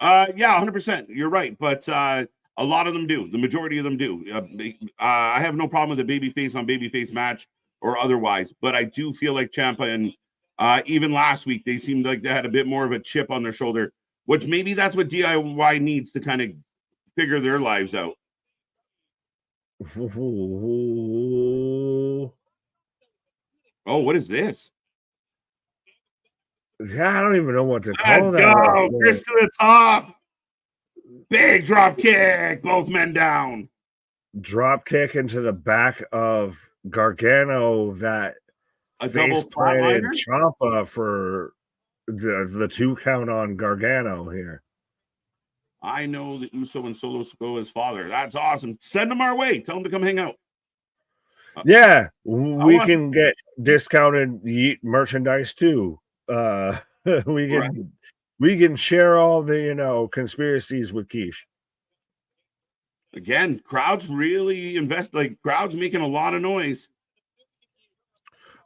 Yeah, 100%. You're right. But a lot of them do. The majority of them do. I have no problem with a babyface on babyface match or otherwise, but I do feel like Ciampa and even last week, they seemed like they had a bit more of a chip on their shoulder, which maybe that's what DIY needs to kind of figure their lives out. Oh, what is this? Yeah, I don't even know what to call that. Go, Chris to the top. Big drop kick. Both men down. Drop kick into the back of Gargano that face planted Ciampa for the 2 count on Gargano here. I know that Uso and Solo Sikoa's father. That's awesome. Send them our way. Tell them to come hang out. Yeah, we can get discounted merchandise too. We can share all the conspiracies with Quiche. Again, crowds really invest. Like crowds making a lot of noise.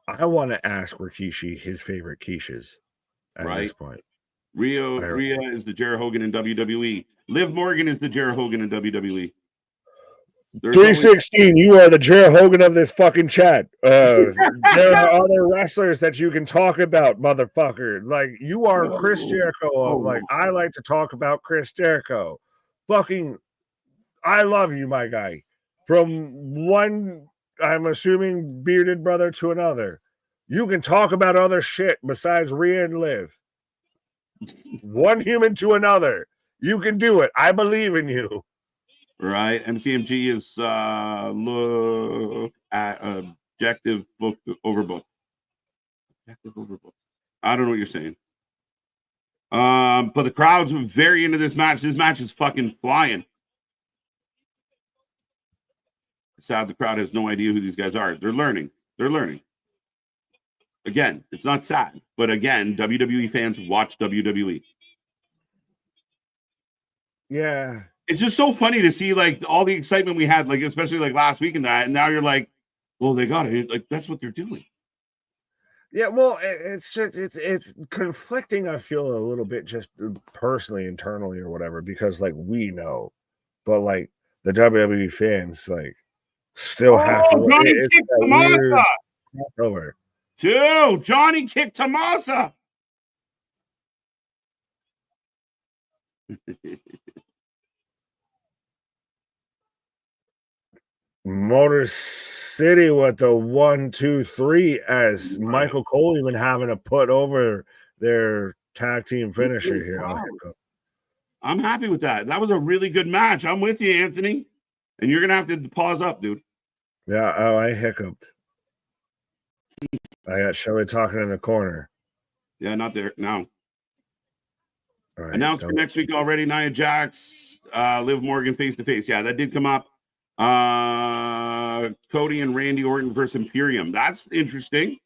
I want to ask Rikishi his favorite quiches at this point. Rhea is the Jared Hogan in WWE. Liv Morgan is the Jared Hogan in WWE. 316, you are the Jared Hogan of this fucking chat. There are other wrestlers that you can talk about, motherfucker. Like, you are Chris Jericho. Like, I like to talk about Chris Jericho. Fucking, I love you, my guy. From one, I'm assuming, bearded brother to another. You can talk about other shit besides Rhea and Liv. One human to another. You can do it. I believe in you. Right. MCMG is look at objective book overbook. Objective overbook. I don't know what you're saying. But the crowds were very into this match. This match is fucking flying. Sad the crowd has no idea who these guys are. They're learning. They're learning. Again, it's not sad, but again, WWE fans watch WWE. Yeah. It's just so funny to see like all the excitement we had, like especially like last week and that, and now you're like, well, they got it. Like that's what they're doing. Yeah, well, it's just it's conflicting. I feel a little bit just personally, internally, or whatever, because like we know, but like the WWE fans like still have to. Johnny kicked Tomasa. Over. Johnny kicked Tomasa. Motor City with the 1, 2, 3 as Michael Cole even having to put over their tag team finisher here. I'm happy with that. That was a really good match. I'm with you, Anthony. And you're gonna have to pause up, dude. Yeah, I hiccuped. I got Shelly talking in the corner. Yeah, not there now. Right, announced for next week already. Nia Jax, Liv Morgan face to face. Yeah, that did come up. Cody and Randy Orton versus Imperium. That's interesting.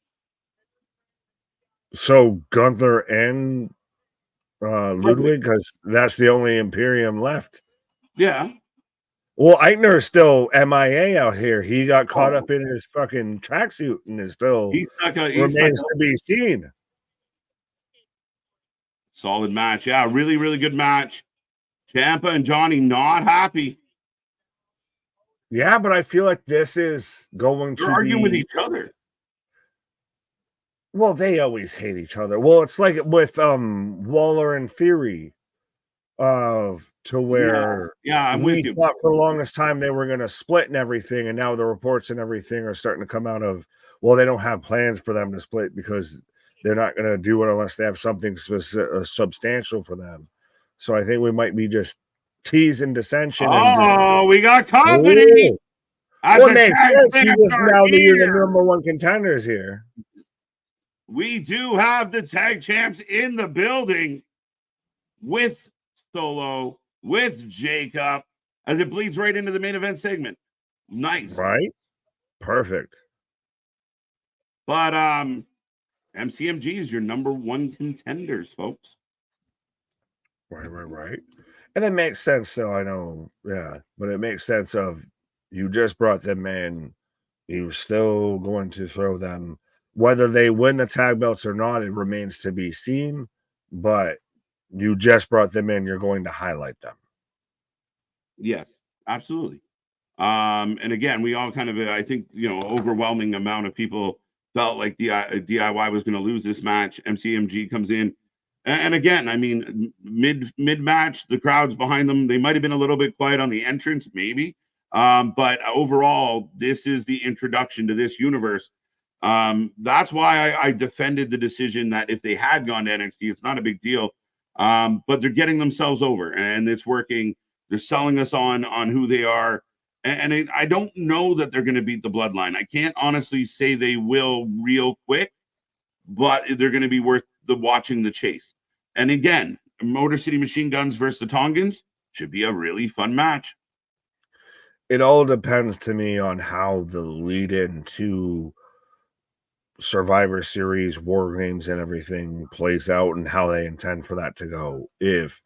So Gunther and Ludwig, because that's the only Imperium left. Yeah. Well, Eichner's still MIA out here. He got caught up in his fucking tracksuit and is still remains to be seen. Solid match. Yeah, really, really good match. Ciampa and Johnny not happy. Yeah, but I feel like this is going to arguing with each other. Well, they always hate each other. Well, it's like with Waller and Theory. To where I'm with you. Thought for the longest time they were going to split and everything, and now the reports and everything are starting to come out of, well, they don't have plans for them to split because they're not going to do it unless they have something substantial for them. So I think we might be just tease and dissension and just Oh, we got company. As what the makes tag sense? You champs just are now that you're the here. number one contenders here. We do have the tag champs in the building with Solo, with Jacob, as it bleeds right into the main event segment. Nice. Right? Perfect. But MCMG is your number one contenders, folks. Right. And it makes sense. So I know, yeah, but it makes sense of you just brought them in. You're still going to throw them, whether they win the tag belts or not, it remains to be seen. But you just brought them in. You're going to highlight them. Yes, absolutely. And again, we all kind of, I think, overwhelming amount of people felt like DIY was going to lose this match. MCMG comes in. And again, I mean, mid match, the crowd's behind them. They might have been a little bit quiet on the entrance, maybe. But overall, this is the introduction to this universe. That's why I defended the decision that if they had gone to NXT, it's not a big deal. But they're getting themselves over, and it's working. They're selling us on who they are. And I don't know that they're going to beat the Bloodline. I can't honestly say they will real quick, but they're going to be worth watching the chase. And again, Motor City Machine Guns versus the Tongans should be a really fun match. It all depends to me on how the lead into Survivor Series, War Games, and everything plays out and how they intend for that to go. If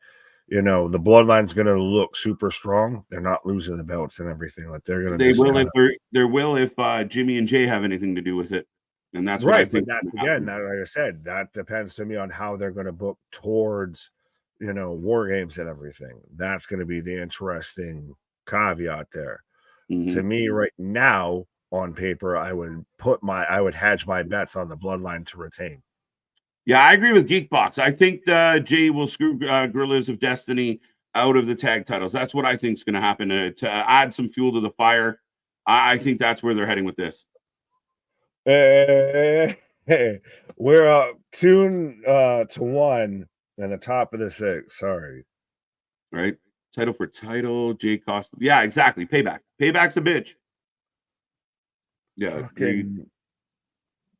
the Bloodline's going to look super strong, they're not losing the belts and everything. Like they're going to. They will if Jimmy and Jay have anything to do with it, and that's right. What I think. But that's again, like I said, that depends to me on how they're going to book towards, War Games and everything. That's going to be the interesting caveat there. Mm-hmm. To me, right now, on paper, I would hedge my bets on the Bloodline to retain. Yeah, I agree with Geekbox. I think Jay will screw Gorillas of Destiny out of the tag titles. That's what I think is going to happen to add some fuel to the fire. I think that's where they're heading with this. We're up 2-1 in the top of the 6. Sorry. Right. Title for title. Jay Costa. Yeah, exactly. Payback. Payback's a bitch. Yeah.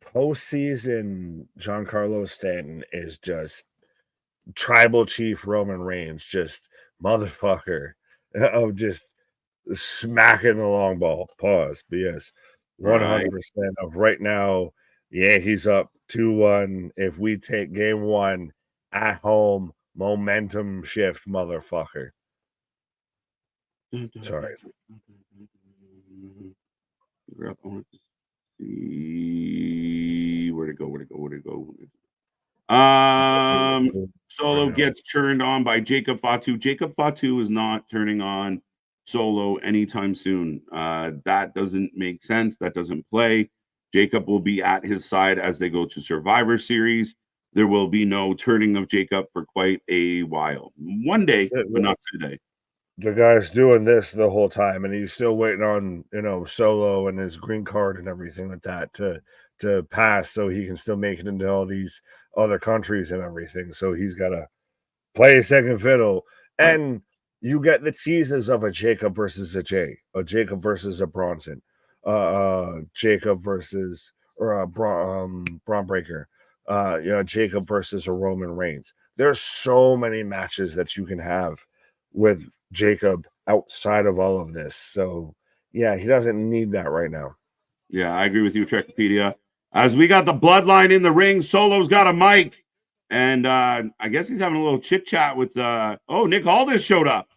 Postseason Giancarlo Stanton is just tribal chief Roman Reigns, just motherfucker of just smacking the long ball. Pause. BS. 100% of right now. Yeah, he's up 2-1. If we take game 1 at home, momentum shift, motherfucker. Sorry. Where to go? Solo gets turned on by Jacob Fatu. Jacob Fatu is not turning on Solo anytime soon. That doesn't make sense. That doesn't play. Jacob will be at his side as they go to Survivor Series. There will be no turning of Jacob for quite a while. One day, but not today. The guy's doing this the whole time, and he's still waiting on Solo and his green card and everything like that to pass, so he can still make it into all these other countries and everything. So he's got to play second fiddle, and you get the teases of a Jacob versus a Jay, a Jacob versus a Bronson, Jacob versus Braun Breaker, Jacob versus a Roman Reigns. There's so many matches that you can have with Jacob outside of all of this. So yeah, he doesn't need that right now. Yeah, I agree with you, Trekpedia. As we got the Bloodline in the ring, Solo's got a mic, and I guess he's having a little chit chat with Nick Aldis showed up.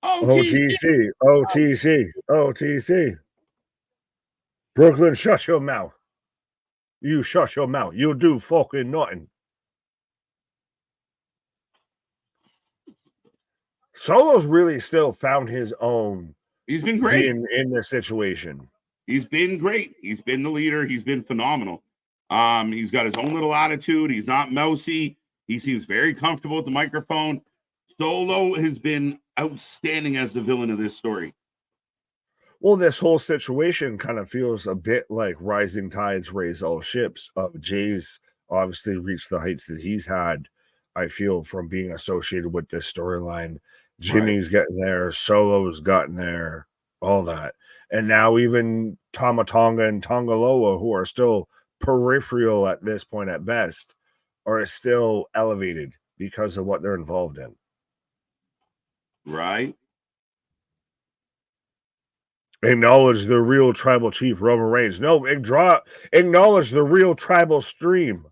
OTC. Brooklyn, shut your mouth. You shut your mouth. You do fucking nothing. Solo's really still found his own. He's been great in this situation. He's been great. He's been the leader. He's been phenomenal. He's got his own little attitude. He's not mousy. He seems very comfortable with the microphone. Solo has been outstanding as the villain of this story. Well, this whole situation kind of feels a bit like rising tides raise all ships. Jay's obviously reached the heights that he's had. I feel, from being associated with this storyline. Jimmy's getting there, Solo's gotten there, all that. And now even Tama Tonga and Tongaloa, who are still peripheral at this point at best, are still elevated because of what they're involved in. Right. Acknowledge the real tribal chief, Roman Reigns. No, acknowledge the real tribal stream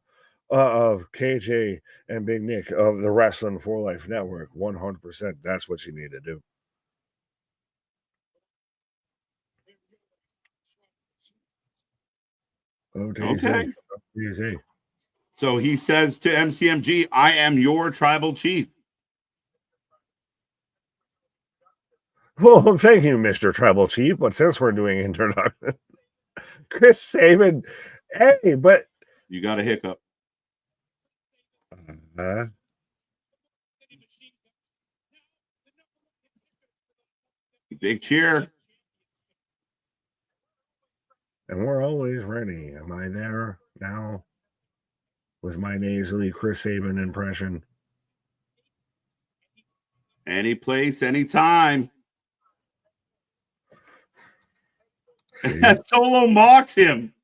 of KJ and Big Nick of the Wrestling for Life Network. 100%. That's what you need to do. Okay. Easy. So he says to MCMG, I am your tribal chief. Well, thank you, Mr. Tribal Chief. But since we're doing introduction, Chris Sabin, hey, but you got a hiccup. Big cheer. And we're always ready. Am I there now with my nasally Chris Sabin impression? Any place, anytime. Solo mocks him.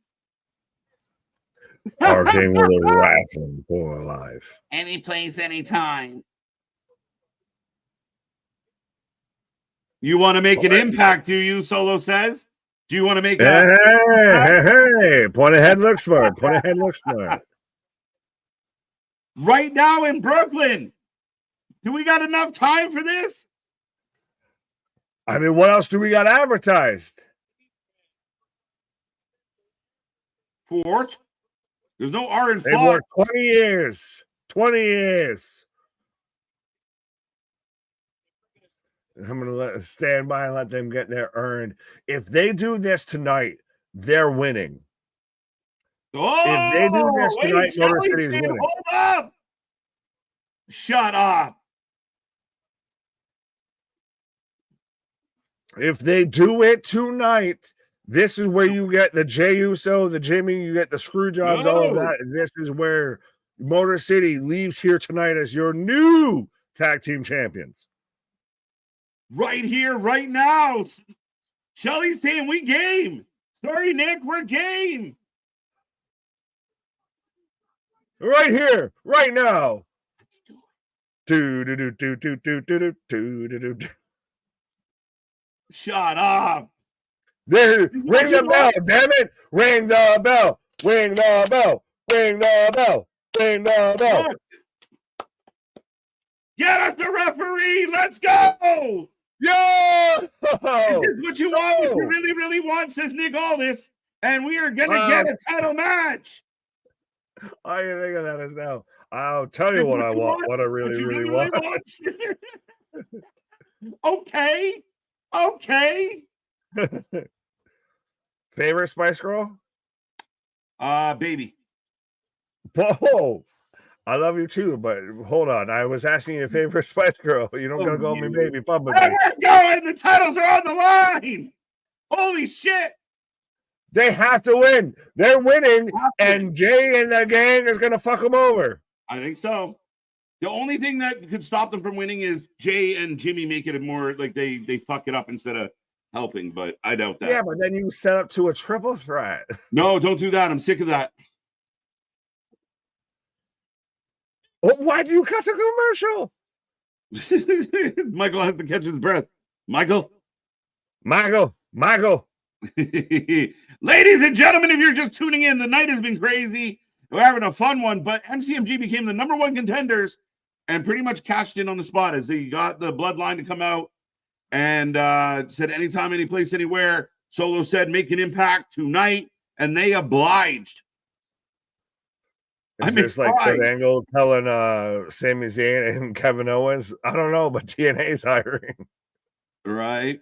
Our king with a wrestling for life. Any place, anytime. You want to make an impact, do you? Solo says. Do you want to make Hey, point ahead, look smart. Point ahead, look smart. Right now in Brooklyn. Do we got enough time for this? I mean, what else do we got advertised? Fort. There's no R in They've worked 20 years. 20 years. I'm going to stand by and let them get their earned. If they do this tonight, they're winning. Oh, if they do this tonight, Motor City's winning. Hold up. Shut up. If they do it tonight, this is where you get the Jey Uso, the Jimmy, you get the screw jobs, all of that. And this is where Motor City leaves here tonight as your new tag team champions. Right here, right now. Shelly's saying we game. Sorry, Nick, we're game. Right here, right now. Shut up. There, ring the bell, damn it. Ring the bell. Ring the bell. Ring the bell. Ring the bell. Get us the referee. Let's go. Yeah. This is what you want. What you really, really want, says Nick Aldis. And we are going to get a title match. All you think of that is now. I'll tell you what I want. What I really, really want. Okay. Okay. Favorite Spice Girl? Baby. Whoa. I love you too, but hold on. I was asking you favorite Spice Girl. You don't gotta call me baby publicly. We're going. The titles are on the line. Holy shit. They have to win. They're winning, and Jay and the gang is gonna fuck them over. I think so. The only thing that could stop them from winning is Jay and Jimmy make it more like they fuck it up instead of helping, but I doubt that. Yeah, but then you set up to a triple threat. No, don't do that. I'm sick of that. Oh, why do you cut the commercial? Michael has to catch his breath. Michael. Ladies and gentlemen, if you're just tuning in, the night has been crazy. We're having a fun one, but MCMG became the #1 contenders and pretty much cashed in on the spot as they got the Bloodline to come out and said anytime, any place, anywhere. Solo said make an impact tonight, and they obliged. Is this like Kurt Angle telling Sami Zayn and Kevin Owens? I don't know, but TNA's hiring. Right.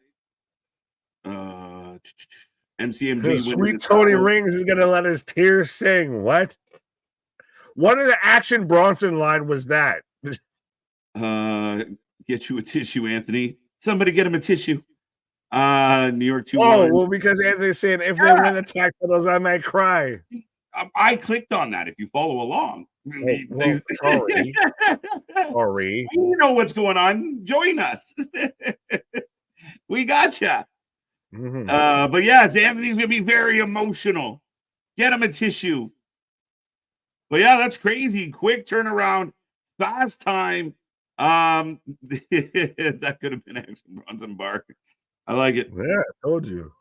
MCMG. Sweet Tony Rings is going to let his tears sing. What? What in the Action Bronson line was that? Get you a tissue, Anthony. Somebody get him a tissue. New York 2. Oh, well, because Anthony's saying if they win the tag titles, I might cry. I clicked on that if you follow along. well, sorry. Sorry. You know what's going on. Join us. We gotcha. Mhm. But yes, Anthony's gonna be very emotional. Get him a tissue. But yeah, that's crazy. Quick turnaround, fast time. That could have been Action Bronson Bar. I like it. Yeah, I told you.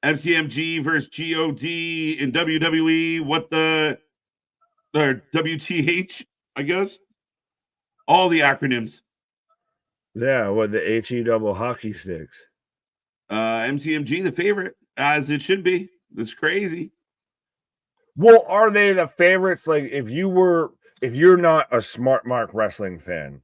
MCMG versus GOD in WWE. What the or WTH, I guess. All the acronyms. Yeah, what the HE double hockey sticks. MCMG, the favorite, as it should be. It's crazy. Well, are they the favorites? Like, if you're not a Smart Mark wrestling fan,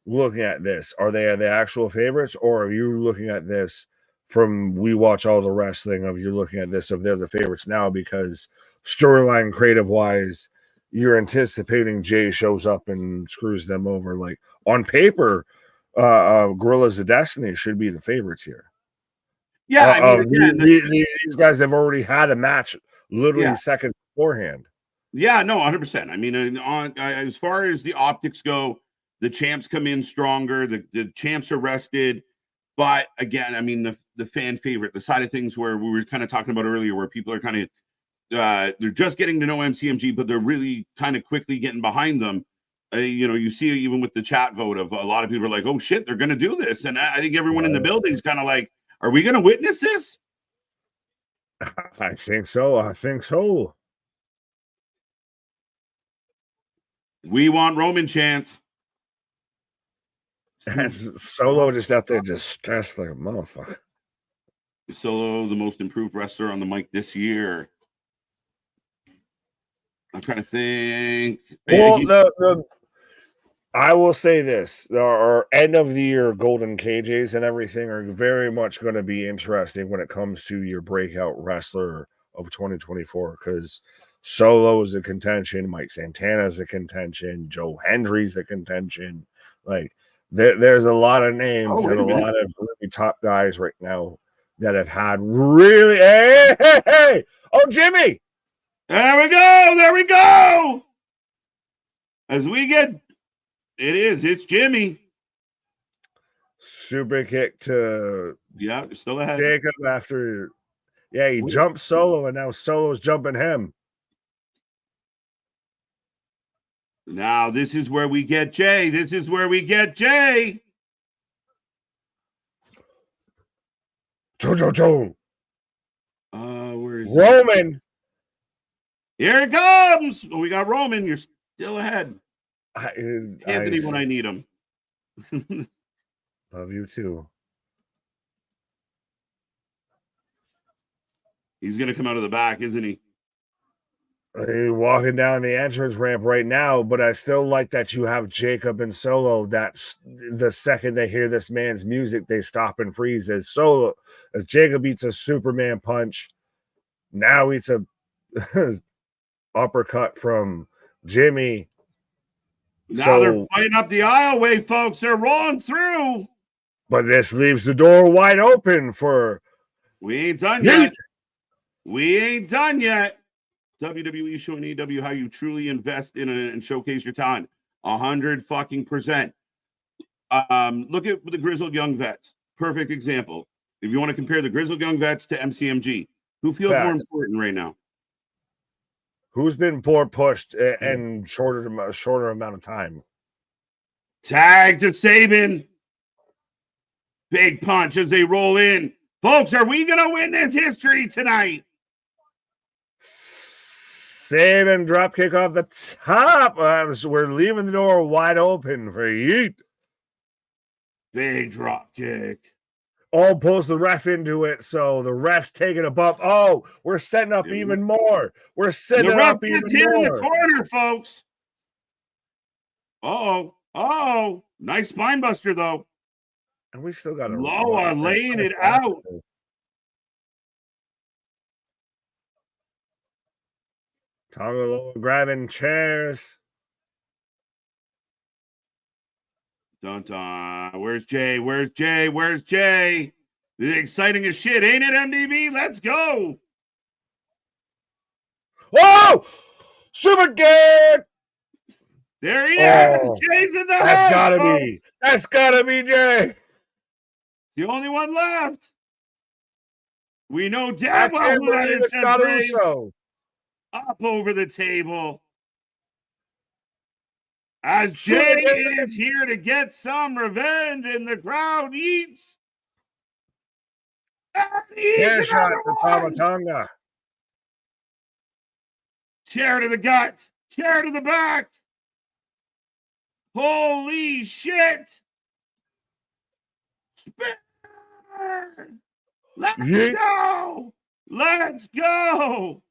looking at this, are they the actual favorites, or are you looking at this from we watch all the wrestling of you're looking at this of they're the favorites now because storyline creative wise, you're anticipating Jay shows up and screws them over. Like on paper, Gorillas of Destiny should be the favorites here. Yeah, I mean, again, these guys have already had a match literally seconds beforehand. Yeah, no, 100%. I mean, as far as the optics go, the champs come in stronger. The champs are rested. But again, I mean, the fan favorite, the side of things where we were kind of talking about earlier, where people are kind of they're just getting to know MCMG, but they're really kind of quickly getting behind them. You see even with the chat vote of a lot of people are like, "Oh shit, they're going to do this," and I think everyone in the building is kind of like, "Are we going to witness this?" I think so. I think so. We want Roman chants. Solo just out there just stressed like a motherfucker. Solo, the most improved wrestler on the mic this year. I'm trying to think. Well, I will say this: our end of the year golden KJs and everything are very much going to be interesting when it comes to your breakout wrestler of 2024 because Solo is a contention, Mike Santana is a contention, Joe Hendry's a contention. Like there's a lot of names and a lot of really top guys right now that have had really. Hey! Oh, Jimmy! There we go! There we go! As we get. It's Jimmy. Super kick to still ahead. Jacob after he jumped Solo and now Solo's jumping him. Now this is where we get Jay. This is where we get Jay. Where is Roman? Here it comes. We got Roman. You're still ahead. Anthony, when I need him. Love you too. He's gonna come out of the back, isn't he? He's walking down the entrance ramp right now, but I still like that you have Jacob and Solo. That's the second they hear this man's music, they stop and freeze as Jacob eats a Superman punch. Now eats a uppercut from Jimmy. Now they're fighting up the aisleway, folks. They're rolling through. But this leaves the door wide open for. We ain't done yet. We ain't done yet. WWE showing AEW how you truly invest in and showcase your talent. 100%. Look at the Grizzled Young Vets. Perfect example. If you want to compare the Grizzled Young Vets to MCMG, who feels more important right now? Who's been more pushed and shorter amount of time? Tag to Saban. Big punch as they roll in. Folks, are we going to witness history tonight? Saban dropkick off the top. We're leaving the door wide open for Yeet. Big dropkick. Pulls the ref into it, so the ref's taking a bump. Oh, we're setting up even more. We're setting up even more. In the corner, folks. Oh, nice spine buster though. And we still got a Loa laying it out. Tonga grabbing chairs. Dun-dun. Where's Jay? Where's Jay? Where's Jay? This is exciting as shit, ain't it, MDB? Let's go. Oh, super kick. There he is. Oh, Jay's in the that's house. gotta folks. be. That's gotta be Jay. The only one left. We know I damn well can't who that believe is. it's Says not Graves. Uso. Up over the table. As Super Jay kick. is here to get some revenge, and the crowd eats. And he Chair eats shot another for one. Tamatanga. Chair to the gut. Chair to the back. Holy shit. Spinner. Let's Yeet. go. Let's go.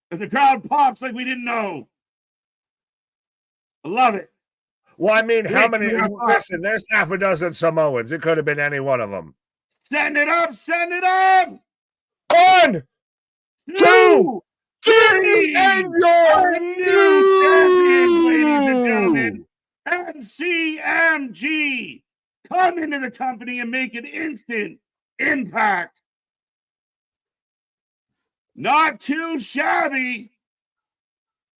And the crowd pops like we didn't know. I love it. Well, I mean, how Wait, many? we have five. Listen, there's half a dozen Samoans. It could have been any one of them. Send it up. Send it up. 1, 2, 3, three. and Our your new champions, ladies and gentlemen. NCMG. Come into the company and make an instant impact. Not too shabby.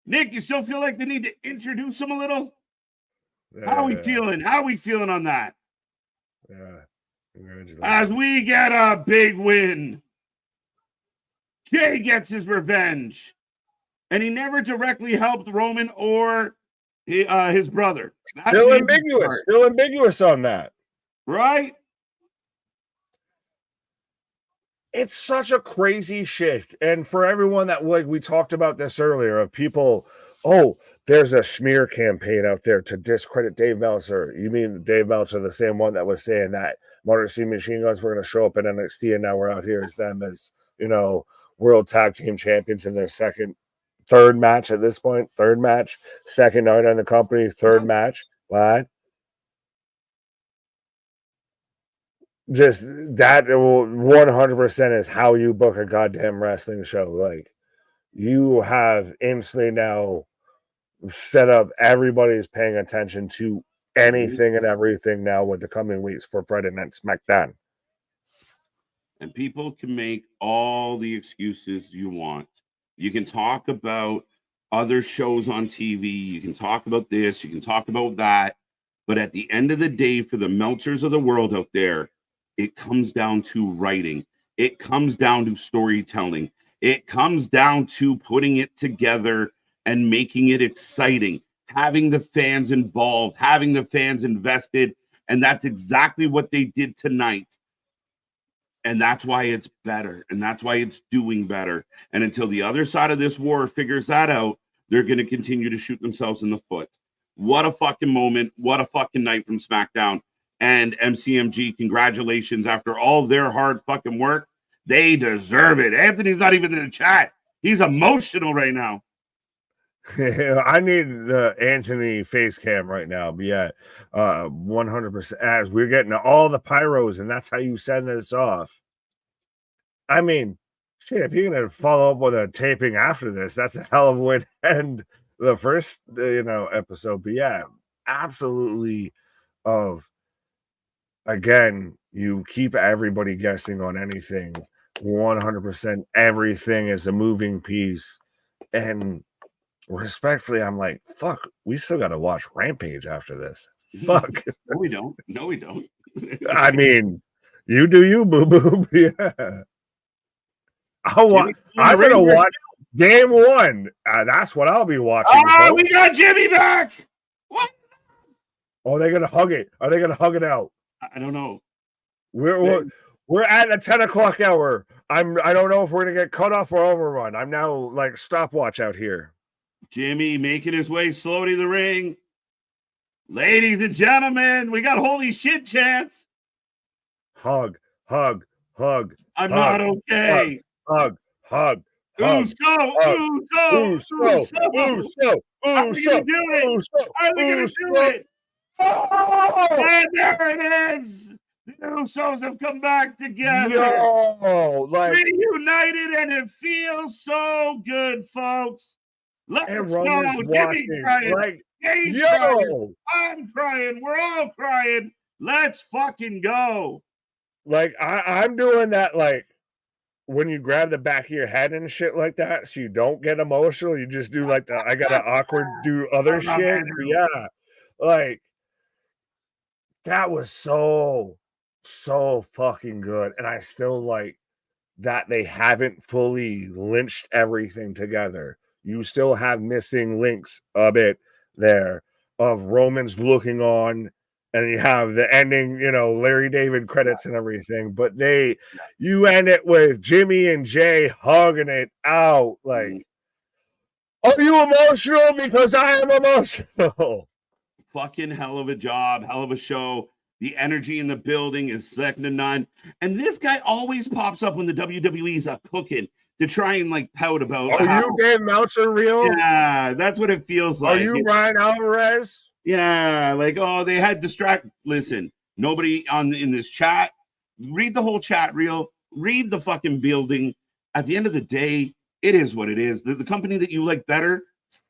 Nick, you still feel like they need to introduce him a little? How are we feeling? How are we feeling on that? Yeah. As we get a big win, Jay gets his revenge. And he never directly helped Roman or his brother. That's Still the ambiguous. part, Still ambiguous on that. right? It's such a crazy shift. And for everyone that, like we talked about this earlier, of people, oh, there's a smear campaign out there to discredit Dave Meltzer. You mean Dave Meltzer, the same one that was saying that Motor City Machine Guns were going to show up in NXT, and now we're out here as them as, world tag team champions in their third match at this point, second night on the company, third match. What? Just that 100% is how you book a goddamn wrestling show. Like, you have instantly now set up, everybody's paying attention to anything and everything now with the coming weeks for Friday Night SmackDown. And people can make all the excuses you want. You can talk about other shows on TV. You can talk about this. You can talk about that. But at the end of the day, for the Meltzers of the world out there, it comes down to writing. It comes down to storytelling. It comes down to putting it together and making it exciting, having the fans involved, having the fans invested. And that's exactly what they did tonight. And that's why it's better. And that's why it's doing better. And until the other side of this war figures that out, they're going to continue to shoot themselves in the foot. What a fucking moment. What a fucking night from SmackDown. And MCMG, congratulations. After all their hard fucking work, they deserve it. Anthony's not even in the chat. He's emotional right now. I need the Anthony face cam right now. But yeah, 100%. As we're getting all the pyros, and that's how you send this off. I mean, shit, if you're going to follow up with a taping after this, that's a hell of a way to end the first, episode. But yeah, absolutely. Again, you keep everybody guessing on anything. 100%. Everything is a moving piece. And respectfully, I'm like, fuck, we still got to watch Rampage after this. Fuck. No, we don't. No, we don't. I mean, you do you, boo boo. Yeah. I'm going to watch game one. That's what I'll be watching. Oh, we got Jimmy back. What? Oh, they're going to hug it. Are they going to hug it out? I don't know. We're at the 10 o'clock hour. I don't know if we're going to get cut off or overrun. I'm now like stopwatch out here. Jimmy making his way slowly to the ring. Ladies and gentlemen, we got holy shit chance. Hug. I'm not okay. Hug. Uso. And there it is. The Usos have come back together. Reunited, and it feels so good, folks. Let's go. Jimmy's crying. Jay's crying. I'm crying. We're all crying. Let's fucking go. Like, I'm doing that, like, when you grab the back of your head and shit like that, so you don't get emotional, you just do like the I gotta awkward do other shit. Yeah, like that was so fucking good, and I still like that they haven't fully lynched everything together. You still have missing links a bit there of Romans looking on, and you have the ending, Larry David credits and everything. But you end it with Jimmy and Jay hugging it out. Like, are you emotional? Because I am emotional. Fucking hell of a job, hell of a show. The energy in the building is second to none. And this guy always pops up when the WWE's cooking to try and like pout about. Are you Dave Meltzer real? Yeah, that's what it feels like. Are you Brian Alvarez? Yeah, like, oh, they had Listen, nobody in this chat. Read the whole chat reel. Read the fucking building. At the end of the day, it is what it is. The company that you like better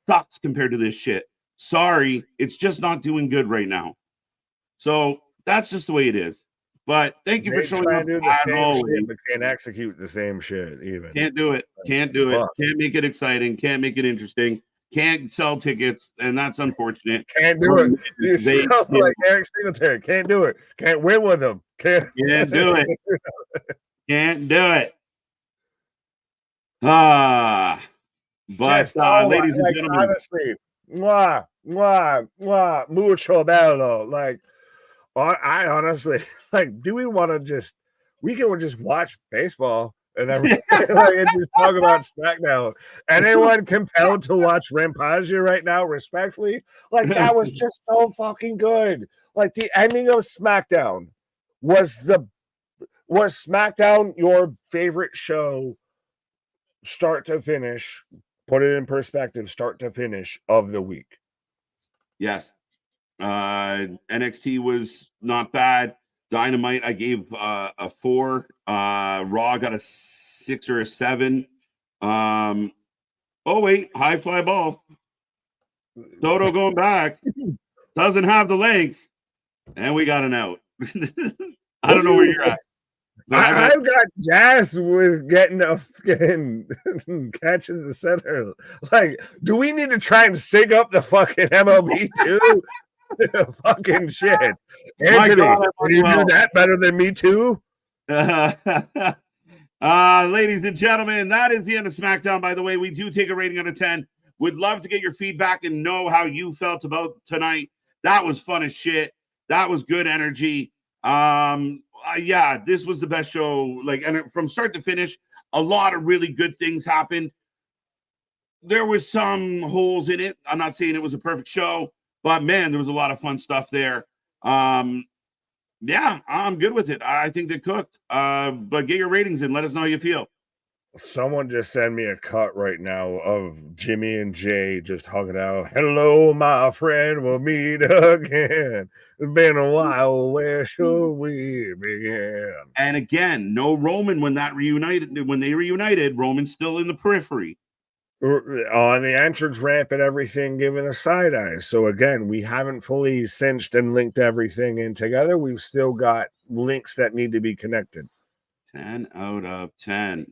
sucks compared to this shit. Sorry, it's just not doing good right now. So that's just the way it is. But thank you for showing up. Do the same shit, but can't execute the same shit even. Can't do it. Can't do it. Can't make it exciting. Can't make it interesting. Can't sell tickets, and that's unfortunate. Can't do it. You sound like Eric Singletary. Can't do it. Can't win with them. Can't do it. Can't do it. But ladies and gentlemen, honestly, mucho bello. Like, I honestly like. Do we want to just? We can just watch baseball and everything, and just talk about SmackDown. Anyone compelled to watch Rampage right now, respectfully, like that was just so fucking good. Like the ending of SmackDown was SmackDown your favorite show, start to finish? Put it in perspective, start to finish of the week. Yes. NXT was not bad. Dynamite, I gave a 4. Raw got a 6 or a 7. Oh wait, high fly ball. Soto going back. Doesn't have the length. And we got an out. I don't know where you're at. I've got Jazz with getting catches the center. Like, do we need to try and sync up the fucking MLB too? Fucking shit. Anthony, can you do that better than me too? Ladies and gentlemen, that is the end of SmackDown. By the way, we do take a rating out of 10. Would love to get your feedback and know how you felt about tonight. That was fun as shit. That was good energy. Yeah, this was the best show. Like, and from start to finish, a lot of really good things happened. There was some holes in it. I'm not saying it was a perfect show, but man, there was a lot of fun stuff there. Yeah, I'm good with it. I think they cooked. But get your ratings and let us know how you feel. Someone just send me a cut right now of Jimmy and Jay just hugging out. Hello, my friend. We'll meet again. It's been a while. Where should we begin? And again, no Roman when they reunited. Roman's still in the periphery. On the entrance ramp and everything, giving a side eye. So again, we haven't fully cinched and linked everything in together. We've still got links that need to be connected. 10 out of 10.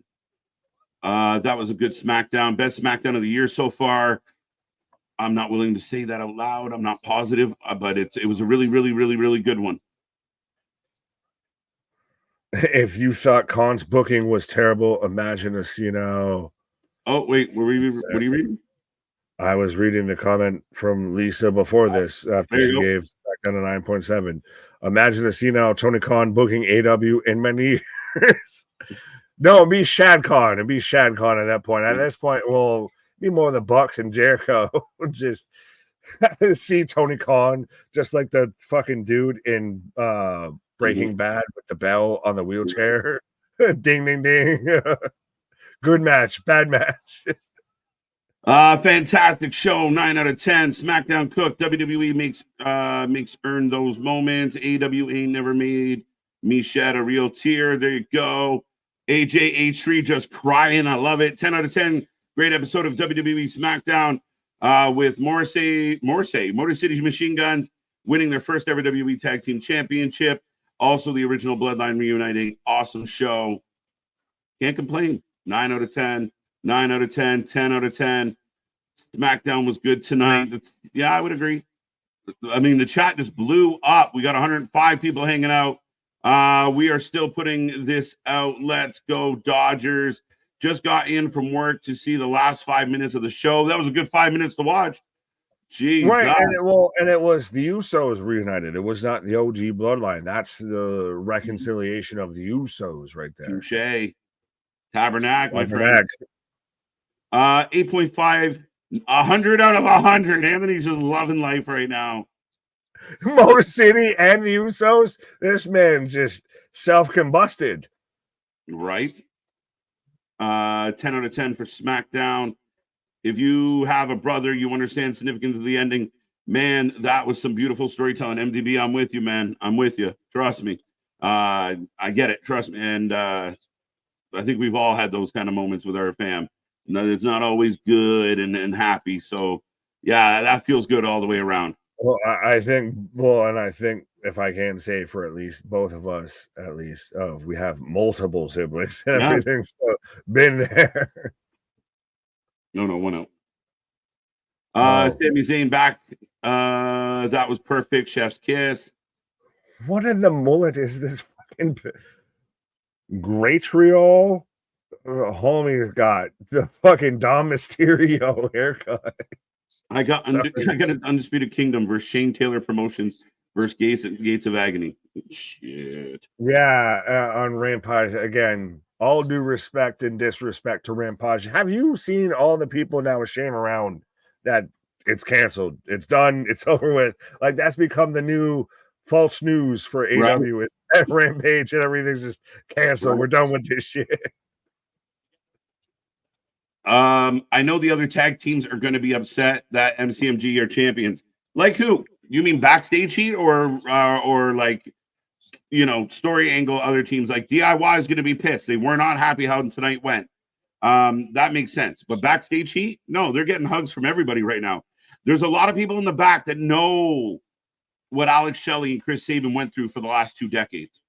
That was a good SmackDown. Best SmackDown of the year so far. I'm not willing to say that out loud. I'm not positive, but it was a really, really, really, really good one. If you thought Khan's booking was terrible, imagine us, Oh, wait. What are you reading? I was reading the comment from Lisa before this, after she gave SmackDown a 9.7. Imagine a senile Tony Khan booking AW in many years. No, be Shad Khan at that point. At this point, we'll be more the Bucks and Jericho. Just see Tony Khan, just like the fucking dude in Breaking Bad with the bell on the wheelchair. Ding, ding, ding. Good match, bad match. Fantastic show. 9 out of 10. SmackDown cooked. WWE makes earn those moments. AW ain't never made me shed a real tear. There you go. AJ H3 just crying. I love it. 10 out of 10. Great episode of WWE Smackdown with Motor City Machine Guns winning their first ever WWE Tag Team Championship. Also, the original Bloodline reuniting. Awesome show. Can't complain. 9 out of 10, 9 out of 10, 10 out of 10. SmackDown was good tonight. Yeah, I would agree. I mean, the chat just blew up. We got 105 people hanging out. We are still putting this out. Let's go, Dodgers. Just got in from work to see the last 5 minutes of the show. That was a good 5 minutes to watch. Jeez. Right, and it was the Usos reunited. It was not the OG Bloodline. That's the reconciliation of the Usos right there. Touche. Tabernacle, my friend. 8.5, 100 out of 100. Anthony's just loving life right now. Motor City and the Usos. This man just self-combusted. Right. 10 out of 10 for SmackDown. If you have a brother, you understand significance of the ending. Man, that was some beautiful storytelling. MDB, I'm with you, man. I'm with you. Trust me. I get it. Trust me. And I think we've all had those kind of moments with our fam. It's not always good and happy. So, yeah, that feels good all the way around. Well, I think if I can say for at least both of us, we have multiple siblings and everything. So, been there. No, 1 out. Sami Zayn back. That was perfect. Chef's kiss. What in the mullet is this fucking Gratriol? Homie's got the fucking Dom Mysterio haircut. I got an Undisputed Kingdom versus Shane Taylor Promotions versus Gates of Agony. Shit. Yeah, on Rampage again. All due respect and disrespect to Rampage. Have you seen all the people now with shame around that it's canceled? It's done. It's over with. Like, that's become the new false news for AW at Rampage, and everything's just canceled. Right. We're done with this shit. I know the other tag teams are going to be upset that MCMG are champions. Like who? You mean backstage heat or like, you know, story angle? Other teams like DIY is going to be pissed. They were not happy how tonight went. That makes sense. But backstage heat, no, they're getting hugs from everybody right now. There's a lot of people in the back that know what Alex Shelley and Chris Sabin went through for the last 2 decades,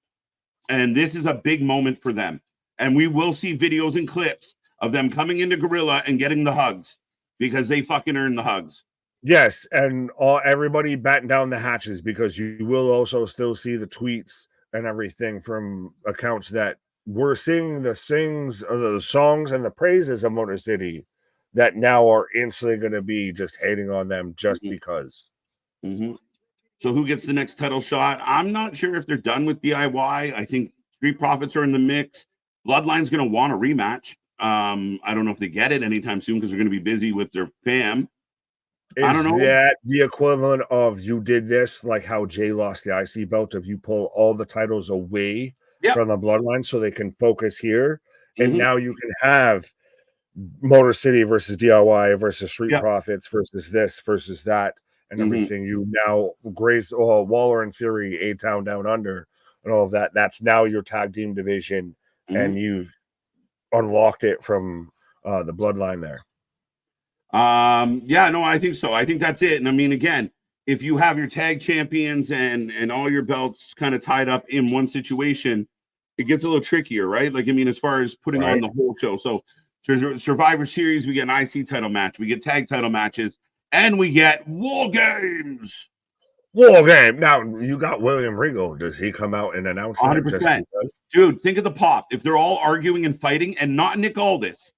and this is a big moment for them. And we will see videos and clips of them coming into Gorilla and getting the hugs because they fucking earned the hugs. Yes, and everybody batten down the hatches, because you will also still see the tweets and everything from accounts that were singing the songs and the praises of Motor City that now are instantly going to be just hating on them just because. So who gets the next title shot? I'm not sure if they're done with DIY. I think Street Profits are in the mix. Bloodline's going to want a rematch. I don't know if they get it anytime soon because they're going to be busy with their fam. I don't know. Is that the equivalent of you did this, like how Jay lost the IC belt, if you pull all the titles away from the Bloodline so they can focus here, and now you can have Motor City versus DIY versus Street Profits versus this versus that and everything. You now graze Waller and Fury, A-Town Down Under, and all of that. That's now your tag team division, and you've unlocked it from the Bloodline there. I think so. I think that's it. And I mean, again, if you have your tag champions and all your belts kind of tied up in one situation, it gets a little trickier, right? Like, I mean, as far as putting on the whole show. So Survivor Series, we get an IC title match, we get tag title matches, and we get War Games. War Game. Now, you got William Regal. Does he come out and announce 100%. That just Dude, think of the pop. If they're all arguing and fighting, and not Nick Aldis,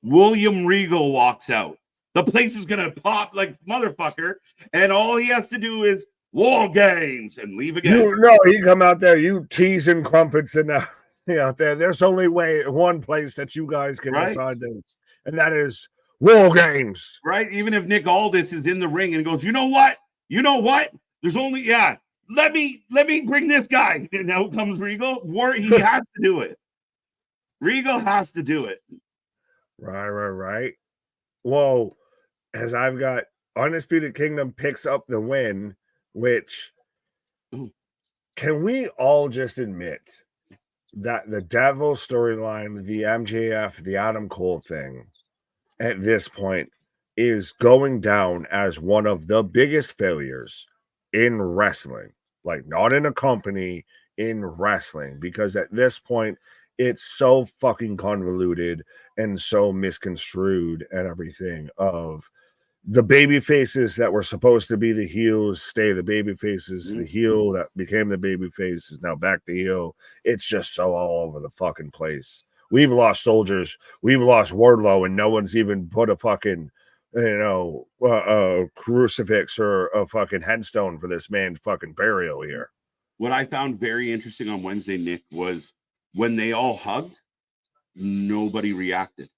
William Regal walks out. The place is going to pop like motherfucker, and all he has to do is War Games and leave again. He come out there, you teasing crumpets and out there. There's only one place that you guys can decide this, and that is War Games. Right? Even if Nick Aldis is in the ring and goes, you know what? There's only, let me bring this guy. And out comes Regal. He has to do it. Regal has to do it. Right. Well, as I've got Undisputed Kingdom picks up the win, which can we all just admit that the Devil storyline, the MJF, the Adam Cole thing at this point is going down as one of the biggest failures in wrestling, like not in a company, in wrestling, because at this point it's so fucking convoluted and so misconstrued and everything of the baby faces that were supposed to be the heels stay the baby faces. The heel that became the baby face is now back to heel. It's just so all over the fucking place. We've lost soldiers. We've lost Wardlow, and no one's even put a fucking, crucifix or a fucking headstone for this man's fucking burial here. What I found very interesting on Wednesday, Nick, was when they all hugged, nobody reacted.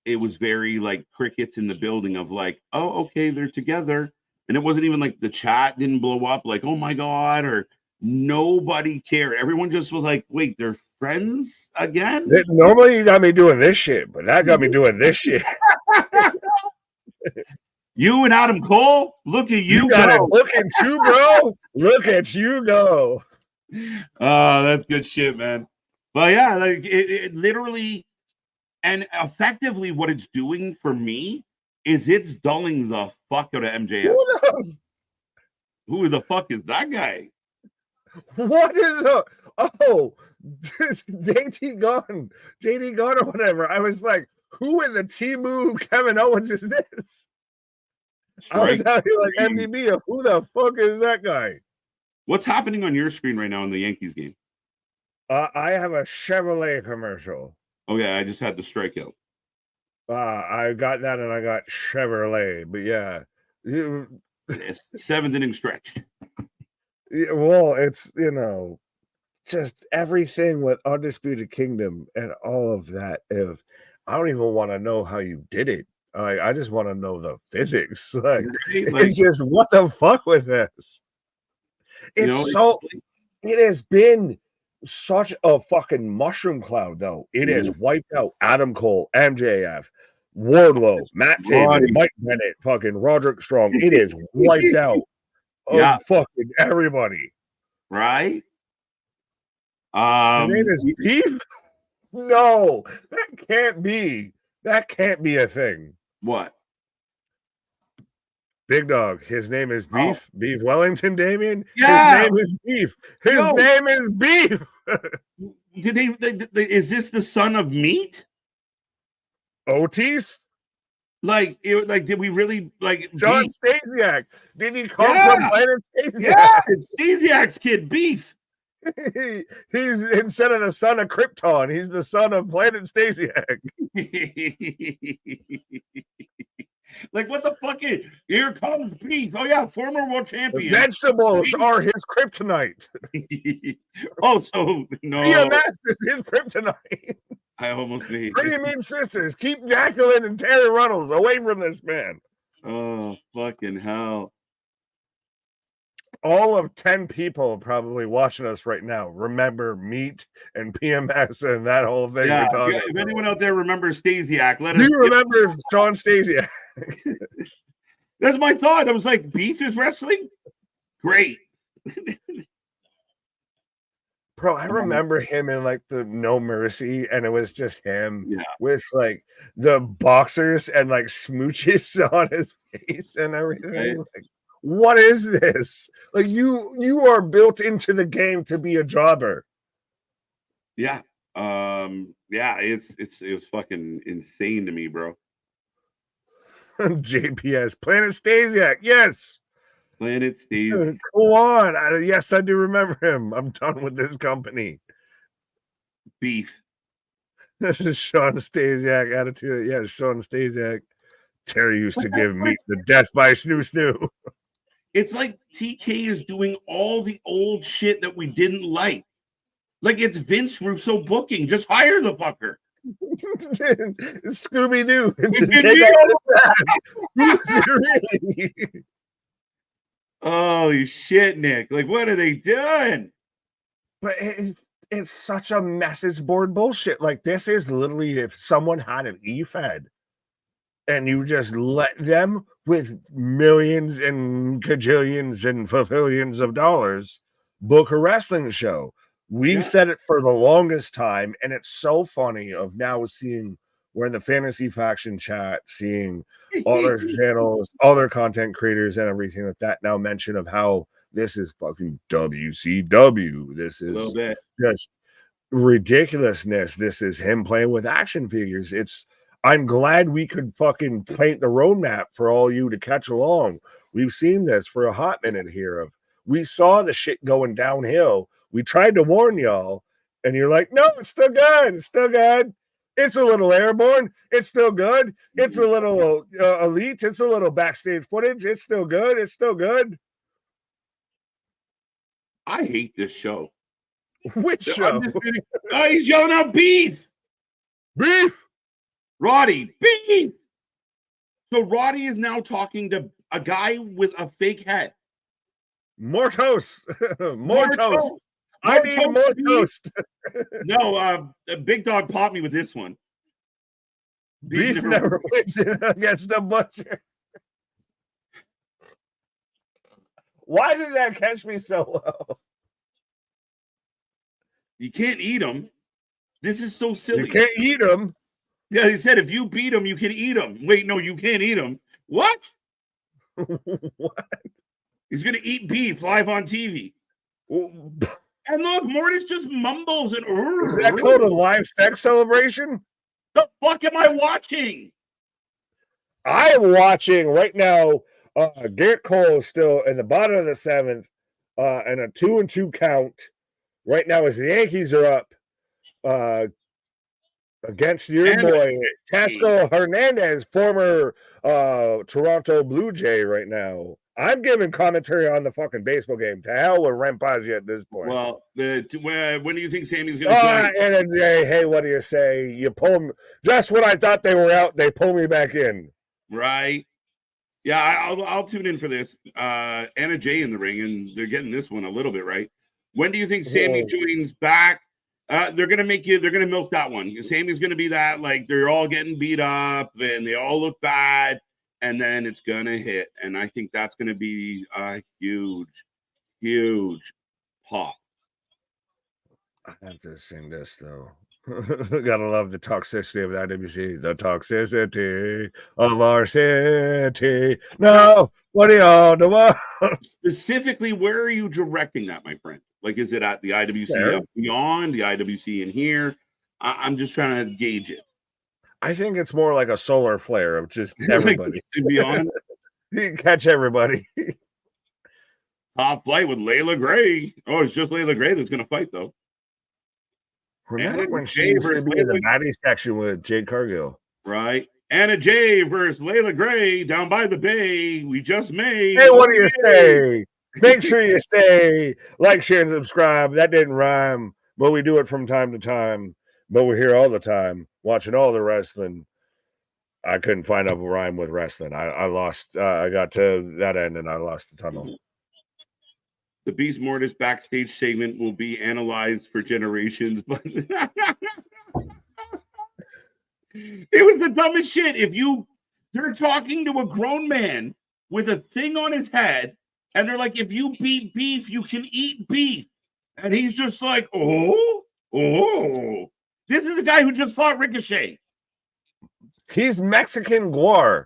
It was very like crickets in the building of like, oh, okay, they're together. And it wasn't even like the chat didn't blow up like, oh my God, or nobody cared. Everyone just was like, wait, they're friends again? Normally you got me doing this shit, but that got me doing this shit. You and Adam Cole, look at you got go. it looking too, bro. Look at you go. Oh, that's good shit, man. But yeah, like it literally and effectively what it's doing for me is it's dulling the fuck out of MJF. Who the fuck is that guy? What is JT Gone or whatever. I was like, who in the Timu Kevin Owens is this? I was out here like MDB of who the fuck is that guy? What's happening on your screen right now in the Yankees game? I have a Chevrolet commercial. Okay, I just had the strikeout. I got that and I got Chevrolet, but yeah. 7th inning stretch. Yeah, well, it's, just everything with Undisputed Kingdom and all of that. If I don't even want to know how you did it. I just want to know the physics. Like, it's just what the fuck with this? It has been such a fucking mushroom cloud, though. It has wiped out Adam Cole, MJF, Wardlow, Matt Taven, Mike Bennett, fucking Roderick Strong. It is wiped out fucking everybody. Right? Your name is Beef? No, that can't be. That can't be a thing. What? Big Dog. His name is Beef. Beef Wellington, Damien. Yeah. His name is Beef. His name is Beef. Did they? Is this the son of Meat? Otis? Did we really like John Stasiak? Did he come from Planet Stasiak? Yeah, Stasiak's kid, Beef. He's instead of the son of Krypton, he's the son of Planet Stasiak. Like, what the fuck is here comes Beef? Oh yeah, former world champion. The vegetables are his kryptonite. Oh, so no. BMS is his kryptonite. I almost need Pretty Mean Sisters. Keep Jacqueline and Terry Runnels away from this man. Oh, fucking hell. All of 10 people probably watching us right now remember Meat and PMS and that whole thing. Yeah, if anyone out there remembers Stasiak, let us. Do you remember John Stasiak? That's my thought. I was like, Beef is wrestling? Great. Bro, I remember him in like the No Mercy, and it was just him with like the boxers and like smooches on his face and everything. Right. Like, what is this? Like you are built into the game to be a jobber. Yeah. It was fucking insane to me, bro. JPS Planet Stasiak, yes. Planet Stasiak. Go on. Yes, I do remember him. I'm done with this company. Beef. Sean Stasiak attitude. Yeah, Sean Stasiak. Terry used to give me the death by snoo. It's like TK is doing all the old shit that we didn't like. Like it's Vince Russo booking. Just hire the fucker. Scooby-Doo to take all this back. Really? Holy shit, Nick. Like, what are they doing? But it's such a message board bullshit. Like, this is literally if someone had an e-fed and you just let them with millions and cajillions and fulfillions of dollars book a wrestling show. We've said it for the longest time, and it's so funny of now seeing we're in the fantasy faction chat, seeing other channels, other content creators, and everything like that now mention of how this is fucking WCW. This is just ridiculousness. This is him playing with action figures. I'm glad we could fucking paint the roadmap for all you to catch along. We've seen this for a hot minute here. We saw the shit going downhill. We tried to warn y'all, and you're like, no, it's still good. It's still good. It's a little airborne. It's still good. It's a little elite. It's a little backstage footage. It's still good. It's still good. I hate this show. Which show? He's yelling out beef. Beef. Roddy, beef. So Roddy is now talking to a guy with a fake head. More toast. More toast. I need more toast. No, Big Dog popped me with this one. Beef never wins against the butcher. Why did that catch me so well? You can't eat them. This is so silly. You can't eat them. Yeah, he said if you beat him, you can eat him. Wait, no, you can't eat him. What? What? He's going to eat beef live on TV. And look, Mortis just mumbles and... Is that called a live sex celebration? The fuck am I watching? I am watching right now. Garrett Cole is still in the bottom of the seventh and a 2-2 count. Right now, as the Yankees are up against your boy, Tasco Hernandez, former Toronto Blue Jay right now. I'm giving commentary on the fucking baseball game. To hell with RAMPAGE at this point. Well, when do you think Sammy's going to join? And hey, what do you say? You pull me just when I thought they were out, they pull me back in. Right. Yeah, I'll tune in for this. Anna Jay in the ring, and they're getting this one a little bit right. When do you think Sammy joins back? They're gonna milk that one. Sammy's gonna be that, like, they're all getting beat up and they all look bad, and then it's gonna hit. And I think that's gonna be a huge, huge pop. I have to sing this though. Gotta love the toxicity of the IWC. The toxicity of our city. No, what do y'all do? Specifically, where are you directing that, my friend? Like, is it at the IWC beyond, the IWC in here? I'm just trying to gauge it. I think it's more like a solar flare of just everybody. Like, beyond? You can catch everybody. Top flight with Layla Gray. Oh, it's just Layla Gray that's going to fight, though. Remember when she used to be in the baddie section with Jade Cargill? Right. Anna Jay versus Layla Gray down by the bay. We just made. Hey, what do you say? Make sure you stay. Like, share, and subscribe. That didn't rhyme, but we do it from time to time. But we're here all the time, watching all the wrestling. I couldn't find a rhyme with wrestling. I lost. I got to that end, and I lost the tunnel. The Beast Mortis backstage segment will be analyzed for generations, but it was the dumbest shit. They're talking to a grown man with a thing on his head, and they're like, if you beat beef, you can eat beef. And he's just like, oh. This is the guy who just fought Ricochet. He's Mexican Guar.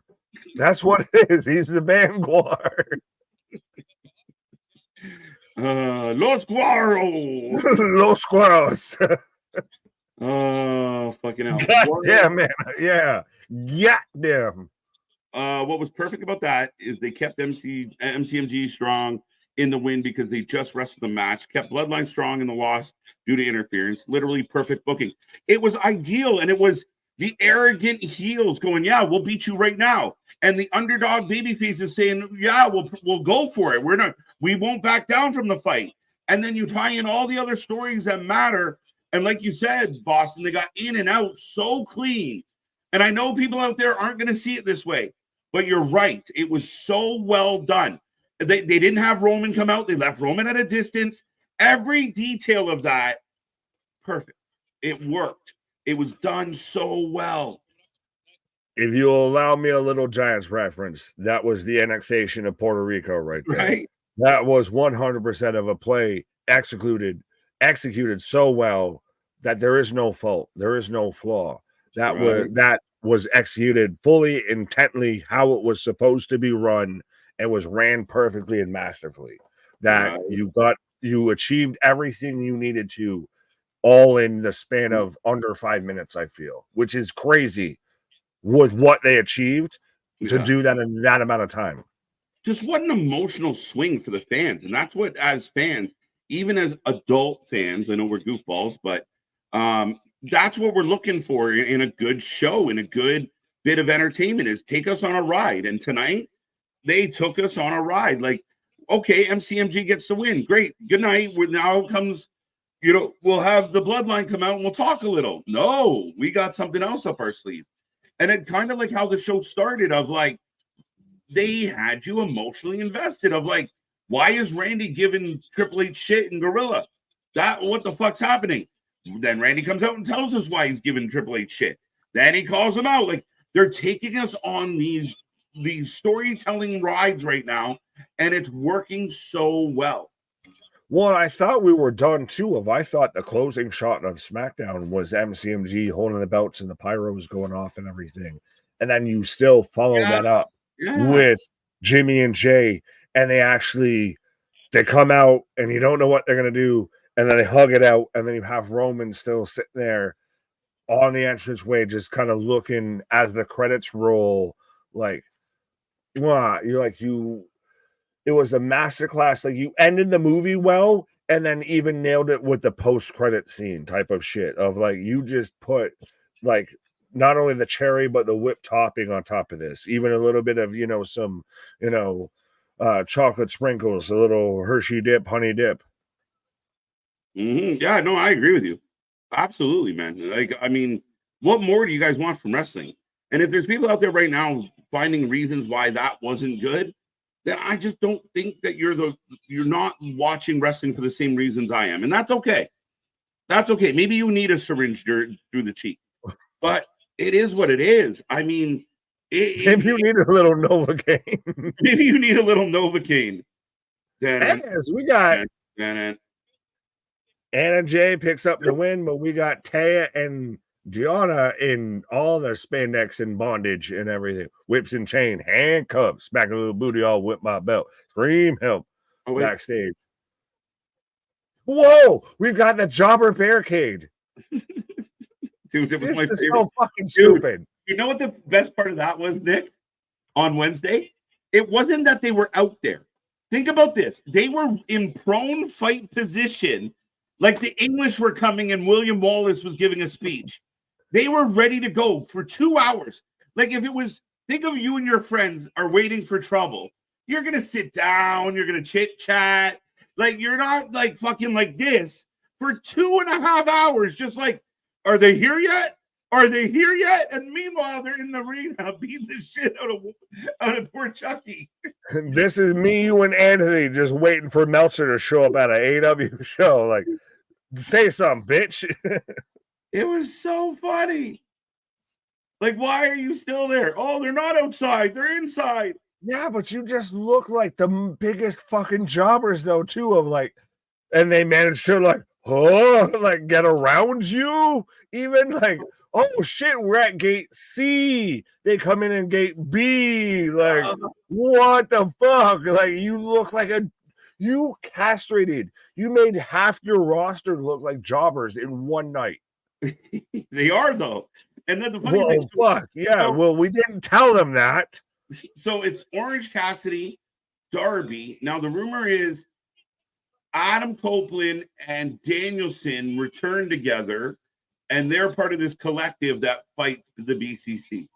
That's what it is. He's the band Guar. Los Guaros. Los Guaros. Oh, fucking hell. God damn, man. Yeah. Goddamn. What was perfect about that is they kept MCMG strong in the win because they just wrestled the match, kept Bloodline strong in the loss due to interference. Literally perfect booking. It was ideal, and it was the arrogant heels going, yeah, we'll beat you right now. And the underdog babyface is saying, yeah, we'll go for it. We won't back down from the fight. And then you tie in all the other stories that matter. And like you said, Boston, they got in and out so clean. And I know people out there aren't going to see it this way, but you're right. It was so well done. They didn't have Roman come out. They left Roman at a distance. Every detail of that, perfect. It worked. It was done so well. If you'll allow me a little Giants reference, that was the annexation of Puerto Rico right there. Right. That was 100% of a play executed so well that there is no fault. There is no flaw. That was executed fully, intently, how it was supposed to be run, and was ran perfectly and masterfully. That you achieved everything you needed to all in the span of under 5 minutes, I feel, which is crazy with what they achieved to do that in that amount of time. Just what an emotional swing for the fans. And that's what, as fans, even as adult fans, I know we're goofballs, but that's what we're looking for in a good show, in a good bit of entertainment, is take us on a ride. And tonight, they took us on a ride. Like, okay, MCMG gets the win. Great. Good night. Now comes, we'll have the Bloodline come out and we'll talk a little. No, we got something else up our sleeve. And it kind of like how the show started, of like, they had you emotionally invested, of like, why is Randy giving Triple H shit and Gorilla? What the fuck's happening? Then Randy comes out and tells us why he's giving Triple H shit. Then he calls him out. Like, they're taking us on these storytelling rides right now, and it's working so well. Well, I thought we were done too. I thought the closing shot of SmackDown was MCMG holding the belts and the pyros going off and everything. And then you still follow that up with Jimmy and Jay, and they come out and you don't know what they're going to do. And then they hug it out, and then you have Roman still sitting there on the entranceway, just kind of looking as the credits roll, like, wow, it was a masterclass. Like, you ended the movie well, and then even nailed it with the post-credit scene type of shit of like, you just put like not only the cherry but the whipped topping on top of this, even a little bit of some chocolate sprinkles, a little Hershey dip, honey dip. Yeah, no, I agree with you. Absolutely, man. Like, I mean, what more do you guys want from wrestling? And if there's people out there right now finding reasons why that wasn't good, then I just don't think that you're not watching wrestling for the same reasons I am. And that's okay. That's okay. Maybe you need a syringe through the cheek, but it is what it is. I mean, maybe you need a little Novocaine. Maybe you need a little Novocaine. Yes, we got Anna Jay picks up the win, but we got Taya and Gianna in all their spandex and bondage and everything. Whips and chain, handcuffs, smack a little booty, all whip my belt. Scream help backstage. Whoa, we've got the jobber barricade. Dude, this was my is favorite. So fucking stupid. You know what the best part of that was, Nick? On Wednesday, it wasn't that they were out there. Think about this. They were in prone fight position, like the English were coming and William Wallace was giving a speech. They were ready to go for 2 hours. Like, if it was, think of you and your friends are waiting for trouble. You're going to sit down. You're going to chit chat. Like, you're not like fucking like this for 2.5 hours. Just like, are they here yet? Are they here yet? And meanwhile, they're in the arena beating the shit out of poor Chucky. This is me, you, and Anthony just waiting for Meltzer to show up at an AW show. Like, say something, bitch. It was so funny. Like, why are you still there? Oh, they're not outside. They're inside. Yeah, but you just look like the biggest fucking jobbers, though, too, of like, and they managed to like get around you, even like, oh shit, we're at gate C. They come in gate B. Like, what the fuck? Like, you look like you castrated. You made half your roster look like jobbers in one night. They are, though. And then the funny thing, fuck. Yeah, well, we didn't tell them that. So it's Orange Cassidy, Darby. Now, the rumor is Adam Copeland and Danielson return together, and they're part of this collective that fights the BCC.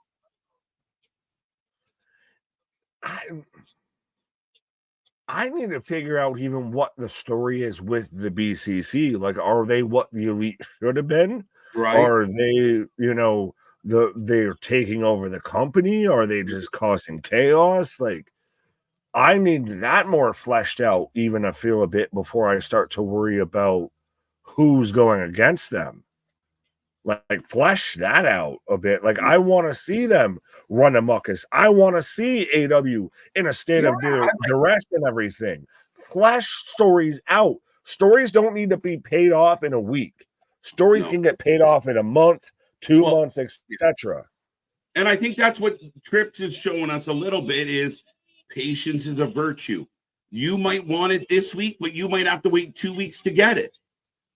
I need to figure out even what the story is with the BCC. Like, are they what the Elite should have been? Right. Are they, they're taking over the company? Are they just causing chaos? Like, I need that more fleshed out, even I feel a bit before I start to worry about who's going against them. Like flesh that out a bit. Like, I want to see them run amuckus. I want to see AW in a state of duress and everything. Flesh stories out. Stories don't need to be paid off in a week. Stories can get paid off in a month, 2 months, etc. And I think that's what Trips is showing us a little bit is patience is a virtue. You might want it this week, but you might have to wait 2 weeks to get it.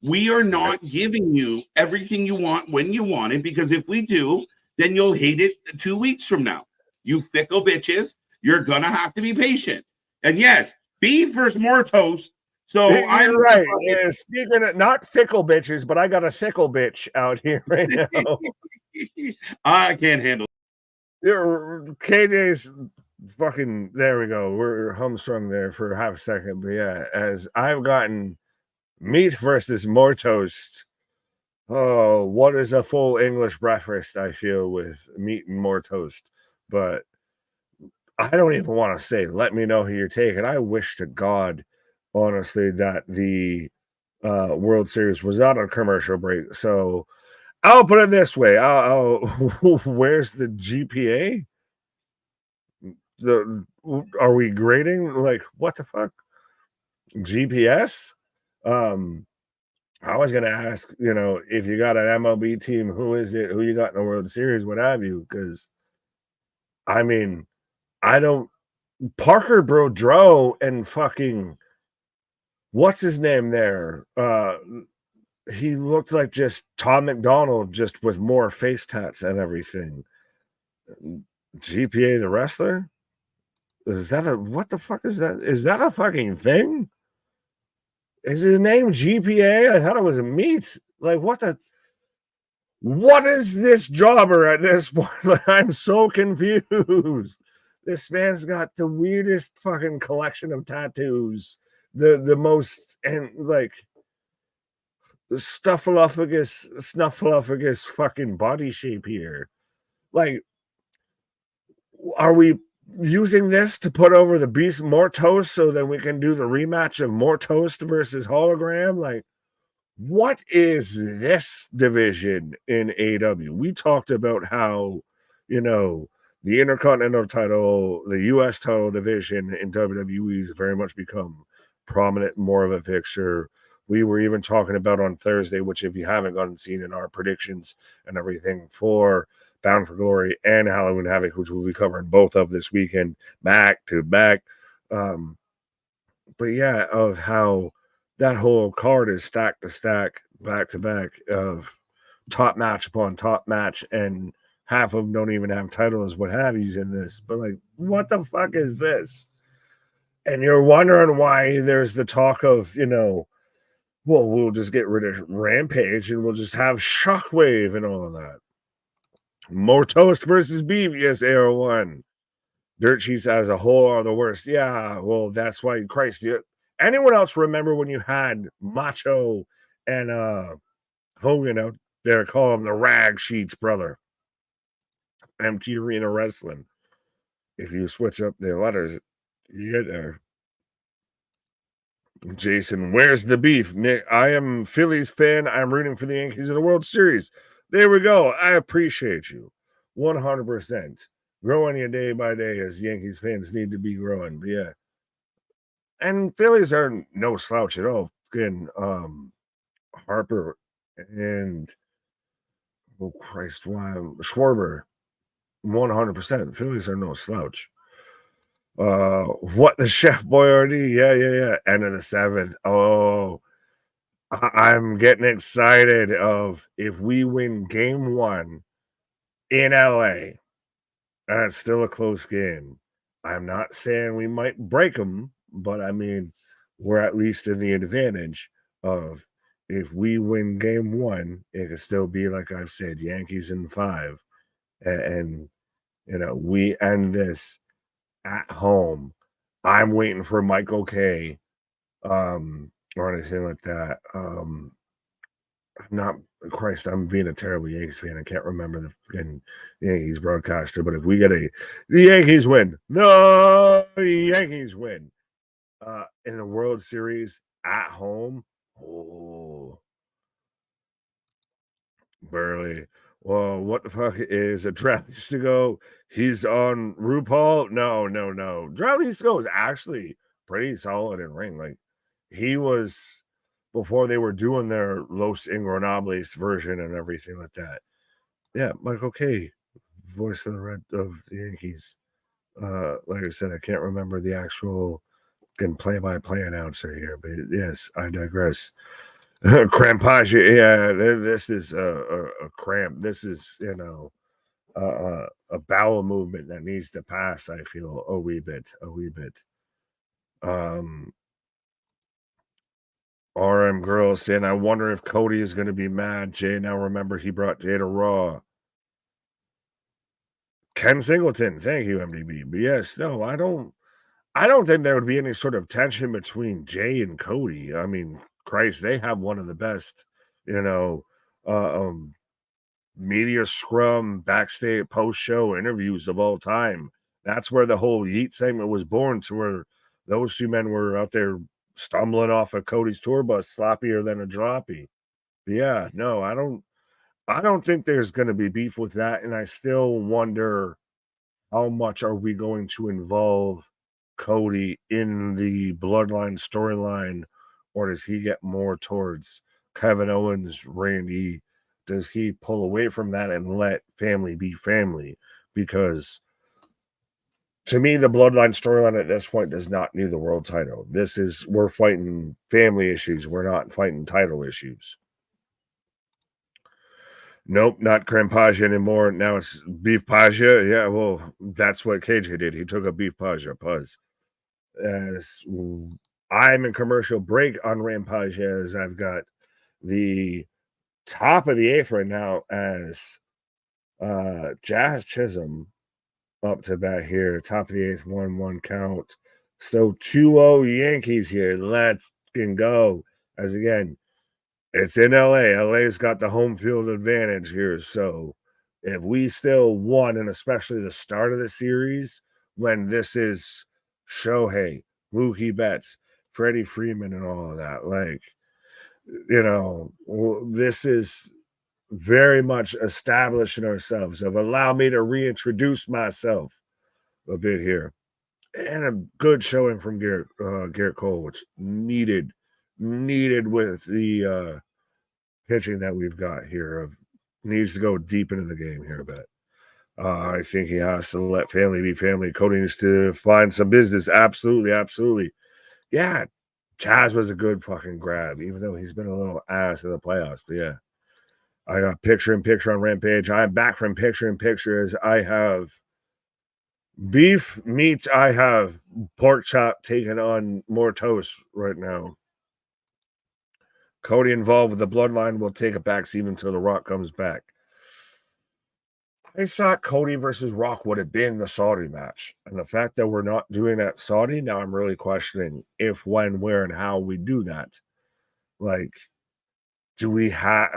We are not giving you everything you want when you want it, because if we do, then you'll hate it 2 weeks from now. You fickle bitches, you're going to have to be patient. And yes, beef versus more toast. So You're right. Yeah, speaking of not fickle bitches, but I got a fickle bitch out here right now. I can't handle KJ's fucking, there we go. We're humstrung there for half a second. But yeah, as I've gotten meat versus more toast. Oh, what is a full English breakfast, I feel, with meat and more toast. But I don't even want to say, let me know who you're taking. I wish to God, honestly, that the World Series was not a commercial break. So I'll put it this way. Where's the GPA? Are we grading? Like, what the fuck? GPS? I was going to ask, if you got an MLB team, who is it? Who you got in the World Series? What have you? Because, I mean, I don't. Parker Brodreau and fucking what's his name there? He looked like just Tom McDonald, just with more face tats and everything. GPA the wrestler? Is that what the fuck is that? Is that a fucking thing? Is his name GPA? I thought it was a meat. Like, what is this jobber at this point? Like, I'm so confused. This man's got the weirdest fucking collection of tattoos. The most, and like the snuffleupagus fucking body shape here. Like, are we using this to put over the Beast Mortos so that we can do the rematch of Mortos versus Hologram? Like, what is this division in AW? We talked about how, the Intercontinental title, the US title division in WWE has very much become prominent, more of a picture. We were even talking about on Thursday, which if you haven't gotten seen in our predictions and everything for Bound for Glory and Halloween Havoc, which we'll be covering both of this weekend, back to back. But yeah, of how that whole card is stack to stack, back to back of top match upon top match, and half of them don't even have titles, what have yous in this. But like, what the fuck is this? And you're wondering why there's the talk of, well, we'll just get rid of Rampage and we'll just have Shockwave and all of that. More toast versus beef, yes, AR1. Dirt sheets as a whole are the worst. Yeah, well, that's why, Christ, anyone else remember when you had Macho and Hogan out there, call them the rag sheets, brother? MT Arena Wrestling. If you switch up the letters, you get there. Jason, where's the beef? Nick, I am Phillies fan. I'm rooting for the Yankees in the World Series. There we go. I appreciate you. 100%. Growing you day by day as Yankees fans need to be growing. But yeah. And Phillies are no slouch at all. Again, Harper and Schwarber, 100%. Phillies are no slouch. What the Chef Boyardee? Yeah. End of the 7th. Oh, I'm getting excited of if we win game 1 in LA, and it's still a close game. I'm not saying we might break them, but I mean, we're at least in the advantage of if we win game 1, it could still be, like I've said, Yankees in 5. And we end this at home. I'm waiting for Michael K. Or anything like that. I'm being a terrible Yankees fan. I can't remember the fucking Yankees broadcaster, but if we get the Yankees win, Yankees win in the World Series at home. Oh, Burley. Well, what the fuck is a Travis to go? He's on RuPaul. No. Travis to go is actually pretty solid in ring. Like, he was before they were doing their Los Ingobernables version and everything like that. Yeah, Michael K, voice of the Yankees. Like I said, I can't remember the actual play-by-play announcer here, but yes, I digress. Crampage, yeah, this is a cramp. This is, a bowel movement that needs to pass. I feel a wee bit. RM Girl saying, I wonder if Cody is going to be mad. Jay, now remember he brought Jay to Raw. Ken Singleton, thank you, MDB. But yes, no, I don't think there would be any sort of tension between Jay and Cody. I mean, Christ, they have one of the best, media scrum backstage post-show interviews of all time. That's where the whole Yeet segment was born, to where those two men were out there stumbling off of Cody's tour bus, sloppier than a droppy. But yeah, no, I don't think there's going to be beef with that, and I still wonder how much are we going to involve Cody in the Bloodline storyline, or does he get more towards Kevin Owens, Randy? Does he pull away from that and let family be family? Because to me, the Bloodline storyline at this point does not need the world title. We're fighting family issues. We're not fighting title issues. Nope, not Crampage anymore. Now it's Beef Paja. Yeah, well, that's what KJ did. He took a Beef Paja puzz. As I'm in commercial break on Rampage, as I've got the top of the 8th right now as Jazz Chisholm up to bat here. Top of the 8th, 1-1 count. So 2-0 Yankees here. Let's go. As again, it's in LA. LA's got the home field advantage here. So if we still won, and especially the start of the series, when this is Shohei, Mookie Betts, Freddie Freeman, and all of that, this is very much establishing ourselves. Allow me to reintroduce myself a bit here. And a good showing from Garrett Cole, which needed with the pitching that we've got here. Needs to go deep into the game here a bit. I think he has to let family be family. Cody needs to find some business. Absolutely. Yeah, Chaz was a good fucking grab, even though he's been a little ass in the playoffs. But yeah, I got picture-in-picture on Rampage. I'm back from picture-in-picture as I have beef meats. I have pork chop taking on more toast right now. Cody involved with the Bloodline will take a backseat until The Rock comes back. I thought Cody versus Rock would have been the Saudi match. And the fact that we're not doing that Saudi, now I'm really questioning if, when, where, and how we do that. Do we have...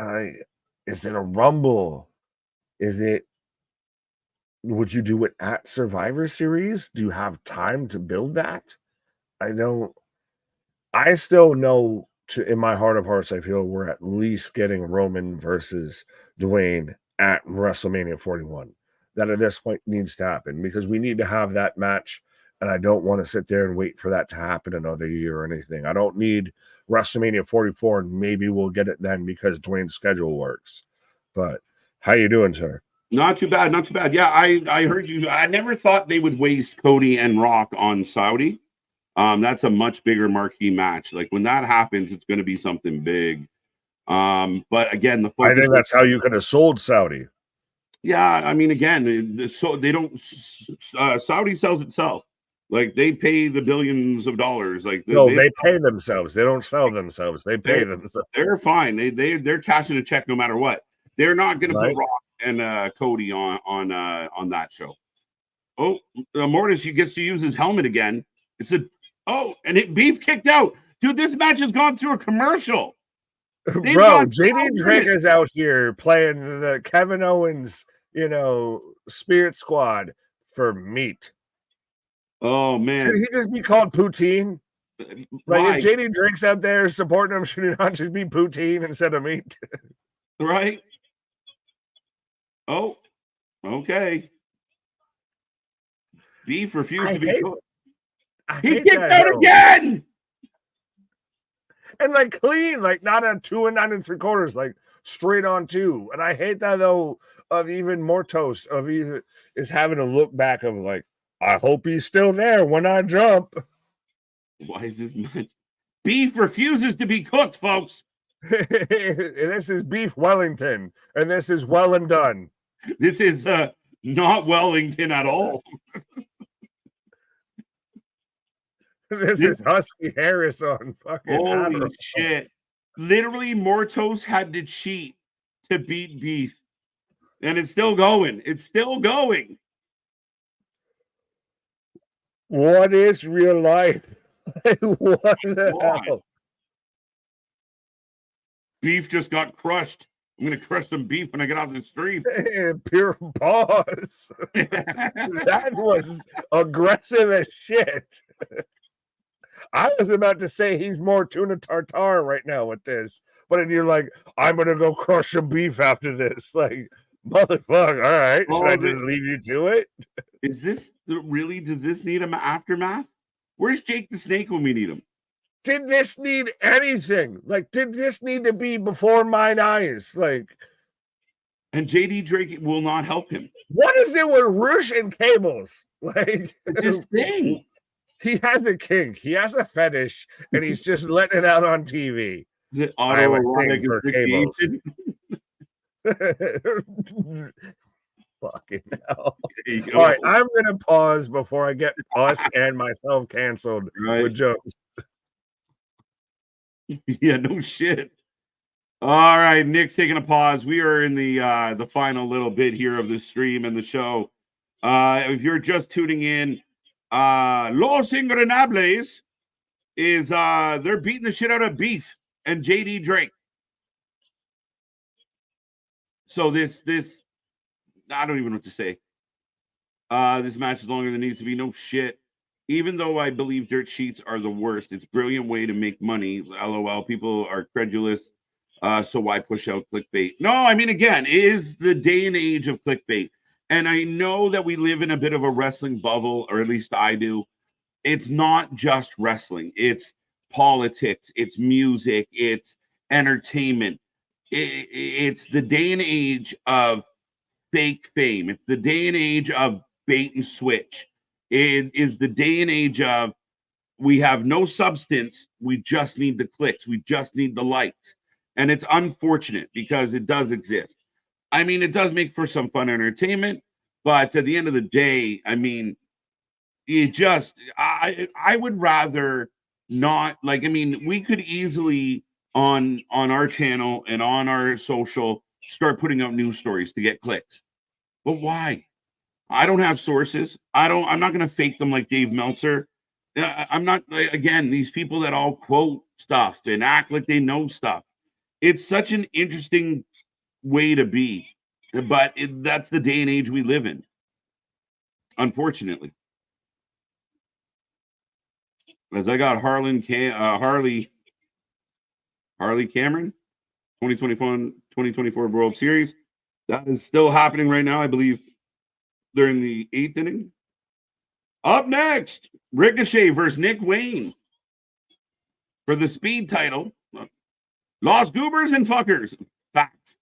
is it a Rumble? Would you do it at Survivor Series? Do you have time to build that? I still know, in my heart of hearts, I feel we're at least getting Roman versus Dwayne at WrestleMania 41. That at this point needs to happen, because we need to have that match, and I don't want to sit there and wait for that to happen another year or anything. I don't need WrestleMania 44, and maybe we'll get it then because Dwayne's schedule works. But how you doing, sir? Not too bad. Yeah, I heard you. I never thought they would waste Cody and Rock on Saudi. That's a much bigger marquee match. When that happens, it's going to be something big. But again, I think that's how you could have sold Saudi. Yeah, I mean, again, so they don't. Saudi sells itself. They pay the billions of dollars. They pay themselves. They don't sell themselves. They pay themselves. They're fine. They're cashing a check no matter what. They're not going to put Rock and Cody on that show. Oh, Mortis, he gets to use his helmet again. Beef kicked out. Dude, this match has gone through a commercial. Bro, JD Drake is out here playing the Kevin Owens, Spirit Squad for meat. Oh, man. Should he just be called Poutine? If JD Drake's out there supporting him, should he not just be Poutine instead of meat? Right? Oh, okay. Beef refused to be cooked. He kicked out again. And clean, not a 2 9 3/4, straight on 2. And I hate that though, of even more toast is having a look back of I hope he's still there when I jump. Why is this match? Beef refuses to be cooked, folks. This is beef Wellington, and this is well and done. This is not Wellington at all. This is Husky Harris on fucking Holy Adderall. shit. Literally, Mortos had to cheat to beat Beef. And it's still going. It's still going. What is real life? What the hell? Beef just got crushed. I'm going to crush some beef when I get off the street. Pure pause. That was aggressive as shit. I was about to say he's more tuna tartare right now with this, but then you're like, I'm gonna go crush some beef after this. Like, motherfucker, all right, should I just leave you to it? Is this really, does this need an aftermath? Where's Jake the Snake when we need him? Did this need anything? Like, did this need to be before mine eyes? Like, and JD Drake will not help him. What is it with Roosh and cables? Like, this thing. He has a kink. He has a fetish, and he's just letting it out on TV. Is it autoerotic Fucking hell. All right, I'm going to pause before I get us and myself canceled with jokes. Yeah, no shit. All right, Nick's taking a pause. We are in the final little bit here of the stream and the show. If you're just tuning in, Los Ingobernables is they're beating the shit out of Beef and JD Drake. So this I don't even know what to say. This match is longer than it needs to be. No shit. Even though I believe dirt sheets are the worst, it's a brilliant way to make money. LOL. People are credulous. So why push out clickbait? No, I mean, again, it is the day and age of clickbait. And I know that we live in a bit of a wrestling bubble, or at least I do. It's not just wrestling. It's politics. It's music. It's entertainment. It's the day and age of fake fame. It's the day and age of bait and switch. It is the day and age of we have no substance. We just need the clicks. We just need the likes. And it's unfortunate because it does exist. I mean, it does make for some fun entertainment, but at the end of the day, I mean, I would rather not, like, I mean, we could easily on our channel and on our social start putting out news stories to get clicks. But why? I don't have sources. I'm not going to fake them like Dave Meltzer. I'm not, again, these people that all quote stuff and act like they know stuff. It's such an interesting way to be, but that's the day and age we live in, unfortunately. As I got Harley Cameron, 2024 World Series. That is still happening right now, I believe. They're in the 8th inning. Up next, Ricochet versus Nick Wayne for the speed title. Los Goobers and Fuckers. Facts.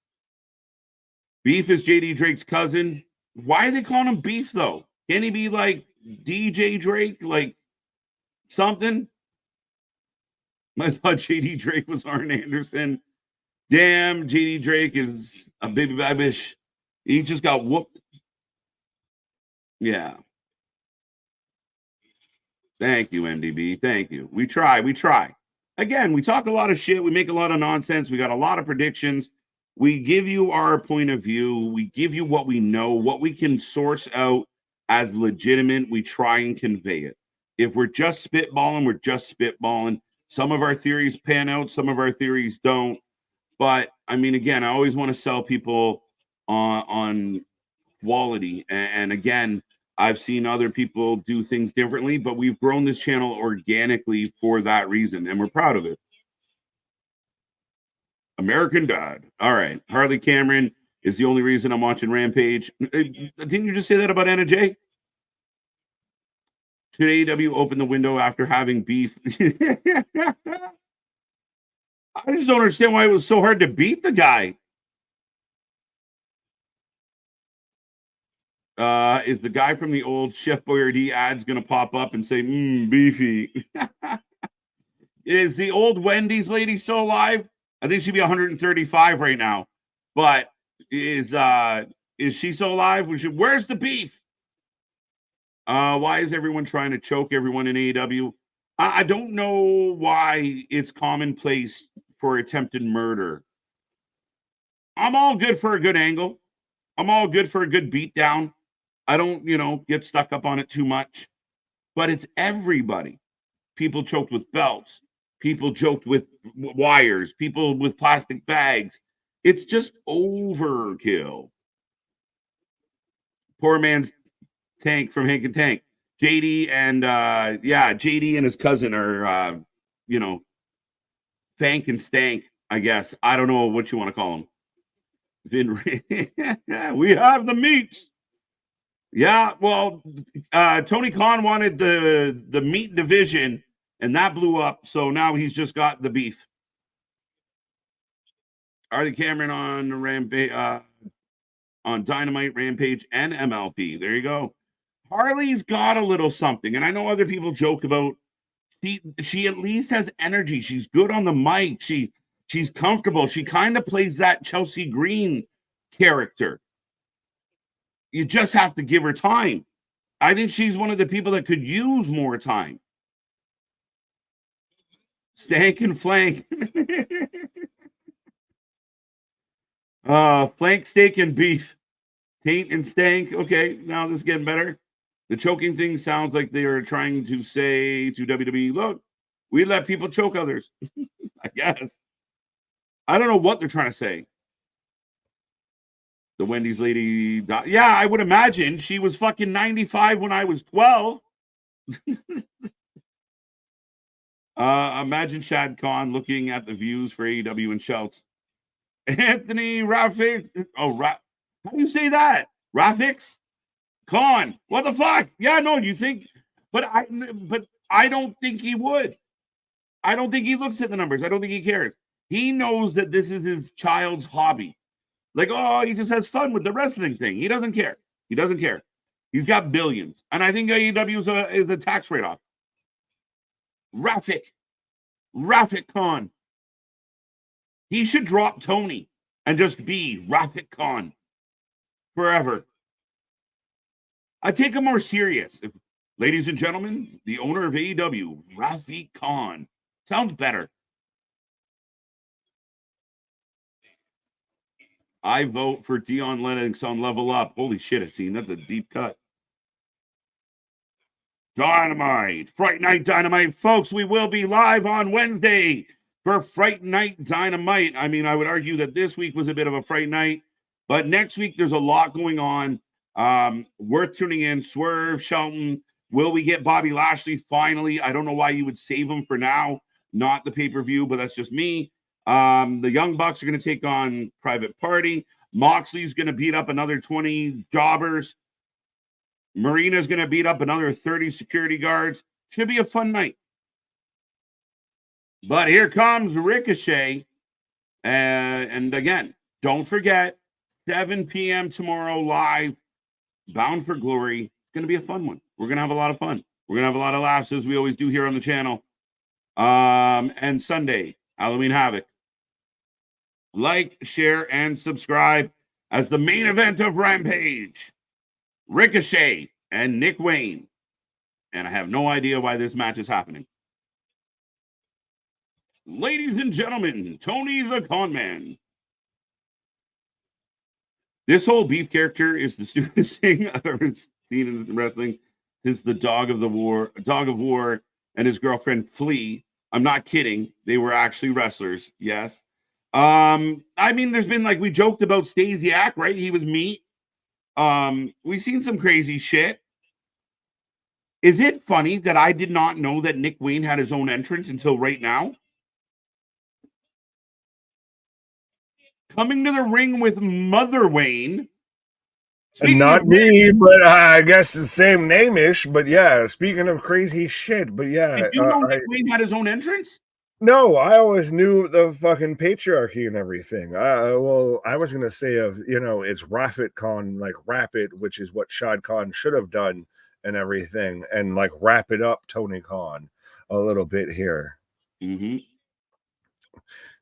Beef is JD Drake's cousin. Why are they calling him Beef, though? Can he be like DJ Drake? Like something? I thought JD Drake was Arn Anderson. Damn, JD Drake is a baby babish. He just got whooped. Yeah. Thank you, MDB. Thank you. We try. Again, we talk a lot of shit. We make a lot of nonsense. We got a lot of predictions. We give you our point of view. We give you what we know, what we can source out as legitimate. We try and convey it. If we're just spitballing, we're just spitballing. Some of our theories pan out. Some of our theories don't. But, I mean, again, I always want to sell people on quality. And again, I've seen other people do things differently, but we've grown this channel organically for that reason, and we're proud of it. American Dad. All right. Harley Cameron is the only reason I'm watching Rampage. Didn't you just say that about Anna Jay? Should AEW open the window after having beef? I just don't understand why it was so hard to beat the guy. Is the guy from the old Chef Boyardee ads going to pop up and say, beefy? Is the old Wendy's lady still alive? I think she'd be 135 right now. But is she still alive? Where's the beef? Why is everyone trying to choke everyone in AEW? I don't know why it's commonplace for attempted murder. I'm all good for a good angle. I'm all good for a good beatdown. I don't, get stuck up on it too much. But it's everybody. People choked with belts. People choked with wires. People with plastic bags. It's just overkill. Poor man's Tank from Hank and Tank. JD and JD and his cousin are Fank and Stank, I guess. I don't know what you want to call them. We have the meats. Yeah, well, Tony Khan wanted the meat division, and that blew up. So now he's just got the beef. Artie Cameron on the Rampage, on Dynamite, Rampage, and MLP. There you go. Harley's got a little something, and I know other people joke about she at least has energy. She's good on the mic. She's comfortable. She kind of plays that Chelsea Green character. You just have to give her time. I think she's one of the people that could use more time. Stank and flank. Flank, steak, and beef. Taint and stank. Okay, now this is getting better. The choking thing sounds like they are trying to say to WWE, look, we let people choke others. I guess. I don't know what they're trying to say. The Wendy's lady. Yeah, I would imagine. She was fucking 95 when I was 12. Imagine Shad Khan looking at the views for AEW and shouts, Anthony Rafik. Oh, how do you say that? Rafix? Khan. What the fuck? Yeah, no, you think, but I don't think he would. I don't think he looks at the numbers. I don't think he cares. He knows that this is his child's hobby. Like, oh, he just has fun with the wrestling thing. He doesn't care. He doesn't care. He's got billions. And I think AEW is a tax write-off. Rafik Khan. He should drop Tony and just be Rafik Khan forever. I take him more serious. Ladies and gentlemen, the owner of AEW, Rafik Khan. Sounds better. I vote for Dion Lennox on Level Up. Holy shit, I've seen that's a deep cut. Dynamite. Fright Night Dynamite. Folks, we will be live on Wednesday for Fright Night Dynamite. I mean, I would argue that this week was a bit of a Fright Night, but next week there's a lot going on. Worth tuning in. Swerve, Shelton. Will we get Bobby Lashley finally? I don't know why you would save him for now, not the pay-per-view, but that's just me. The Young Bucks are going to take on Private Party. Moxley's going to beat up another 20 jobbers. Marina's going to beat up another 30 security guards. Should be a fun night. But here comes Ricochet. And again, don't forget, 7 p.m. tomorrow live, Bound for Glory. It's going to be a fun one. We're going to have a lot of fun. We're going to have a lot of laughs, as we always do here on the channel. And Sunday, Halloween Havoc. Like, share, and subscribe as the main event of Rampage. Ricochet and Nick Wayne. And I have no idea why this match is happening. Ladies and gentlemen, Tony the Con Man. This whole beef character is the stupidest thing I've ever seen in wrestling since the Dog of War and his girlfriend Flea. I'm not kidding. They were actually wrestlers. Yes. I mean, there's been, like, we joked about Stasiak, right? He was meat. We've seen some crazy shit. Is it funny that I did not know that Nick Wayne had his own entrance until right now? Coming to the ring with Mother Wayne. Not me, but I guess the same name-ish. But yeah, speaking of crazy shit, but yeah. Did you know Nick Wayne had his own entrance? No, I always knew the fucking patriarchy and everything. Well, I was going to say it's Rafik Khan, like Rapid, which is what Shad Khan should have done and everything, and like wrap it up Tony Khan a little bit here. Mm-hmm.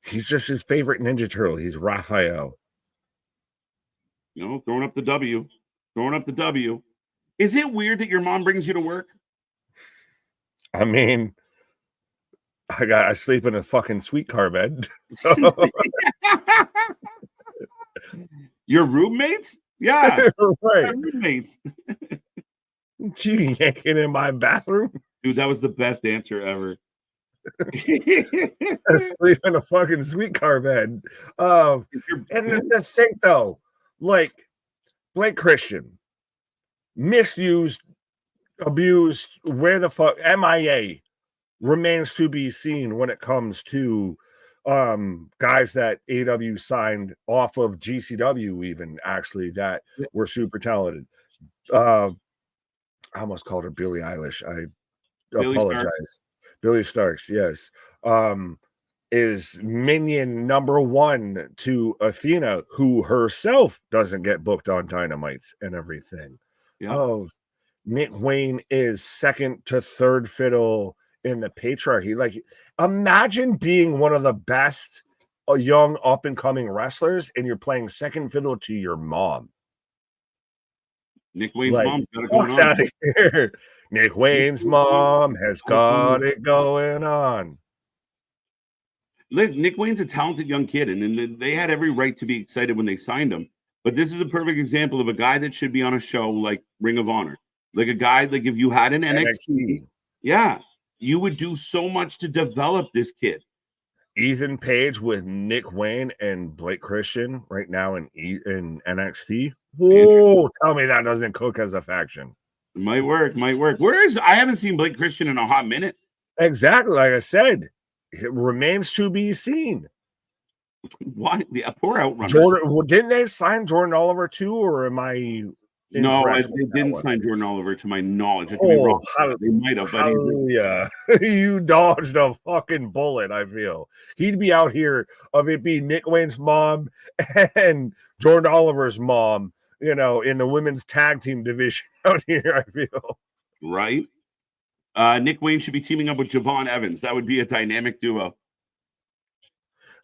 He's just his favorite Ninja Turtle. He's Raphael. You know, throwing up the W. Throwing up the W. Is it weird that your mom brings you to work? I mean, I sleep in a fucking sweet car bed. So. Your roommates? Yeah. Right. Roommates. She yanking in my bathroom? Dude, that was the best answer ever. I sleep in a fucking sweet car bed. And the thing, though, like Blake Christian, misused, abused, where the fuck, MIA remains to be seen when it comes to guys that AW signed off of GCW, even actually, that were super talented. I almost called her Billie Eilish. I apologize. Billy Starks, yes. Is minion number one to Athena, who herself doesn't get booked on Dynamites and everything. Yeah. Oh, Nick Wayne is second to third fiddle in the patriarchy. Like, imagine being one of the best young up and coming wrestlers, and you're playing second fiddle to your mom. Nick Wayne's mom's got it going on. Out of here. Nick Wayne's mom has got it going on. Nick Wayne's a talented young kid, and they had every right to be excited when they signed him. But this is a perfect example of a guy that should be on a show like Ring of Honor. Like a guy, like if you had an NXT, yeah, you would do so much to develop this kid. Ethan Page with Nick Wayne and Blake Christian right now in NXT. Whoa, tell me that doesn't cook as a faction. Might work. I haven't seen Blake Christian in a hot minute. Exactly, like I said, it remains to be seen. What? Yeah, poor outrunner. Jordan, well, didn't they sign Jordan Oliver too, or am I? No, they didn't sign Jordan Oliver, to my knowledge. They might have, but yeah, you dodged a fucking bullet. I feel he'd be out here of it being Nick Wayne's mom and Jordan Oliver's mom, you know, in the women's tag team division out here. I feel right. Nick Wayne should be teaming up with Javon Evans. That would be a dynamic duo.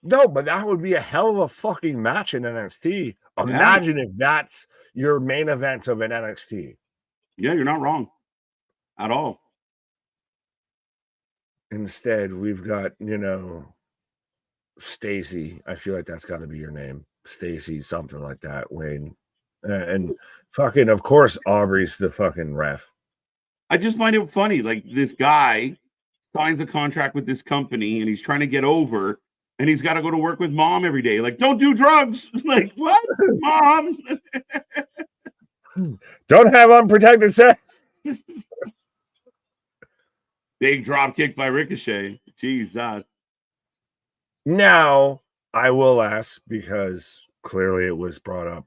No, but that would be a hell of a fucking match in NXT. Imagine if that's your main event of an NXT. Yeah, you're not wrong at all. Instead, we've got, you know, Stacy. I feel like that's got to be your name. Stacy, something like that, Wayne. And fucking, of course, Aubrey's the fucking ref. I just find it funny. Like, this guy signs a contract with this company and he's trying to get over, and he's got to go to work with mom every day. Like, don't do drugs. Like, what? Mom? Don't have unprotected sex. Big drop kick by Ricochet. Jesus. Now, I will ask, because clearly it was brought up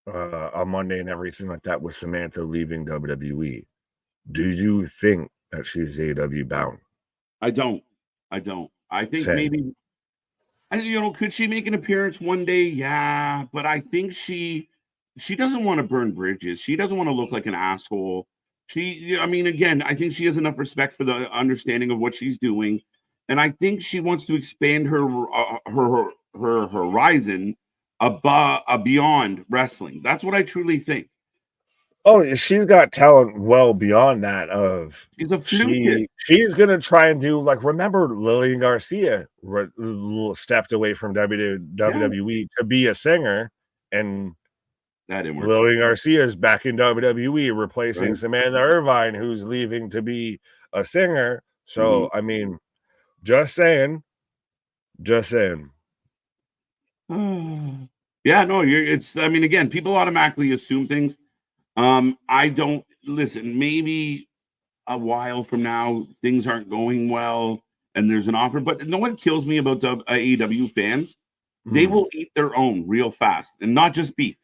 on Monday and everything like that with Samantha leaving WWE. Do you think that she's AEW bound? I don't. I think maybe, you know, could she make an appearance one day? Yeah, but I think she doesn't want to burn bridges. She doesn't want to look like an asshole. I mean, again, I think she has enough respect for the understanding of what she's doing, and I think she wants to expand her horizon beyond wrestling. That's what I truly think. Oh, she's got talent well beyond that. She's a fluke. She's gonna try and do, like, remember Lillian Garcia stepped away from WWE to be a singer, and that didn't work. Lillian Garcia is back in WWE, replacing Samantha Irvine, who's leaving to be a singer. So, I mean, just saying. Yeah, no, I mean, again, people automatically assume things. I don't listen. Maybe a while from now, things aren't going well, and there's an offer. But no one kills me about AEW fans. They will eat their own real fast, and not just beef.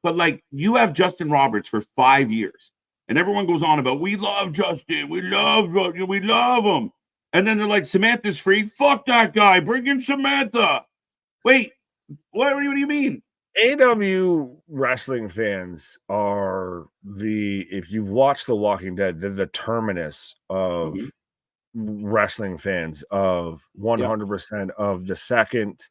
But like, you have Justin Roberts for 5 years, and everyone goes on about, we love Justin, we love him, and then they're like, Samantha's free. Fuck that guy. Bring in Samantha. Wait, what do you mean? AEW wrestling fans are if you've watched The Walking Dead, they're the terminus of wrestling fans of 100% of the second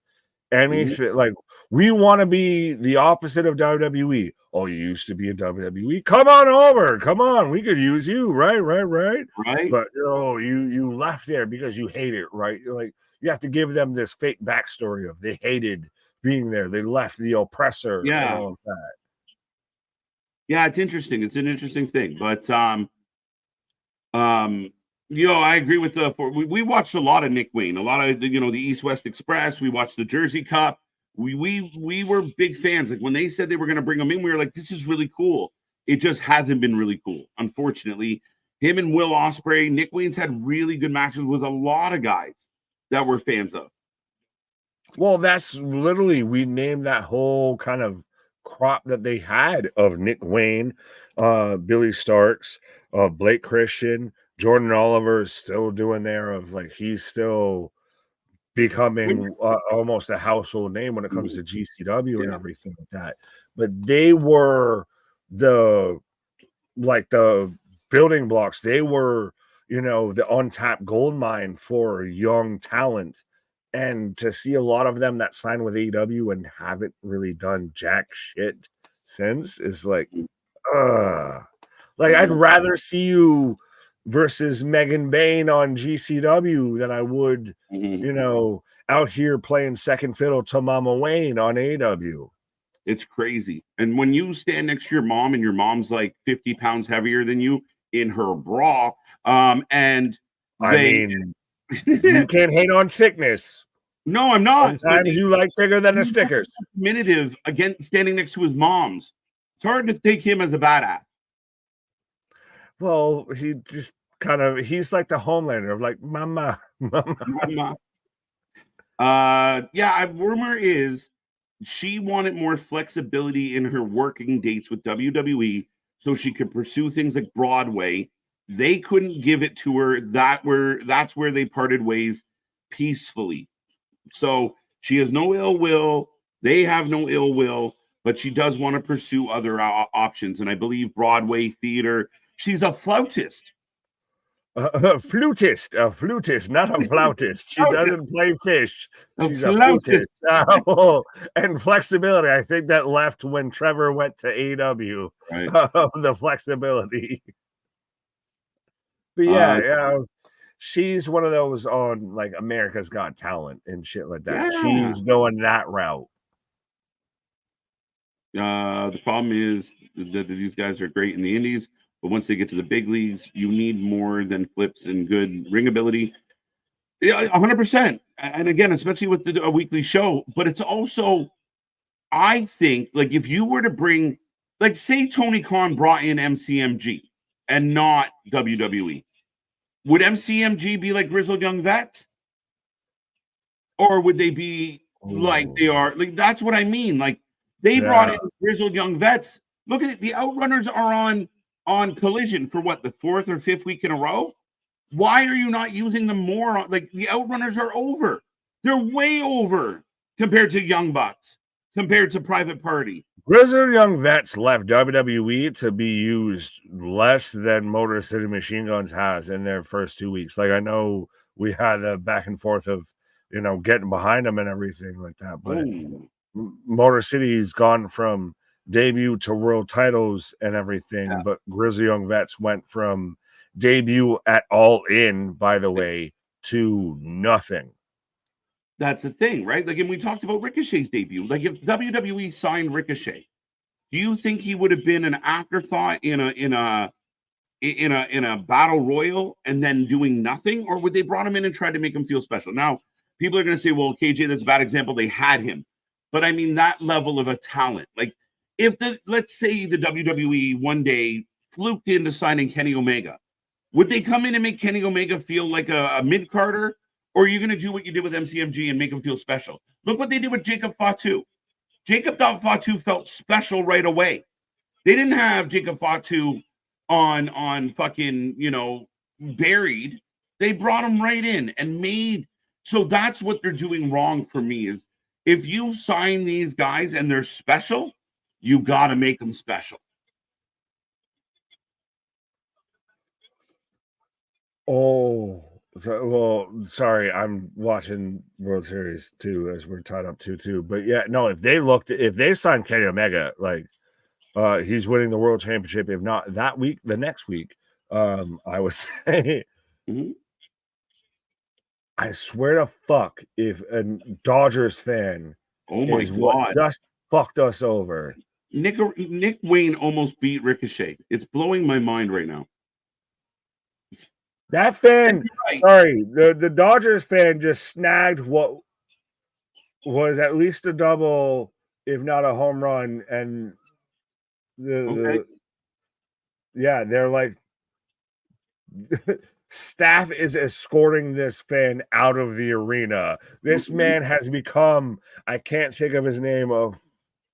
anything. Like, we want to be the opposite of WWE. Oh, you used to be a WWE. Come on over. Come on. We could use you. Right. Right. But you left there because you hate it, right? Like, you have to give them this fake backstory of they hated being there. They left the oppressor and all of that. Yeah, it's interesting. It's an interesting thing. But I agree with we watched a lot of Nick Wayne, a lot of the East West Express. We watched the Jersey Cup. We were big fans. Like when they said they were going to bring him in, we were like, this is really cool. It just hasn't been really cool, unfortunately. Him and Will Ospreay, Nick Wayne's had really good matches with a lot of guys that we're fans of. Well, that's literally, we named that whole kind of crop that they had of Nick Wayne, Billy Starks, Blake Christian, Jordan Oliver is still doing there. Of like, he's still becoming almost a household name when it comes to GCW and everything like that. But they were the building blocks. They were, the untapped gold mine for young talent. And to see a lot of them that signed with AEW and haven't really done jack shit since is like, I'd rather see you versus Megan Bain on GCW than I would, out here playing second fiddle to Mama Wayne on AEW. It's crazy. And when you stand next to your mom and your mom's like 50 pounds heavier than you in her bra, you can't hate on thickness. No, I'm not. Sometimes you like thicker than the Snickers. Diminutive against standing next to his mom's. It's hard to take him as a badass. Well, he just he's like the Homelander of like, mama. Rumor is she wanted more flexibility in her working dates with WWE so she could pursue things like Broadway. They couldn't give it to her. That's where they parted ways peacefully. So she has no ill will. They have no ill will, but she does want to pursue other options. And I believe Broadway theater. She's a flautist. A flutist, not a flautist. She doesn't play fish. She's a flutist. And flexibility. I think that left when Trevor went to AEW. Right. The flexibility. But she's one of those on like America's Got Talent and shit like that. She's going that route. The problem is that these guys are great in the indies, but once they get to the big leagues, you need more than flips and good ring ability. Yeah, 100%. And again, especially with a weekly show, but it's also, I think, like if you were to bring, like say Tony Khan brought in MCMG and not WWE, would MCMG be like grizzled young vets? Or would they be like they are? Like that's what I mean. Like they brought in grizzled young vets. Look at it. The Outrunners are on Collision for what, the 4th or 5th week in a row? Why are you not using them more? Like the Outrunners are over. They're way over compared to Young Bucks, compared to Private Party. Grizzled young vets left WWE to be used less than Motor City Machine Guns has in their first 2 weeks. Like I know we had a back and forth of, getting behind them and everything like that. But Motor City's gone from debut to world titles and everything. But Grizzled young vets went from debut at All In, by the way, to nothing. That's the thing, right? Like, and we talked about Ricochet's debut. Like, if WWE signed Ricochet, do you think he would have been an afterthought in a battle royal and then doing nothing, or would they brought him in and tried to make him feel special? Now, people are going to say, "Well, KJ, that's a bad example. They had him," but I mean that level of a talent. Like, if let's say the WWE one day fluked into signing Kenny Omega, would they come in and make Kenny Omega feel like a mid-carder? Or are you going to do what you did with MCMG and make him feel special? Look what they did with Jacob Fatu. Jacob Fatu felt special right away. They didn't have Jacob Fatu on fucking, buried. They brought him right in and made. So that's what they're doing wrong for me is if you sign these guys and they're special, you got to make them special. Oh, So, well, sorry, I'm watching World Series too, as we're tied up 2-2. But yeah, no, if they sign Kenny Omega, like he's winning the world championship, if not that week, the next week. I would say Mhm. I swear to fuck if a Dodgers fan Oh my is what God. just fucked us over. Nick Wayne almost beat Ricochet. It's blowing my mind right now. That fan, And you're right. sorry, the Dodgers fan just snagged what was at least a double, if not a home run, and Okay. yeah, they're like staff is escorting this fan out of the arena. This man has become, I can't think of his name, of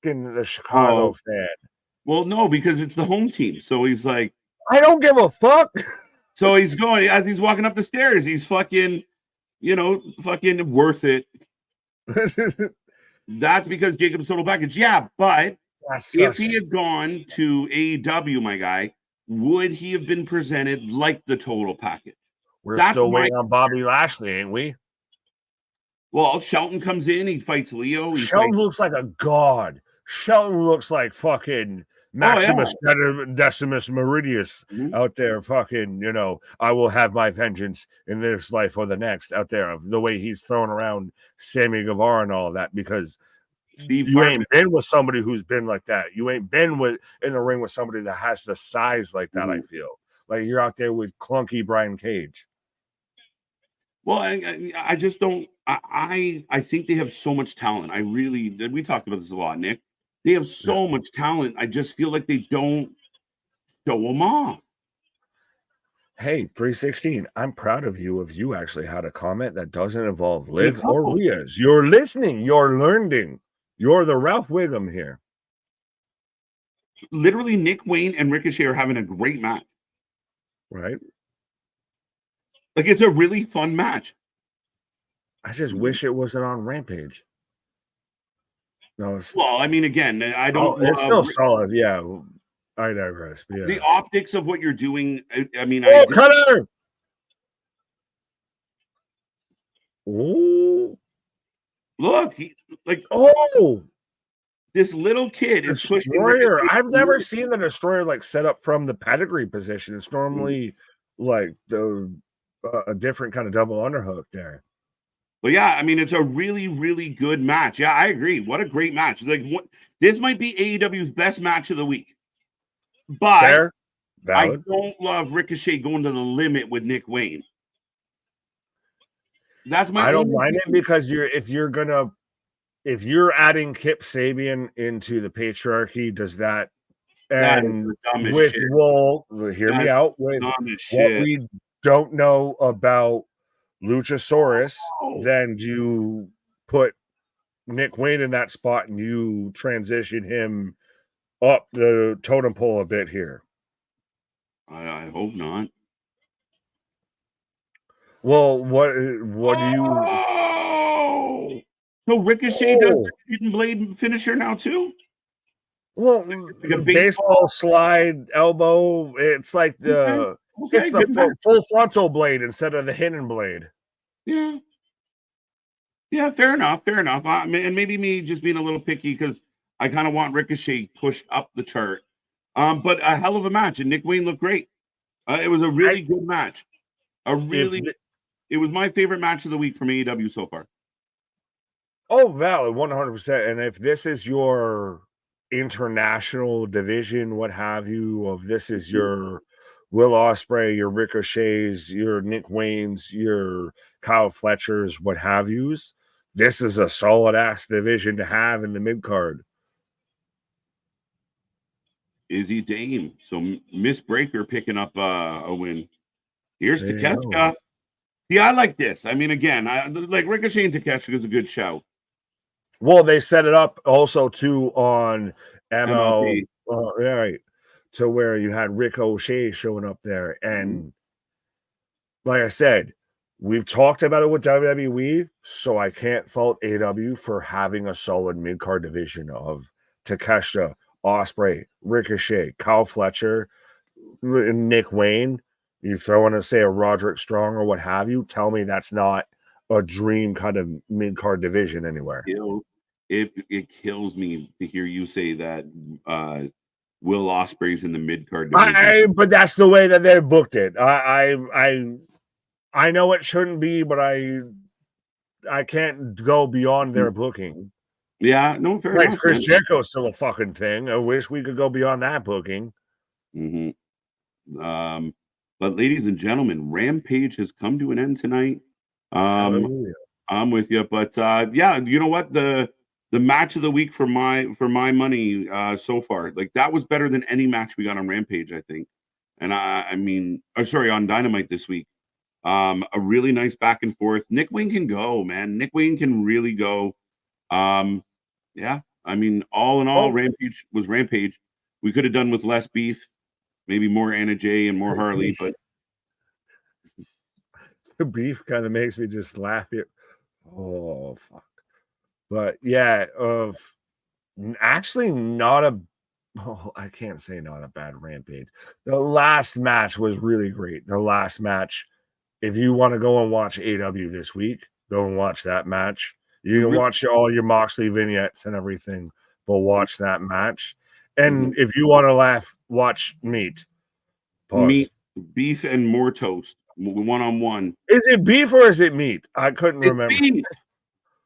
the Chicago fan. Well, no, because it's the home team. So he's like, I don't give a fuck. so he's going as he's walking up the stairs. He's fucking, fucking worth it. That's because Jacob's total package. Yeah, but if he had gone to AEW, my guy, would he have been presented like the total package? We're still waiting on Bobby Lashley, ain't we? Well, Shelton comes in, he fights Leo. Shelton looks like a god. Shelton looks like fucking Maximus Decimus Meridius out there, fucking, I will have my vengeance in this life or the next out there, of the way he's throwing around Sammy Guevara and all of that, because you ain't been with somebody who's been like that. You ain't been in the ring with somebody that has the size like that. I feel like you're out there with clunky Brian Cage. Well, I just don't. I think they have so much talent. We talked about this a lot, Nick. They have so much talent. I just feel like they don't show them off. Hey, 316, I'm proud of you if you actually had a comment that doesn't involve Liv or Riaz. You're listening. You're learning. You're the Ralph Wiggum here. Literally, Nick Wayne and Ricochet are having a great match. Right? Like, it's a really fun match. I just wish it wasn't on Rampage. No, well, I mean, again, I don't. It's still solid. Yeah, I digress. Yeah. The optics of what you're doing. I mean, Cutter! Ooh. Look, this little kid is pushing. Destroyer. I've never seen the Destroyer like set up from the pedigree position. It's normally like a different kind of double underhook there. But yeah, I mean, it's a really, really good match. Yeah, I agree. What a great match! This might be AEW's best match of the week. But I don't love Ricochet going to the limit with Nick Wayne. That's my. I don't mind it, because if you're adding Kip Sabian into the patriarchy, does that end with shit. Hear me out with what we don't know about Luchasaurus? Then you put Nick Wayne in that spot and you transition him up the totem pole a bit here. I hope not. Well, what do you? So Ricochet does the hidden blade finisher now too? Well, like a baseball slide elbow. It's like it's the full frontal blade instead of the hidden blade. Yeah. Yeah, fair enough. And maybe me just being a little picky because I kind of want Ricochet pushed up the chart. But a hell of a match, and Nick Wayne looked great. It was a really good match. It was my favorite match of the week from AEW so far. Oh, valid, 100%. And if this is your international division, what have you, this is your Will Ospreay, your Ricochets, your Nick Waynes, your Kyle Fletchers, what have yous, this is a solid ass division to have in the mid card. Izzy Dame. So Miss Breaker picking up a win. Here's Takeshita. Yeah, I like this. I mean, again, I like Ricochet and Takeshita is a good show. Well, they set it up also too on MLB. Right, to where you had Ricochet showing up there, and like I said, we've talked about it with WWE, so I can't fault AEW for having a solid mid card division of Takeshita, Ospreay, Ricochet, Kyle Fletcher, Nick Wayne. You throw in, say, a Roderick Strong or what have you, tell me that's not a dream kind of mid-card division anywhere. It kills me to hear you say that Will Ospreay's in the mid-card division. But that's the way that they booked it. I know it shouldn't be, but I can't go beyond their booking. Yeah, no, fair enough. Chris Jericho's still a fucking thing. I wish we could go beyond that booking. Mm-hmm. But ladies and gentlemen, Rampage has come to an end tonight. I'm with you, but yeah, you know what, the match of the week for my money so far, like that was better than any match we got on Rampage, I think. And I mean, sorry, on Dynamite this week. A really nice back and forth. Nick Wayne can go, man. Nick Wayne can really go. Yeah, I mean, all in all, Rampage was Rampage. We could have done with less beef, maybe more Anna Jay and more Harley, but the beef kind of makes me just laugh here. Oh fuck! But yeah, actually not a. Oh, I can't say not a bad Rampage. The last match was really great. The last match. If you want to go and watch AW this week, go and watch that match. You can watch all your Moxley vignettes and everything, but watch that match. And if you want to laugh, watch Meat. Pause. Meat, beef, and more toast. 1-on-1. Is it beef or is it meat? I couldn't remember.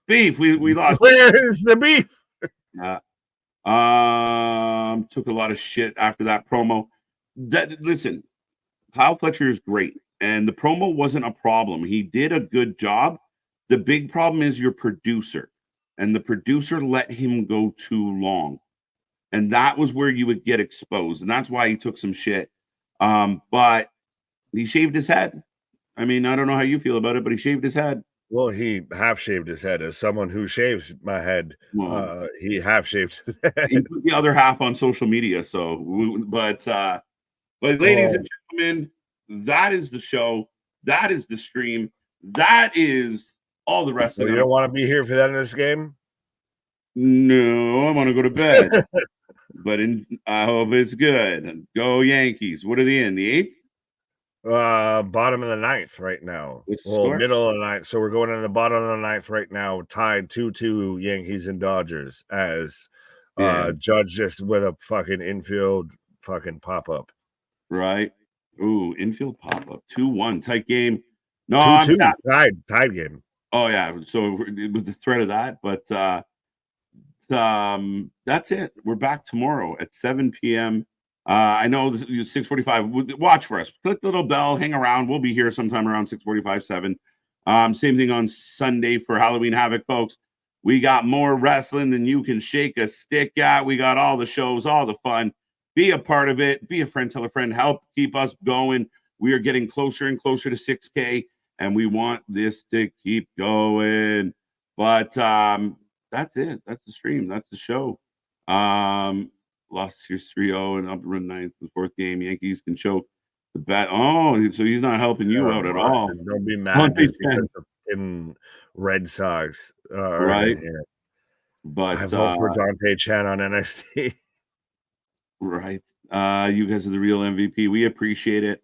Beef. We lost. Where is the beef? Took a lot of shit after that promo. Listen, Kyle Fletcher is great, and the promo wasn't a problem. He did a good job. The big problem is your producer, and the producer let him go too long, and that was where you would get exposed, and that's why he took some shit. But he shaved his head. I mean, I don't know how you feel about it, but he shaved his head. Well, he half shaved his head. As someone who shaves my head, he half shaved his head. He put the other half on social media. So, but ladies and gentlemen, that is the show. That is the stream. That is all the rest of it. You don't want to be here for that in this game? No, I want to go to bed. But I hope it's good. Go Yankees. What are they in? The 8th? Bottom of the 9th right now. Middle of the 9th. So we're going in the bottom of the 9th right now, tied 2-2 Yankees and Dodgers, as Judge just with a fucking infield fucking pop-up. Right. Ooh, infield pop-up. 2-1. Tight game. No, 2-2. Tied game. Oh, yeah. So it was the threat of that. But that's it. We're back tomorrow at 7 p.m. I know this is 6:45. Watch for us. Click the little bell. Hang around. We'll be here sometime around 6:45, 7. Same thing on Sunday for Halloween Havoc, folks. We got more wrestling than you can shake a stick at. We got all the shows, all the fun. Be a part of it. Be a friend. Tell a friend. Help keep us going. We are getting closer and closer to 6K, and we want this to keep going. But that's it. That's the stream. That's the show. Lost Series 3-0 and up run 9th in the 4th game. Yankees can choke the bat. Oh, so he's not helping you out at all. Don't be mad just because of Red Sox. Right. But I vote for Dante Chan on NXT. Right. You guys are the real MVP. We appreciate it.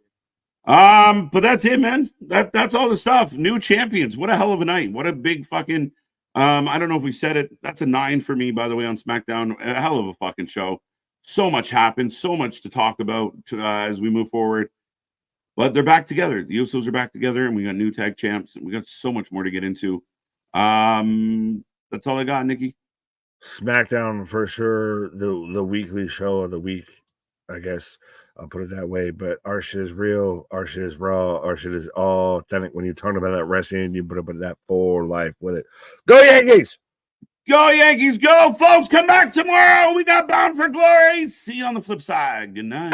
But that's it, man. That's all the stuff. New champions. What a hell of a night. What a big fucking I don't know if we said it. That's a 9 for me, by the way, on SmackDown. A hell of a fucking show. So much happened, so much to talk about as we move forward. But they're back together. The Usos are back together, and we got new tag champs, and we got so much more to get into. That's all I got, Nikki. SmackDown for sure. The weekly show of the week, I guess. I'll put it that way. But our shit is real. Our shit is raw. Our shit is all authentic. When you talk about that wrestling, you put up that for life with it. Go Yankees! Go Yankees, go, folks. Come back tomorrow. We got Bound for Glory. See you on the flip side. Good night.